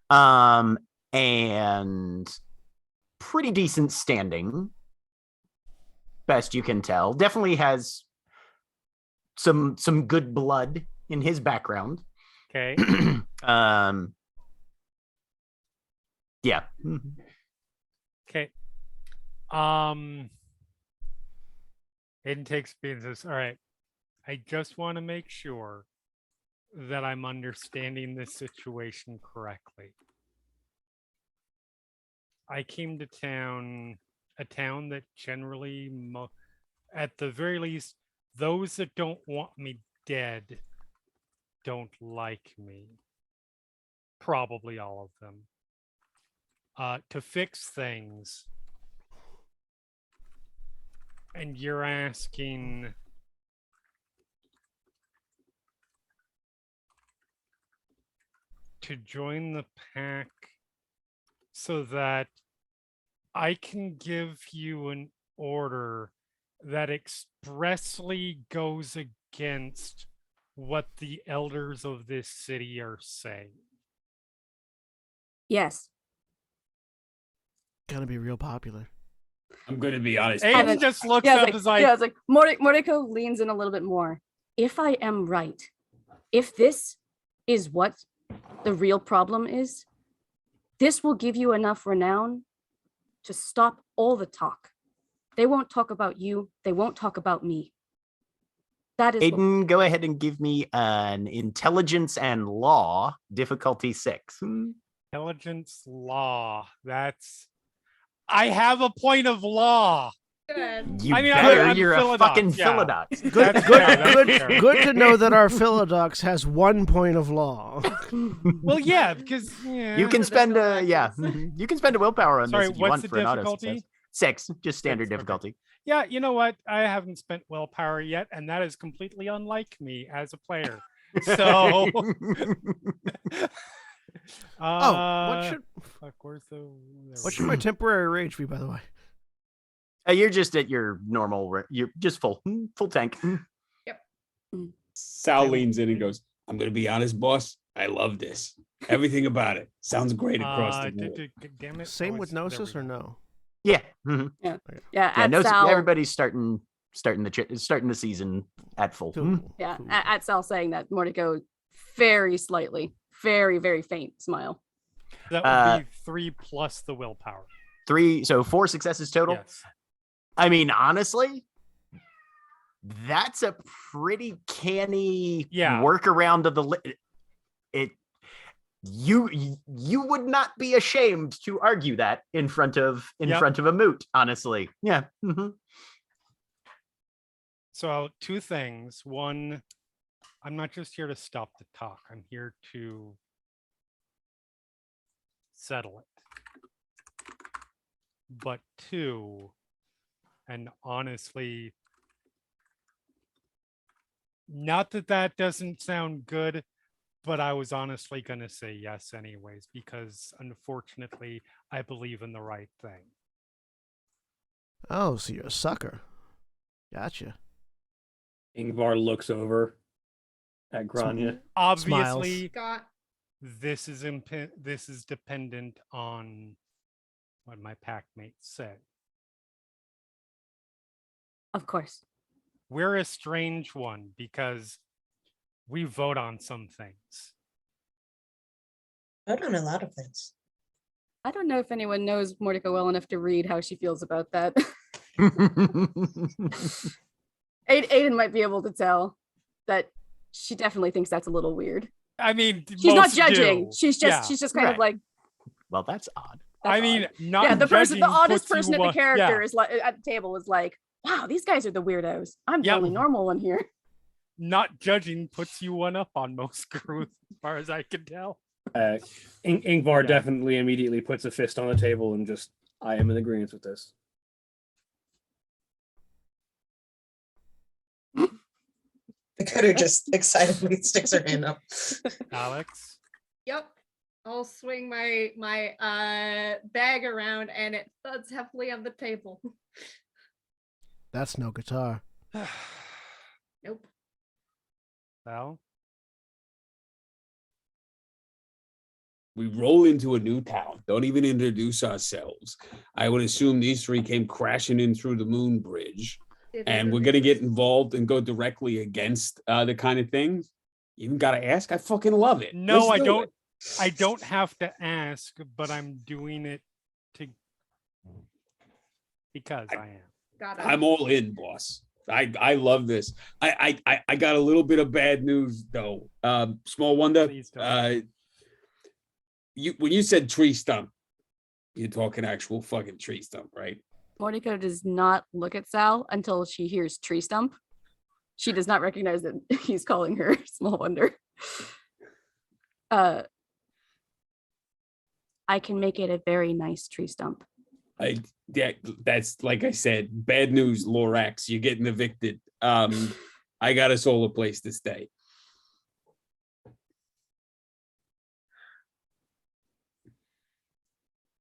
Right.
And pretty decent standing, best you can tell. Definitely has some good blood in his background.
Okay.
Yeah.
Okay. Aiden takes me and says, all right, I just want to make sure that I'm understanding this situation correctly. I came to a town that generally, at the very least, those that don't want me dead don't like me. Probably all of them. To fix things. And you're asking to join the pack so that I can give you an order that expressly goes against what the elders of this city are saying.
Yes.
Gonna be real popular.
I'm going to be honest.
Aiden
then-
just looks
Yeah,
up
it's
as
like,
like,
yeah, it's like Mordecai leans in a little bit more. If I am right, if this is what the real problem is, this will give you enough renown to stop all the talk. They won't talk about you. They won't talk about me. That is what-
Aiden, go ahead and give me an intelligence and law difficulty 6.
intelligence law. I have a point of law.
Good.
You
I mean,
better.
I'm
You're a
Philodox,
fucking
yeah.
Philodox.
Good,
That's
good,
fair, that's
good,
fair.
good to know that our Philodox has 1 point of law.
Well, yeah, because
You can
The
spend
Philodoxes.
you can spend a willpower on
Sorry,
this if you
what's
want
the
for an auto
difficulty?
success. 6, just standard
6, okay.
difficulty.
Yeah, you know what? I haven't spent willpower yet, and that is completely unlike me as a player. So, fuck, where's the?
What should my temporary rage be, by the way?
You're just at your normal. You're just full tank.
Sal leans in and goes,
I'm going to be honest, boss. I love this. Everything about it sounds great across the board.
Damn it!
Same
Oh,
with
there we
Gnosis or
go.
no?
Yeah. Mhm.
Yeah,
Yeah.
at
No,
Sal,
everybody's starting the season at full.
Cool.
yeah,
Cool.
at Sal saying that, Mordecai very slightly, very, very faint smile.
That would be 3 plus the willpower.
3, so 4 successes total.
Yes.
I mean, honestly, that's a pretty canny workaround of the it. You would not be ashamed to argue that in front of a moot, honestly. Yeah. Mm-hmm.
So 2 things. One, I'm not just here to stop the talk. I'm here to settle it. But 2, and honestly, not that doesn't sound good, but I was honestly going to say yes anyways, because unfortunately, I believe in the right thing.
Oh, so you're a sucker. Gotcha.
Ingvar looks over at Grania.
Obviously,
Scott.
this is dependent on what my pack mates said.
Of course.
We're a strange one because we vote on some things.
Vote on a lot of things.
I don't know if anyone knows Mordecai well enough to read how she feels about that. Aiden might be able to tell that she definitely thinks that's a little weird.
I mean,
She's not
most
judging.
do.
She's just kind of like.
Well, that's odd.
I mean, not
the
judging
oddest
puts you
person at the
on-
character
yeah.
is like at the table is like, wow, these guys are the weirdos. I'm the
Yep.
only normal one here.
not judging puts you one up on most crews, as far as I can tell.
Ingvar
Yeah.
definitely immediately puts a fist on the table and just, I am in agreement with this.
Dakota just excitedly sticks her hand up.
Alex,
Yep. I'll swing my bag around and it thuds heavily on the table.
That's no guitar.
Nope.
Val,
We roll into a new town. Don't even introduce ourselves. I would assume these three came crashing in through the moon bridge, and we're gonna get involved and go directly against the kind of things. You even gotta ask. I fucking love it.
no,
Let's
I
do
don't.
it.
I don't have to ask, but I'm doing it to because I am.
Got it.
I'm all in, boss. I love this. I got a little bit of bad news though. Small wonder.
Please don't.
When you said tree stump, you're talking actual fucking tree stump, right?
Mordecai does not look at Sal until she hears tree stump. She does not recognize that he's calling her small wonder. I can make it a very nice tree stump.
That's like I said, bad news, Lorax. You're getting evicted. I got a solar place to stay.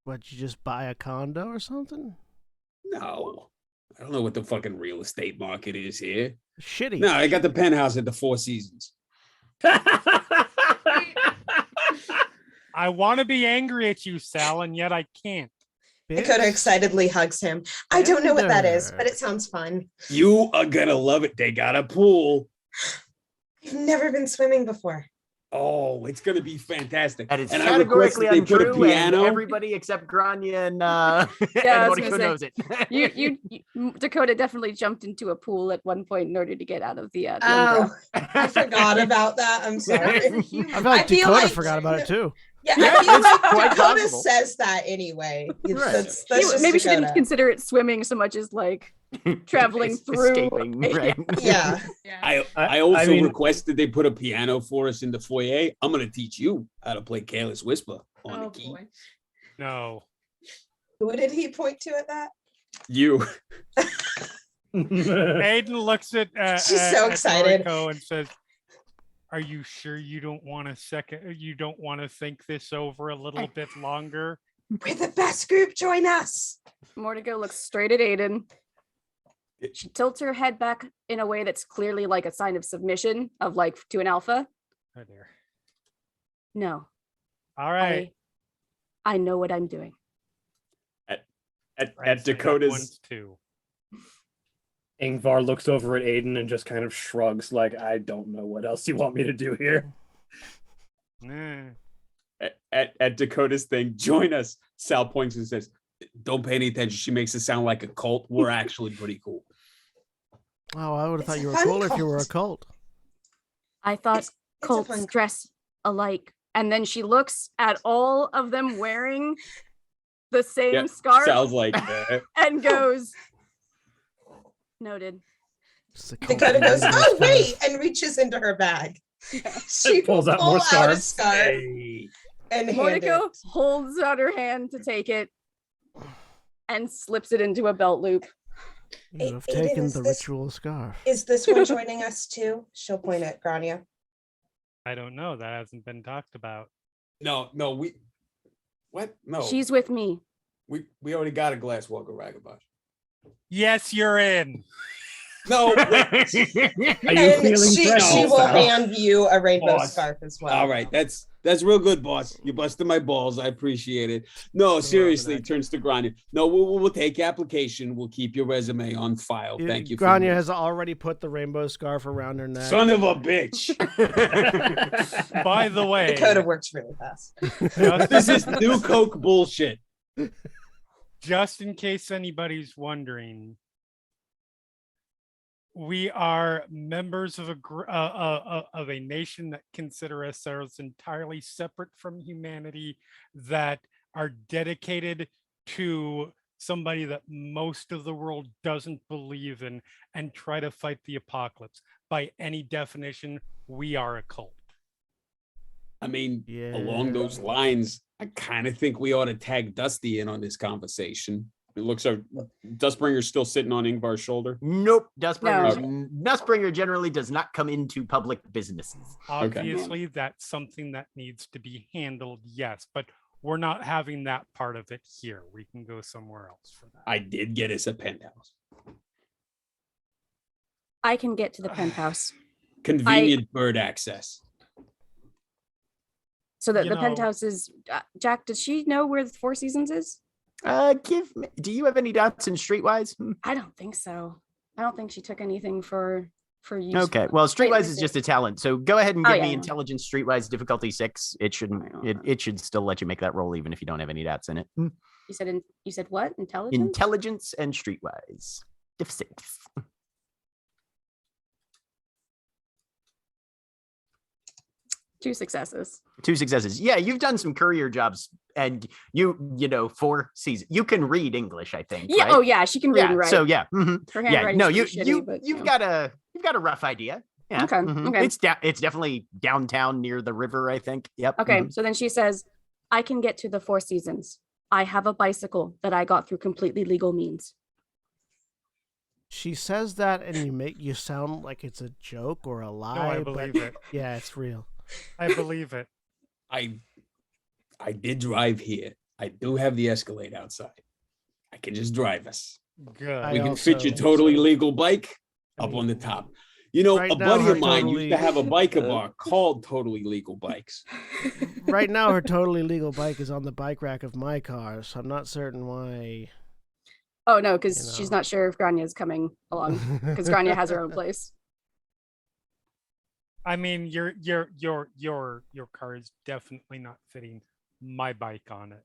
What, you just buy a condo or something?
No, I don't know what the fucking real estate market is here.
Shitty.
No, I got the penthouse at the Four Seasons.
I want to be angry at you, Sal, and yet I can't.
Dakota excitedly hugs him. I don't know what that is, but it sounds fun.
You are gonna love it. They got a pool.
I've never been swimming before.
Oh, it's gonna be fantastic.
That is
And I request
categorically
that they put a
untrue, and
piano.
everybody except Grania and,
I was
and
gonna
Mordecai
say,
knows it.
Dakota definitely jumped into a pool at one point in order to get out of the
Oh,
umbrella.
I forgot about that. I'm sorry.
I feel like
feel
Dakota
like-
forgot about it too.
Yeah,
Yeah,
I feel
it's
like
quite
Dakota
possible.
says that anyway.
Right.
That's
Maybe
just
she didn't
Dakota.
consider it swimming so much as like traveling through.
Escaping, right?
Yeah.
Yeah.
I also
mean-
requested they put a piano for us in the foyer. I'm gonna teach you how to play Careless Whisper on the
Oh
key.
boy.
No.
Who did he point to at that?
You.
Aiden looks at
She's so
at
excited.
Noriko and says, "Are you sure you don't want to You don't want to think this over a little bit longer?"
We're the best group. Join us.
Mordecai looks straight at Aiden. She tilts her head back in a way that's clearly like a sign of submission, of like to an alpha.
Oh dear.
No,
All right.
I know what I'm doing.
I'd
At
say that
Dakota's
once too.
Ingvar looks over at Aiden and just kind of shrugs, like, I don't know what else you want me to do here.
Nah.
at Dakota's thing, join us. Sal points and says, "Don't pay any attention. She makes it sound like a cult. We're actually pretty cool."
Oh, I would have
It's
thought
a
you were
fun
cool if you were a
cult.
cult.
I thought
It's a
cults
fun-
dress alike. And then she looks at all of them wearing the same
Yeah,
scarf
Sal's like,
and goes, noted.
It's a cult
Dakota goes,
leader,
oh,
I
wait,
suppose.
and reaches into her bag. She
Pulls out
pull
more
out a
scarves.
scarf
"Hey."
and hand
Mordecai
it.
holds out her hand to take it and slips it into a belt loop.
You have
Aiden,
taken
is
the
this-
ritual scarf.
Is this one joining us too? She'll point at Grania.
I don't know. That hasn't been talked about.
No, we what? No,
She's with me.
we already got a glass walker ragabash.
Yes, you're in.
No, wait.
Are you
And
feeling
she
threatened,
will
Sal?
hand you a rainbow
Boss.
scarf as well.
All right, that's real good, boss. You busted my balls. I appreciate it. No, seriously, turns to Grania. No, we'll take your application. We'll keep your resume on file. Thank you. for
Grania
this.
has already put the rainbow scarf around her neck.
Son of a bitch.
By the way,
Dakota works really fast.
This is new Coke bullshit.
just in case anybody's wondering, we are members of a nation that consider ourselves entirely separate from humanity, that are dedicated to somebody that most of the world doesn't believe in, and try to fight the apocalypse. by any definition, we are a cult.
I mean,
Yeah.
along those lines, I kind of think we ought to tag Dusty in on this conversation. It looks like Dustbringer's still sitting on Ingvar's shoulder.
Nope. Dustbringer generally does not come into public businesses.
Obviously, that's something that needs to be handled, yes, but we're not having that part of it here. We can go somewhere else for that.
I did get us a penthouse.
I can get to the penthouse.
Convenient bird access.
So that
You
the
know-
penthouse is Jack, does she know where the Four Seasons is?
Do you have any dots in Streetwise?
I don't think so. I don't think she took anything for use.
Okay. Well,
Wait,
Streetwise
let me
is
see.
just a talent. So go ahead and
Oh,
give
yeah,
me
yeah.
intelligence Streetwise difficulty 6. It shouldn't. It should still let you make that roll even if you don't have any dots in it.
You said what? Intelligence?
Intelligence and Streetwise diff 6.
2 successes.
2 successes. Yeah, you've done some courier jobs, and you know 4 seasons. You can read English, I think.
Yeah.
right?
Oh yeah, she can read
Yeah.
and write.
So yeah. Mhm.
Her
Yeah.
handwriting's
No,
pretty shitty, but,
you've
know.
got a rough idea. Yeah.
Okay,
mhm.
okay.
It's definitely downtown near the river, I think. Yep.
Okay,
mhm.
so then she says, I can get to the Four Seasons. I have a bicycle that I got through completely legal means.
She says that, and you sound like it's a joke or a lie.
I
but
believe it.
Yeah, it's real.
I believe it.
I did drive here. I do have the Escalade outside. I can just drive us.
Good.
We
I
can fit your
also-
totally legal bike
I
up on the
mean,
top. You know,
right
a
now
buddy
her
of mine
totally-
used to have a biker bar called Totally Legal Bikes.
Right now, her totally legal bike is on the bike rack of my car, so I'm not certain why.
Oh no, because
You
she's
know.
not sure if Granya's coming along. Because Grania has her own place.
I mean, your car is definitely not fitting my bike on it.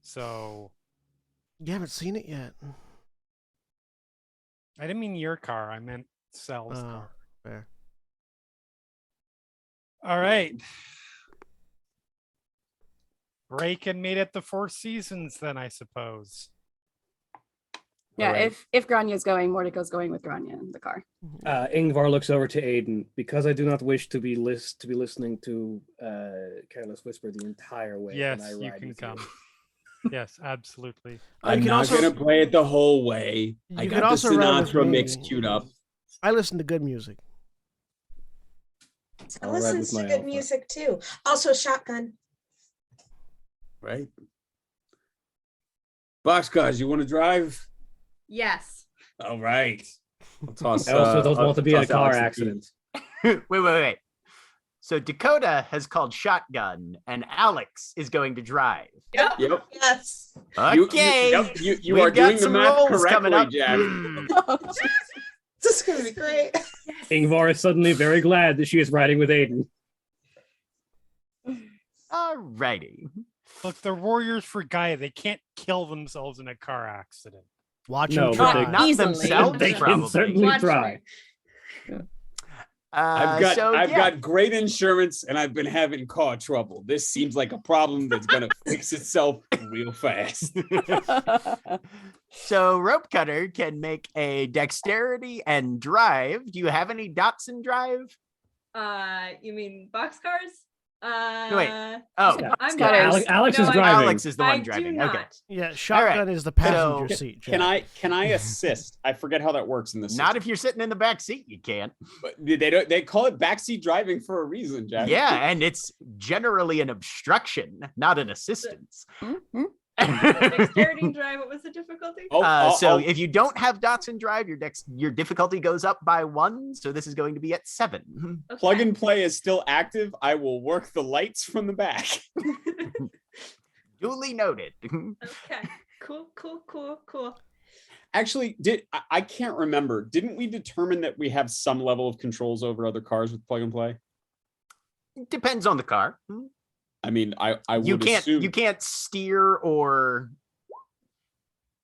So
You haven't seen it yet.
I didn't mean your car. I meant Sal's
Oh,
car.
fair.
All right. Break and meet at the Four Seasons, then I suppose.
Yeah,
Alright.
if Granya's going, Mordecai's going with Grania in the car.
Ingvar looks over to Aiden. Because I do not wish to be listening to Careless Whisper the entire way.
Yes,
when I
you
ride
can
with
come. Yes, absolutely.
I'm
can
not
also-
gonna play it the whole way. I
You
got
could
the
also ride with
Sinatra
me.
mix queued up.
I listen to good music.
I
I'll ride
listen
with
to
my
good
alpha.
music too. Also, Shotgun.
Right. Boxcars, you want to drive?
Yes.
All right. I'll toss,
I also don't
I'll
want to be in a
toss
car
Alex the
accident.
Wait. So Dakota has called shotgun, and Alex is going to drive.
Yep.
key. Yep.
Yes.
Okay.
You
We've
are
got
doing the
some
math
rolls coming
correctly,
up.
Jack.
This is gonna be great.
Ingvar is suddenly very glad that she is riding with Aiden.
Alrighty.
Look, they're warriors for Gaia. They can't kill themselves in a car accident.
Watch
No,
him
but
try.
they-
Not
Easily.
themselves,
They can
probably.
certainly
Watch
try.
me.
I've got great insurance and I've been having car trouble. This seems like a problem that's gonna fix itself real fast.
So Rope Cutter can make a dexterity and drive. Do you have any dots in drive?
You mean boxcars?
wait. Oh,
Yeah.
I'm
Cutters.
driving.
Alex is
I-
driving.
Alex is the
I
one
do
driving.
not.
Okay.
Yeah, shotgun is the passenger
So-
seat.
Can
Jack.
I assist? I forget how that works in this.
Not if you're sitting in the back seat, you can't.
But they call it backseat driving for a reason, Jack.
Yeah, and it's generally an obstruction, not an assistance.
Mhm.
Dexterity and drive. What was the difficulty?
So if you don't have dots in drive, your difficulty goes up by 1. So this is going to be at 7.
Okay.
Plug and play is still active. I will work the lights from the back.
Duly noted.
Okay. Cool.
Actually, I can't remember. Didn't we determine that we have some level of controls over other cars with plug and play?
Depends on the car.
I mean, I
You
would
can't
assume
you can't steer or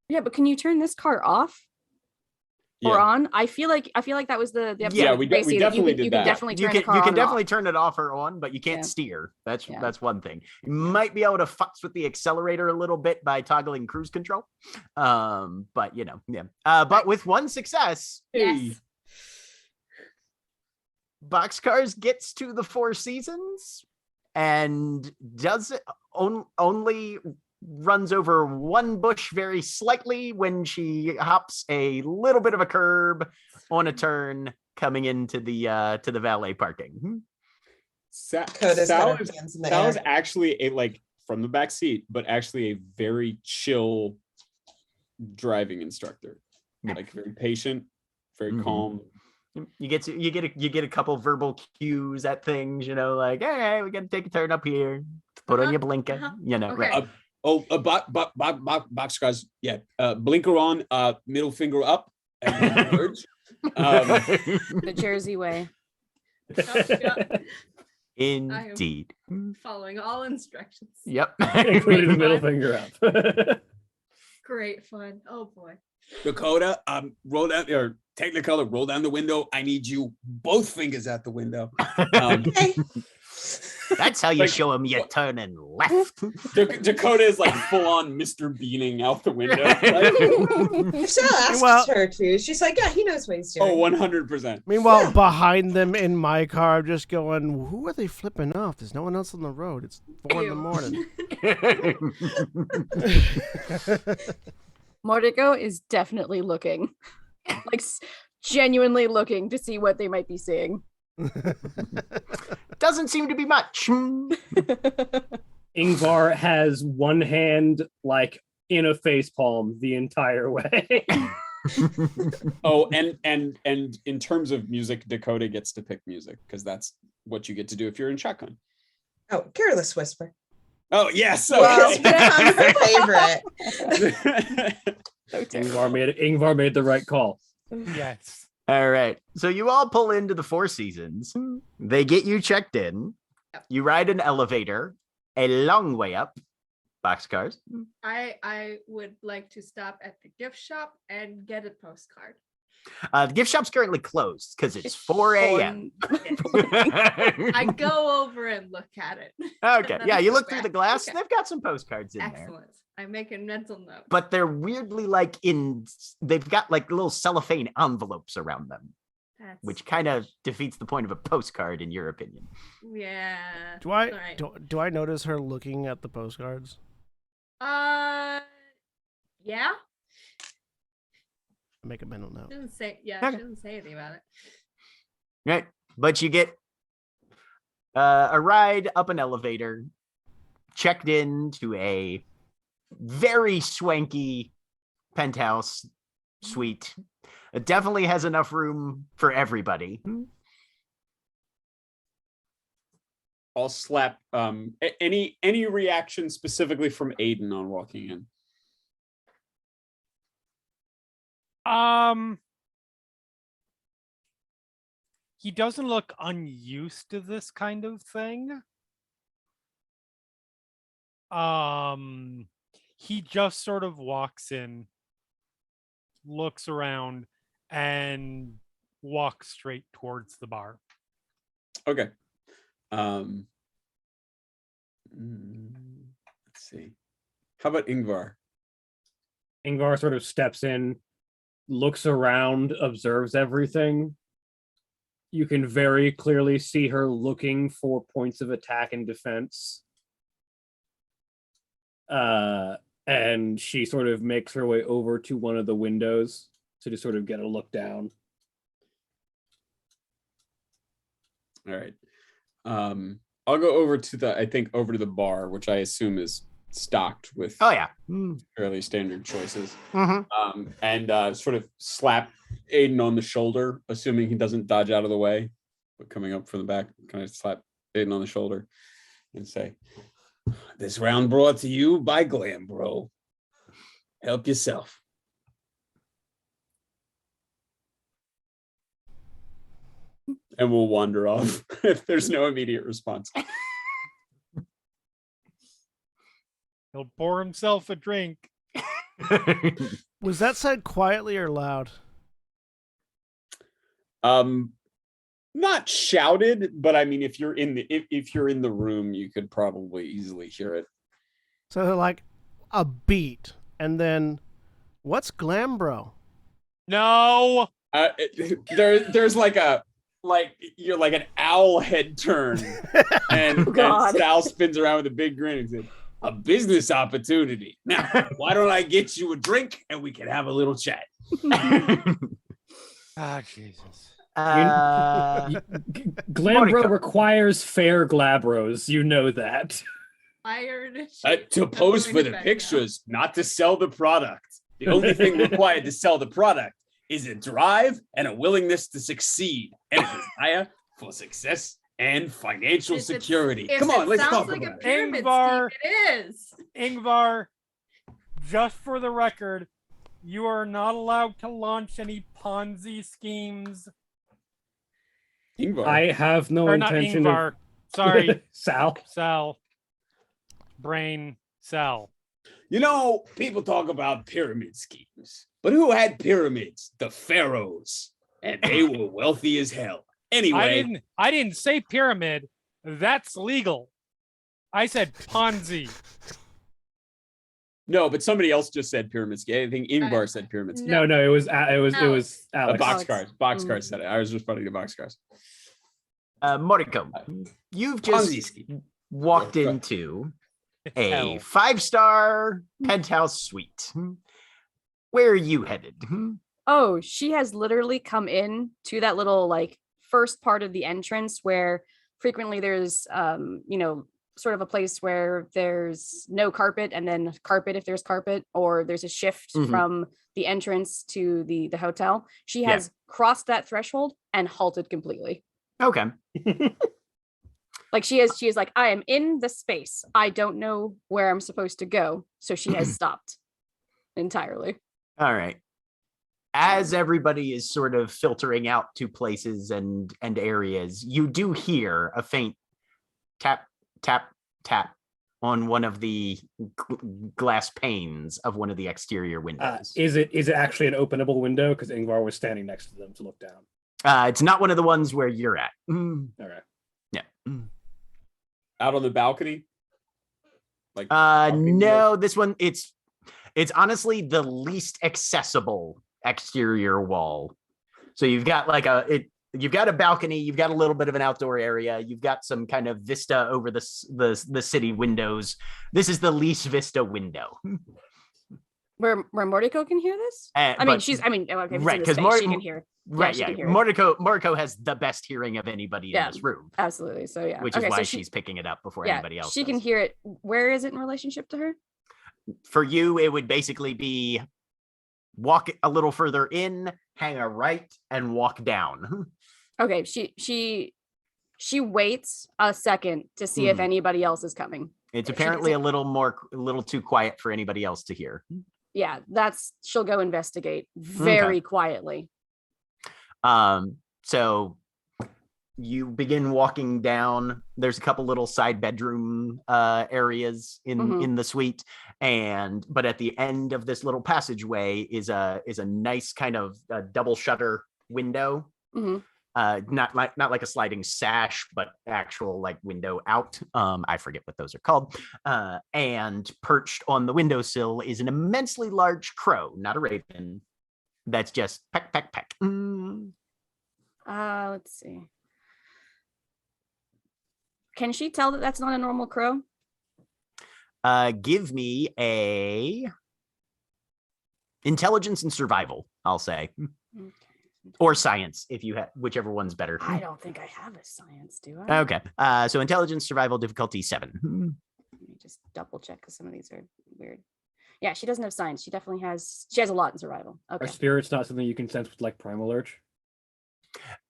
Yeah, but can you turn this car off or
Yeah.
on? I feel like that was the episode
Yeah,
with
we
Gracie that
definitely
you
did
can
that.
definitely
you
turn
can
the car
you
on
can
and
definitely
off.
turn it off or on, but you can't
Yeah.
steer. That's
Yeah.
that's one thing. You might be able to futz with the accelerator a little bit by toggling cruise control. But yeah. But with one success,
Yes.
Boxcars gets to the Four Seasons and does it only runs over one bush very slightly when she hops a little bit of a curb on a turn coming into the valet parking.
Coda's got her
Sal
hands in the
is
air.
actually a like from the back seat, but actually a very chill driving instructor.
Yeah.
Like very patient, very
Mhm.
calm.
You get a couple verbal cues at things, like, hey, we got to take a turn up here. Put on your blinker,
Okay.
right?
Boxcars. Yeah. Blinker on. Middle finger up. And converge.
The Jersey way.
Yep.
Indeed.
Following all instructions.
Yep.
Including the middle finger up.
Great fun. Oh boy.
Dakota, roll down or Technicolor, roll down the window. I need you both fingers out the window.
Okay.
That's how you show them you're turning left.
Dakota is like full on Mr. Beaning out the window.
If Sal asks
Well-
her to, she's like, yeah, he knows what he's doing.
Oh, 100%.
Meanwhile, behind them in my car, I'm just going, who are they flipping off? There's no one else on the road. It's 4 in the morning.
Mordecai is definitely looking, like genuinely looking to see what they might be seeing.
Doesn't seem to be much.
Ingvar has one hand like in a face palm the entire way.
Oh, and in terms of music, Dakota gets to pick music because that's what you get to do if you're in shotgun.
Oh, Careless Whisper.
Oh yes,
Well,
okay.
I'm her favorite.
Ingvar made the right call.
Yes.
All right. So you all pull into the Four Seasons. They get you checked in.
Yep.
You ride an elevator a long way up. Boxcars.
I would like to stop at the gift shop and get a postcard.
The gift shop's currently closed because it's 4 a.m.
I go over and look at it.
Okay.
Then
Yeah,
I
you
go
look through
back.
the glass.
Okay.
They've got some postcards in there.
Excellent. I make a mental note.
But they're weirdly they've got like little cellophane envelopes around them,
That's
which kind of defeats the point of a postcard in your opinion.
yeah.
Do I
Alright.
do I notice her looking at the postcards?
Yeah.
Make a mental note.
She doesn't say. Yeah.
Okay.
She doesn't say anything about it.
Right. But you get a ride up an elevator, checked in to a very swanky penthouse suite. It definitely has enough room for everybody.
I'll slap any reaction specifically from Aiden on walking in.
He doesn't look unused to this kind of thing. He just sort of walks in, looks around, and walks straight towards the bar.
Okay. Let's see. How about Ingvar?
Ingvar sort of steps in, looks around, observes everything. You can very clearly see her looking for points of attack and defense. And she sort of makes her way over to one of the windows to just sort of get a look down.
All right. I'll go over to the bar, which I assume is stocked with
Oh yeah.
fairly standard choices.
Mhm.
And sort of slap Aiden on the shoulder, assuming he doesn't dodge out of the way, but coming up from the back, kind of slap Aiden on the shoulder and say, "This round brought to you by Glam Bro. Help yourself." And we'll wander off if there's no immediate response.
He'll pour himself a drink.
Was that said quietly or loud?
Not shouted, but I mean, if you're in the room, you could probably easily hear it.
So like a beat, and then what's glam bro?
No.
There's like a like you're like an owl head turn, and,
God.
and Sal spins around with a big grin and says, "A business opportunity. Now, why don't I get you a drink and we can have a little chat?"
Ah, Jesus.
Glambro requires fair glabros. You know that.
Iron.
To pose for the pictures, not to sell the product. The only thing required to sell the product is a drive and a willingness to succeed, and a desire for success and financial security. Come on, let's talk
like
about
a
it.
pyramid
Ingvar.
scheme. It is.
Ingvar, just for the record, you are not allowed to launch any Ponzi schemes.
Ingvar.
I have no
Or not
intention
Ingvar.
of
Sorry,
Sal.
Brain Sal.
You know, people talk about pyramid schemes, but who had pyramids? The pharaohs, and they were wealthy as hell. Anyway,
I didn't say pyramid. That's legal. I said Ponzi.
no, but somebody else just said pyramid scheme. I think Ingvar said pyramid scheme.
No, it was Alex.
Boxcars. Boxcars
Mhm.
said it. I was responding to boxcars.
Moriko, you've
Ponzi
just
scheme.
walked
Yeah, go
into a
Hell.
5-star penthouse suite. Where are you headed?
Oh, she has literally come in to that little like first part of the entrance where frequently there's sort of a place where there's no carpet and then carpet if there's carpet, or there's a shift
Mhm.
from the entrance to the hotel. She
Yeah.
has crossed that threshold and halted completely.
Okay.
Like she is like, I am in the space. I don't know where I'm supposed to go. So she has stopped entirely.
All right. As everybody is sort of filtering out to places and areas, you do hear a faint tap, tap, tap on one of the glass panes of one of the exterior windows.
Is it actually an openable window? Because Ingvar was standing next to them to look down.
It's not one of the ones where you're at.
All right.
Yeah.
Out on the balcony? Like balcony
No, this one, it's honestly the least accessible exterior wall. So you've got like you've got a balcony, you've got a little bit of an outdoor area, you've got some kind of vista over the city windows. This is the least vista window.
Where Mordecai can hear this? Okay,
right,
because
because
she can hear.
Right,
she
yeah.
can hear it.
Moriko has the best hearing of anybody in this room,
Absolutely. So yeah.
which is why she's picking it up before anybody else.
She can hear it. Where is it in relationship to her?
For you, it would basically be walk a little further in, hang a right, and walk down.
Okay, she waits a second to see if anybody else is coming.
It's
She
apparently a
doesn't-
little too quiet for anybody else to hear.
Yeah, she'll go investigate very quietly.
So you begin walking down. There's a couple little side bedroom areas in the suite, but at the end of this little passageway is a nice kind of double shutter window. Not like a sliding sash, but actual like window out. I forget what those are called. And perched on the windowsill is an immensely large crow, not a raven. That's just peck, peck, peck.
Let's see. Can she tell that that's not a normal crow?
Give me a intelligence and survival, I'll say.
Okay.
Or science, if you have, whichever one's better.
I don't think I have a science, do I?
Okay. So intelligence, survival, difficulty 7.
Let me just double check because some of these are weird. Yeah, she doesn't have science. She has a lot in survival.
Are
Okay.
spirits not something you can sense with like primal urge?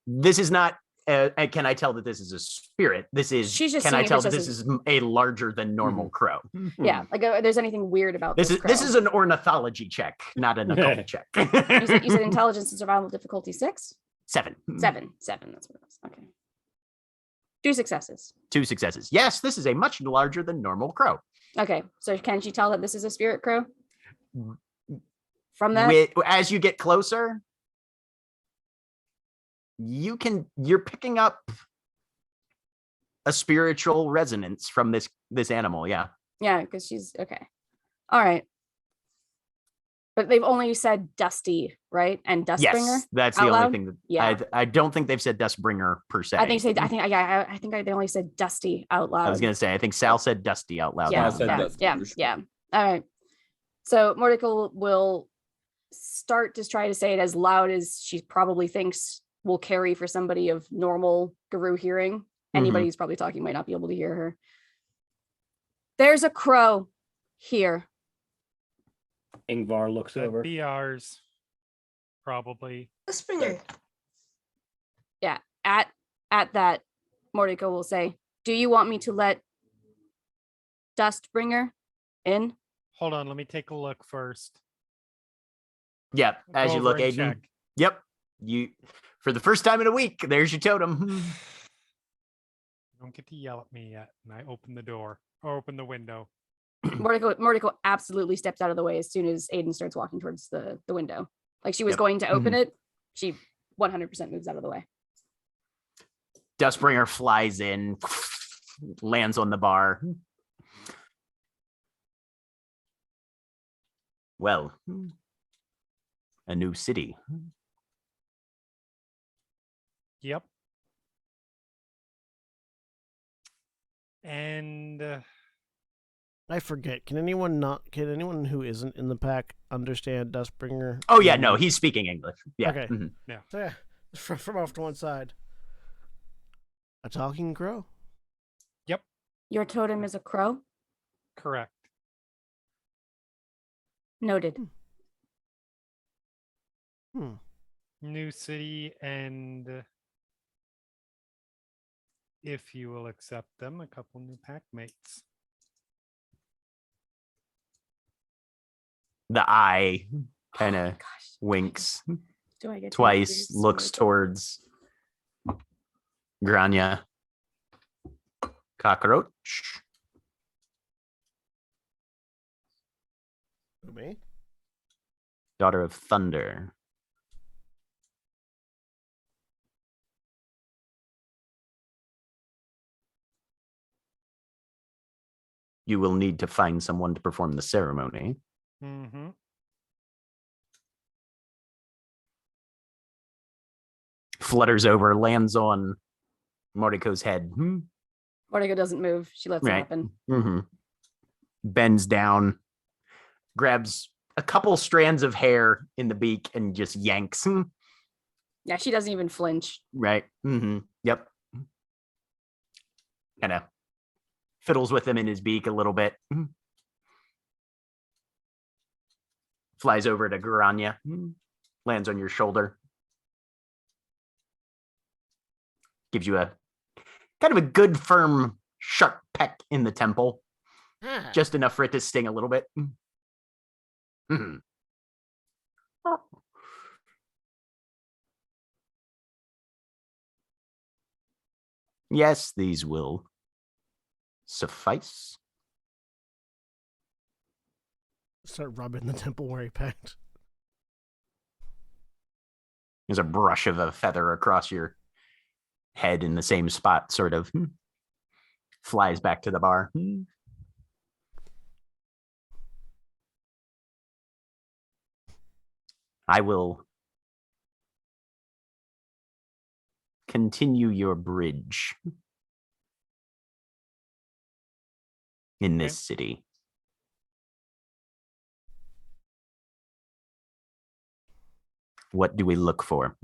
This is not. Can I tell that this is a spirit? This is.
She's just
Can I
seeing if
tell
it's
that
just
this is a larger than normal crow?
Yeah, like if there's anything weird about
This
this.
is an ornithology check, not an occult check.
You said intelligence and survival difficulty 6?
7.
7. That's what it was. Okay. 2 successes.
2 successes. Yes, this is a much larger than normal crow.
Okay, so can she tell that this is a spirit crow? From that?
As you get closer, you're picking up a spiritual resonance from this animal. Yeah.
Yeah, because she's okay. All right. But they've only said Dusty, right? And Dustbringer.
Yes, that's the
out
only
loud?
thing that
Yeah.
I don't think they've said Dustbringer per se.
I think they only said Dusty out loud.
I was gonna say I think Sal said Dusty out loud.
Yeah,
Sal said
yeah,
Dusty
yeah,
for sure.
yeah. All right. So Mordecai will start to try to say it as loud as she probably thinks will carry for somebody of normal Guru hearing. Anybody who's probably talking might not be able to hear her. There's a crow here.
Ingvar looks
That'd
over.
be ours, probably.
Springer.
Yeah. At that, Mordecai will say, "Do you want me to let Dustbringer in?"
Hold on, let me take a look first.
Yep. As
Go
you
over
look,
and
Aiden.
check.
Yep. You for the first time in a week, there's your totem.
Don't get to yell at me yet. And I open the door or open the window.
Mordecai absolutely steps out of the way as soon as Aiden starts walking towards the window. Like she was
Yep.
going to open it, she 100% moves out of the way.
Dustbringer flies in, lands on the bar. Well, a new city.
Yep. And
I forget. Can anyone who isn't in the pack understand Dustbringer?
Oh yeah, no, he's speaking English. Yeah.
Okay.
mhm.
So yeah, from off to one side. A talking crow.
Your totem is a crow?
correct.
Noted.
Hmm.
New city, and if you will accept them, a couple new pack mates.
The eye kind
Oh my
of
gosh.
winks
Do I get to
twice,
introduce
looks
Mordecai?
towards Grania. Cockroach.
Who, me?
Daughter of Thunder. You will need to find someone to perform the ceremony.
Mm-hmm.
Flutters over, lands on Mordecai's head.
Mordecai doesn't move. She lets it
Right.
happen.
Bends down, grabs a couple strands of hair in the beak and just yanks.
Yeah, she doesn't even flinch.
Right. Yep. Kind of fiddles with him in his beak a little bit. Flies over to Grania. Lands on your shoulder. Gives you a kind of a good firm sharp peck in the temple.
Ah.
Just enough for it to sting a little bit. Yes, these will suffice.
Start rubbing the temple where he pecked.
There's a brush of a feather across your head in the same spot, sort of. Flies back to the bar. I will continue your bridge in this city. What do we look for?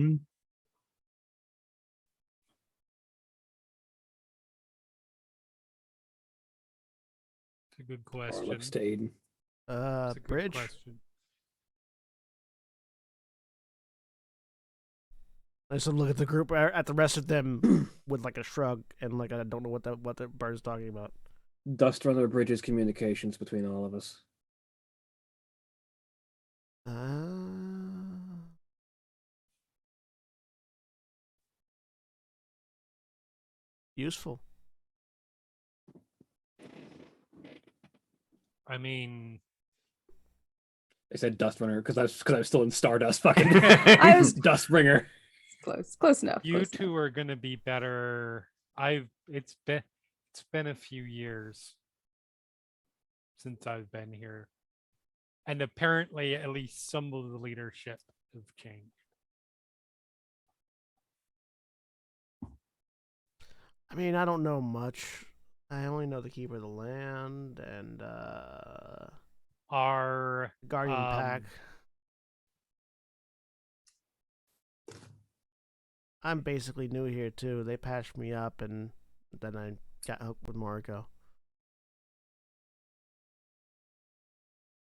It's a good
Or
question.
looks to Aiden.
It's a good
Bridge.
question.
I just look at the group, at the rest of them, with like a shrug and like I don't know what the bird's talking about.
Dust Runner bridges communications between all of us.
Useful.
I mean,
I said Dust Runner because I was still in Stardust. Fucking
I was
Dustbringer.
close enough.
you
close
two are gonna be better. It's been a few years since I've been here. And apparently, at least some of the leadership have changed.
I mean, I don't know much. I only know the Keeper of the Land and
Our
Guardian Pack. I'm basically new here too. They patched me up, and then I got hooked with Moriko.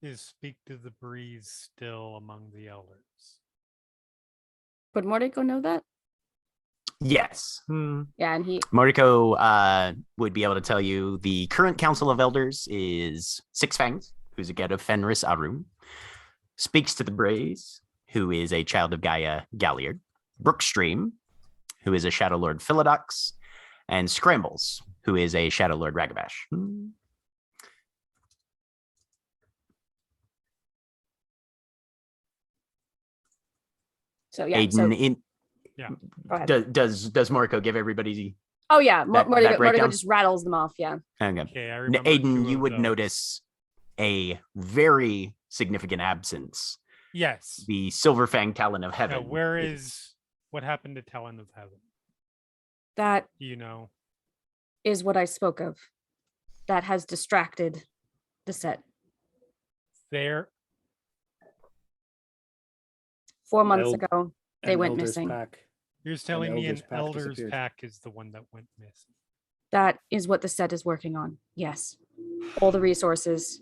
Is Speak to the Breeze still among the elders?
Would Mordecai know that?
Yes.
Yeah, and he
Moriko would be able to tell you the current Council of Elders is Six Fangs, who's a Get of Fenris Arun, Speaks to the Breeze, who is a child of Gaia Galliard, Brookstream, who is a Shadow Lord Philodox, and Scrambles, who is a Shadow Lord Ragabash.
so yeah.
Aiden,
Yeah.
Go ahead.
does Moriko give everybody?
Oh yeah,
that
Mordecai
breakdown?
just rattles them off. Yeah.
Okay.
Okay, I remember
Aiden,
two
you
of
would
those.
notice a very significant absence.
Yes.
The Silver Fang Talon of Heaven.
Now, what happened to Talon of Heaven?
That
Do you know?
is what I spoke of. That has distracted the set.
There.
4 months
Eld-
ago, they
An
went
Elders
missing.
Pack.
You're telling me an
Elders Pack
Elders
disappeared.
Pack is the one that went missing.
That is what the set is working on. Yes. All the resources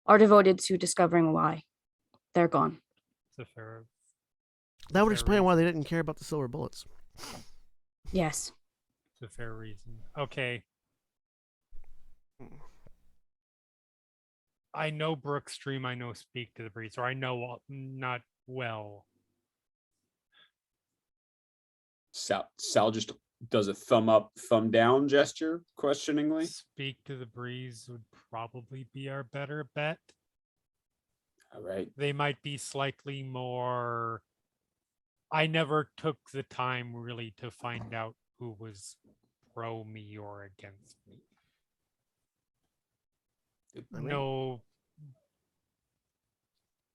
are devoted to discovering why they're gone.
It's a fair.
That would
fair
explain why
reason.
they didn't care about the silver bullets.
Yes.
It's a fair reason. Okay. I know Brookstream, I know Speak to the Breeze, or I know not well.
Sal just does a thumb up, thumb down gesture questioningly.
Speak to the Breeze would probably be our better bet.
All right.
They might be slightly more. I never took the time really to find out who was pro me or against me.
I mean-
No,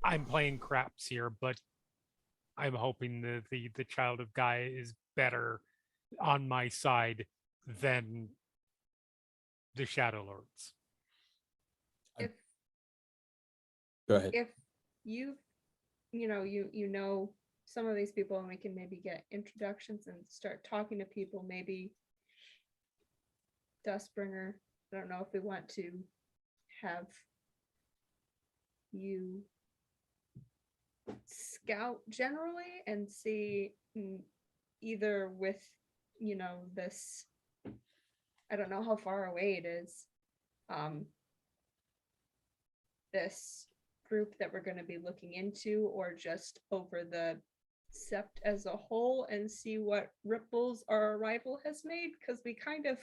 I'm playing craps here, but I'm hoping the child of Gaia is better on my side than the Shadow Lords.
If
Go ahead.
if you know some of these people, and we can maybe get introductions and start talking to people, maybe Dustbringer. I don't know if we want to have you scout generally and see either with this, I don't know how far away it is, this group that we're going to be looking into, or just over the sept as a whole, and see what ripples our arrival has made, because we kind of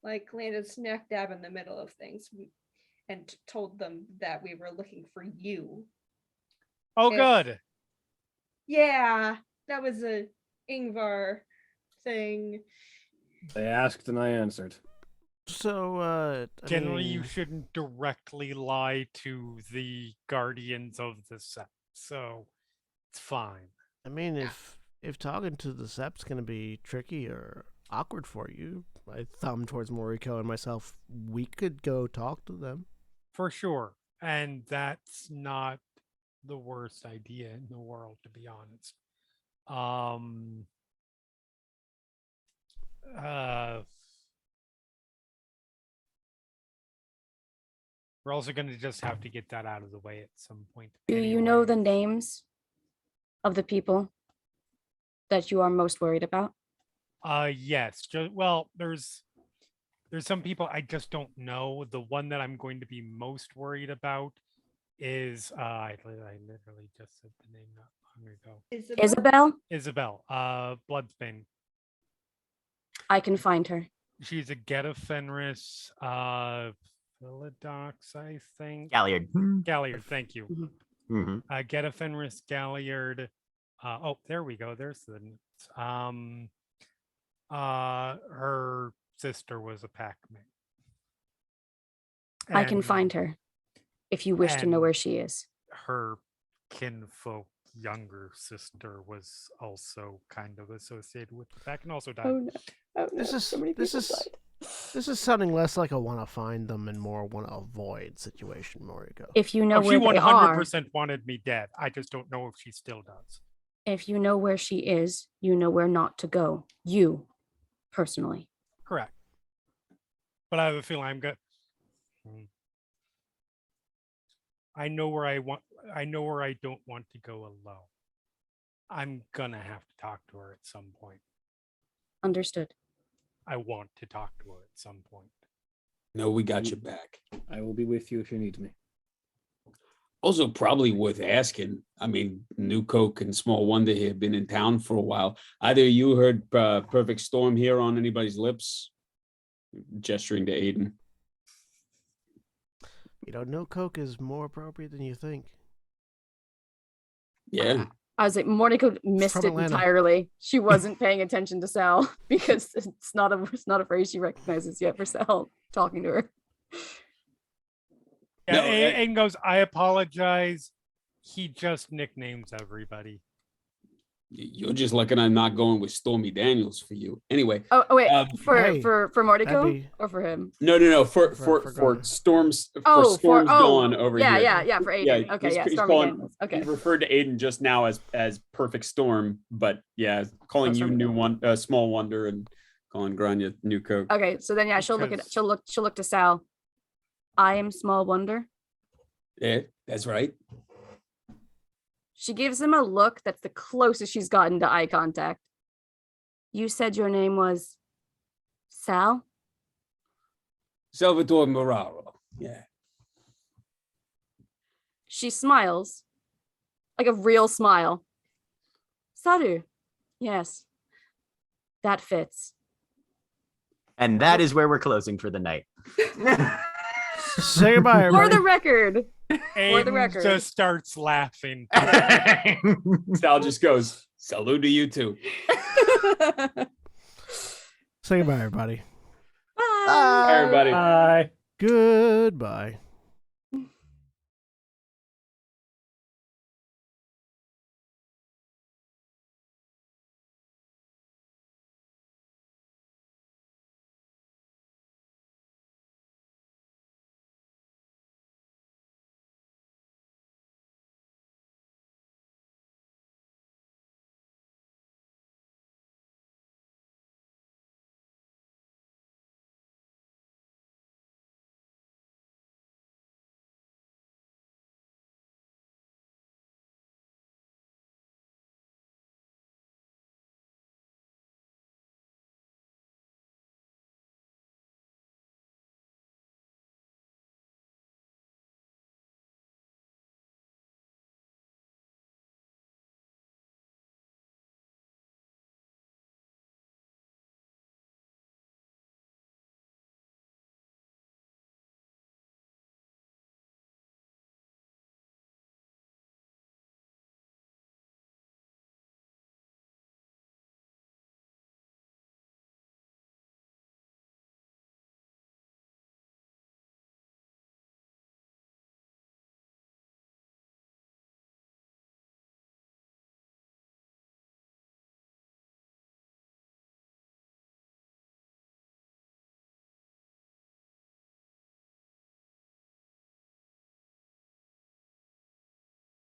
like landed smack dab in the middle of things and told them that we were looking for you.
Oh,
If-
good.
Yeah, that was a Ingvar thing.
They asked and I answered.
So, I
Generally,
mean,
you shouldn't directly lie to the guardians of the set, so it's fine.
I mean, if talking to the Sep's gonna be tricky or awkward for you, I thumb towards Moriko and myself. We could go talk to them.
For sure. And that's not the worst idea in the world, to be honest. We're also going to just have to get that out of the way at some point.
Do you know the
anyway.
names of the people that you are most worried about?
Yes. Well, there's some people I just don't know. The one that I'm going to be most worried about is I literally just said the name not long ago.
Isabel?
Isabel. Bloodsbane.
I can find her.
She's a Get of Fenris, Philodox, I think.
Galliard.
Galliard, thank you.
Mm-hmm.
Get a Fenris Galliard. Oh, there we go. There's the her sister was a pack mate.
I can find her. if you wish to know
And-
where she is.
Her kinfolk younger sister was also kind of associated with the pack and also died.
Oh no. Oh no.
This is
so many
this
people
is
died.
this is sounding less like a want to find them and more want to avoid situation, Moriko.
If you know
Oh, she
where they are,
100% wanted me dead. I just don't know if she still does.
if you know where she is, you know where not to go. You, personally.
Correct. But I have a feeling I'm good. I know where I want. I know where I don't want to go alone. I'm gonna have to talk to her at some point.
Understood.
I want to talk to her at some point.
No, we got your back.
I will be with you if you need me.
Also, probably worth asking. I mean, New Coke and Small Wonder here have been in town for a while. Either you heard Perfect Storm here on anybody's lips? Gesturing to Aiden.
You know, no Coke is more appropriate than you think.
Yeah.
I was like, Monica missed
from
it
Atlanta.
entirely. She wasn't paying attention to Sal because it's not a phrase she recognizes yet for Sal talking to her.
Yeah,
No,
Aiden goes, I apologize. He just nicknames everybody.
You're just lucky I'm not going with Stormy Daniels for you. Anyway,
Oh wait, for
hey,
Mordecai
that'd be-
or for him?
no. For
Gunnar.
Storms
Oh,
Storms Dawn over
yeah,
here.
yeah, for Aiden. Okay, yeah,
he's
Stormy
calling-
Daniels. Okay,
He referred to Aiden just now as Perfect Storm, but yeah, calling you
Stormy
New One, Small Wonder, and calling Grania New Coke.
okay. So then, yeah, she'll look
Because-
she'll look to Sal. I am Small Wonder.
Yeah, that's right.
She gives him a look that's the closest she's gotten to eye contact. You said your name was Sal?
Salvatore Moraro. Yeah.
She smiles, like a real smile. Saru. Yes. That fits.
And that is where we're closing for the night.
Say goodbye,
For
everybody.
the record. For the
Aiden
record.
just starts laughing.
Sal just goes, salute to you too.
Say goodbye, everybody.
Bye.
Bye.
Everybody.
Bye.
Goodbye.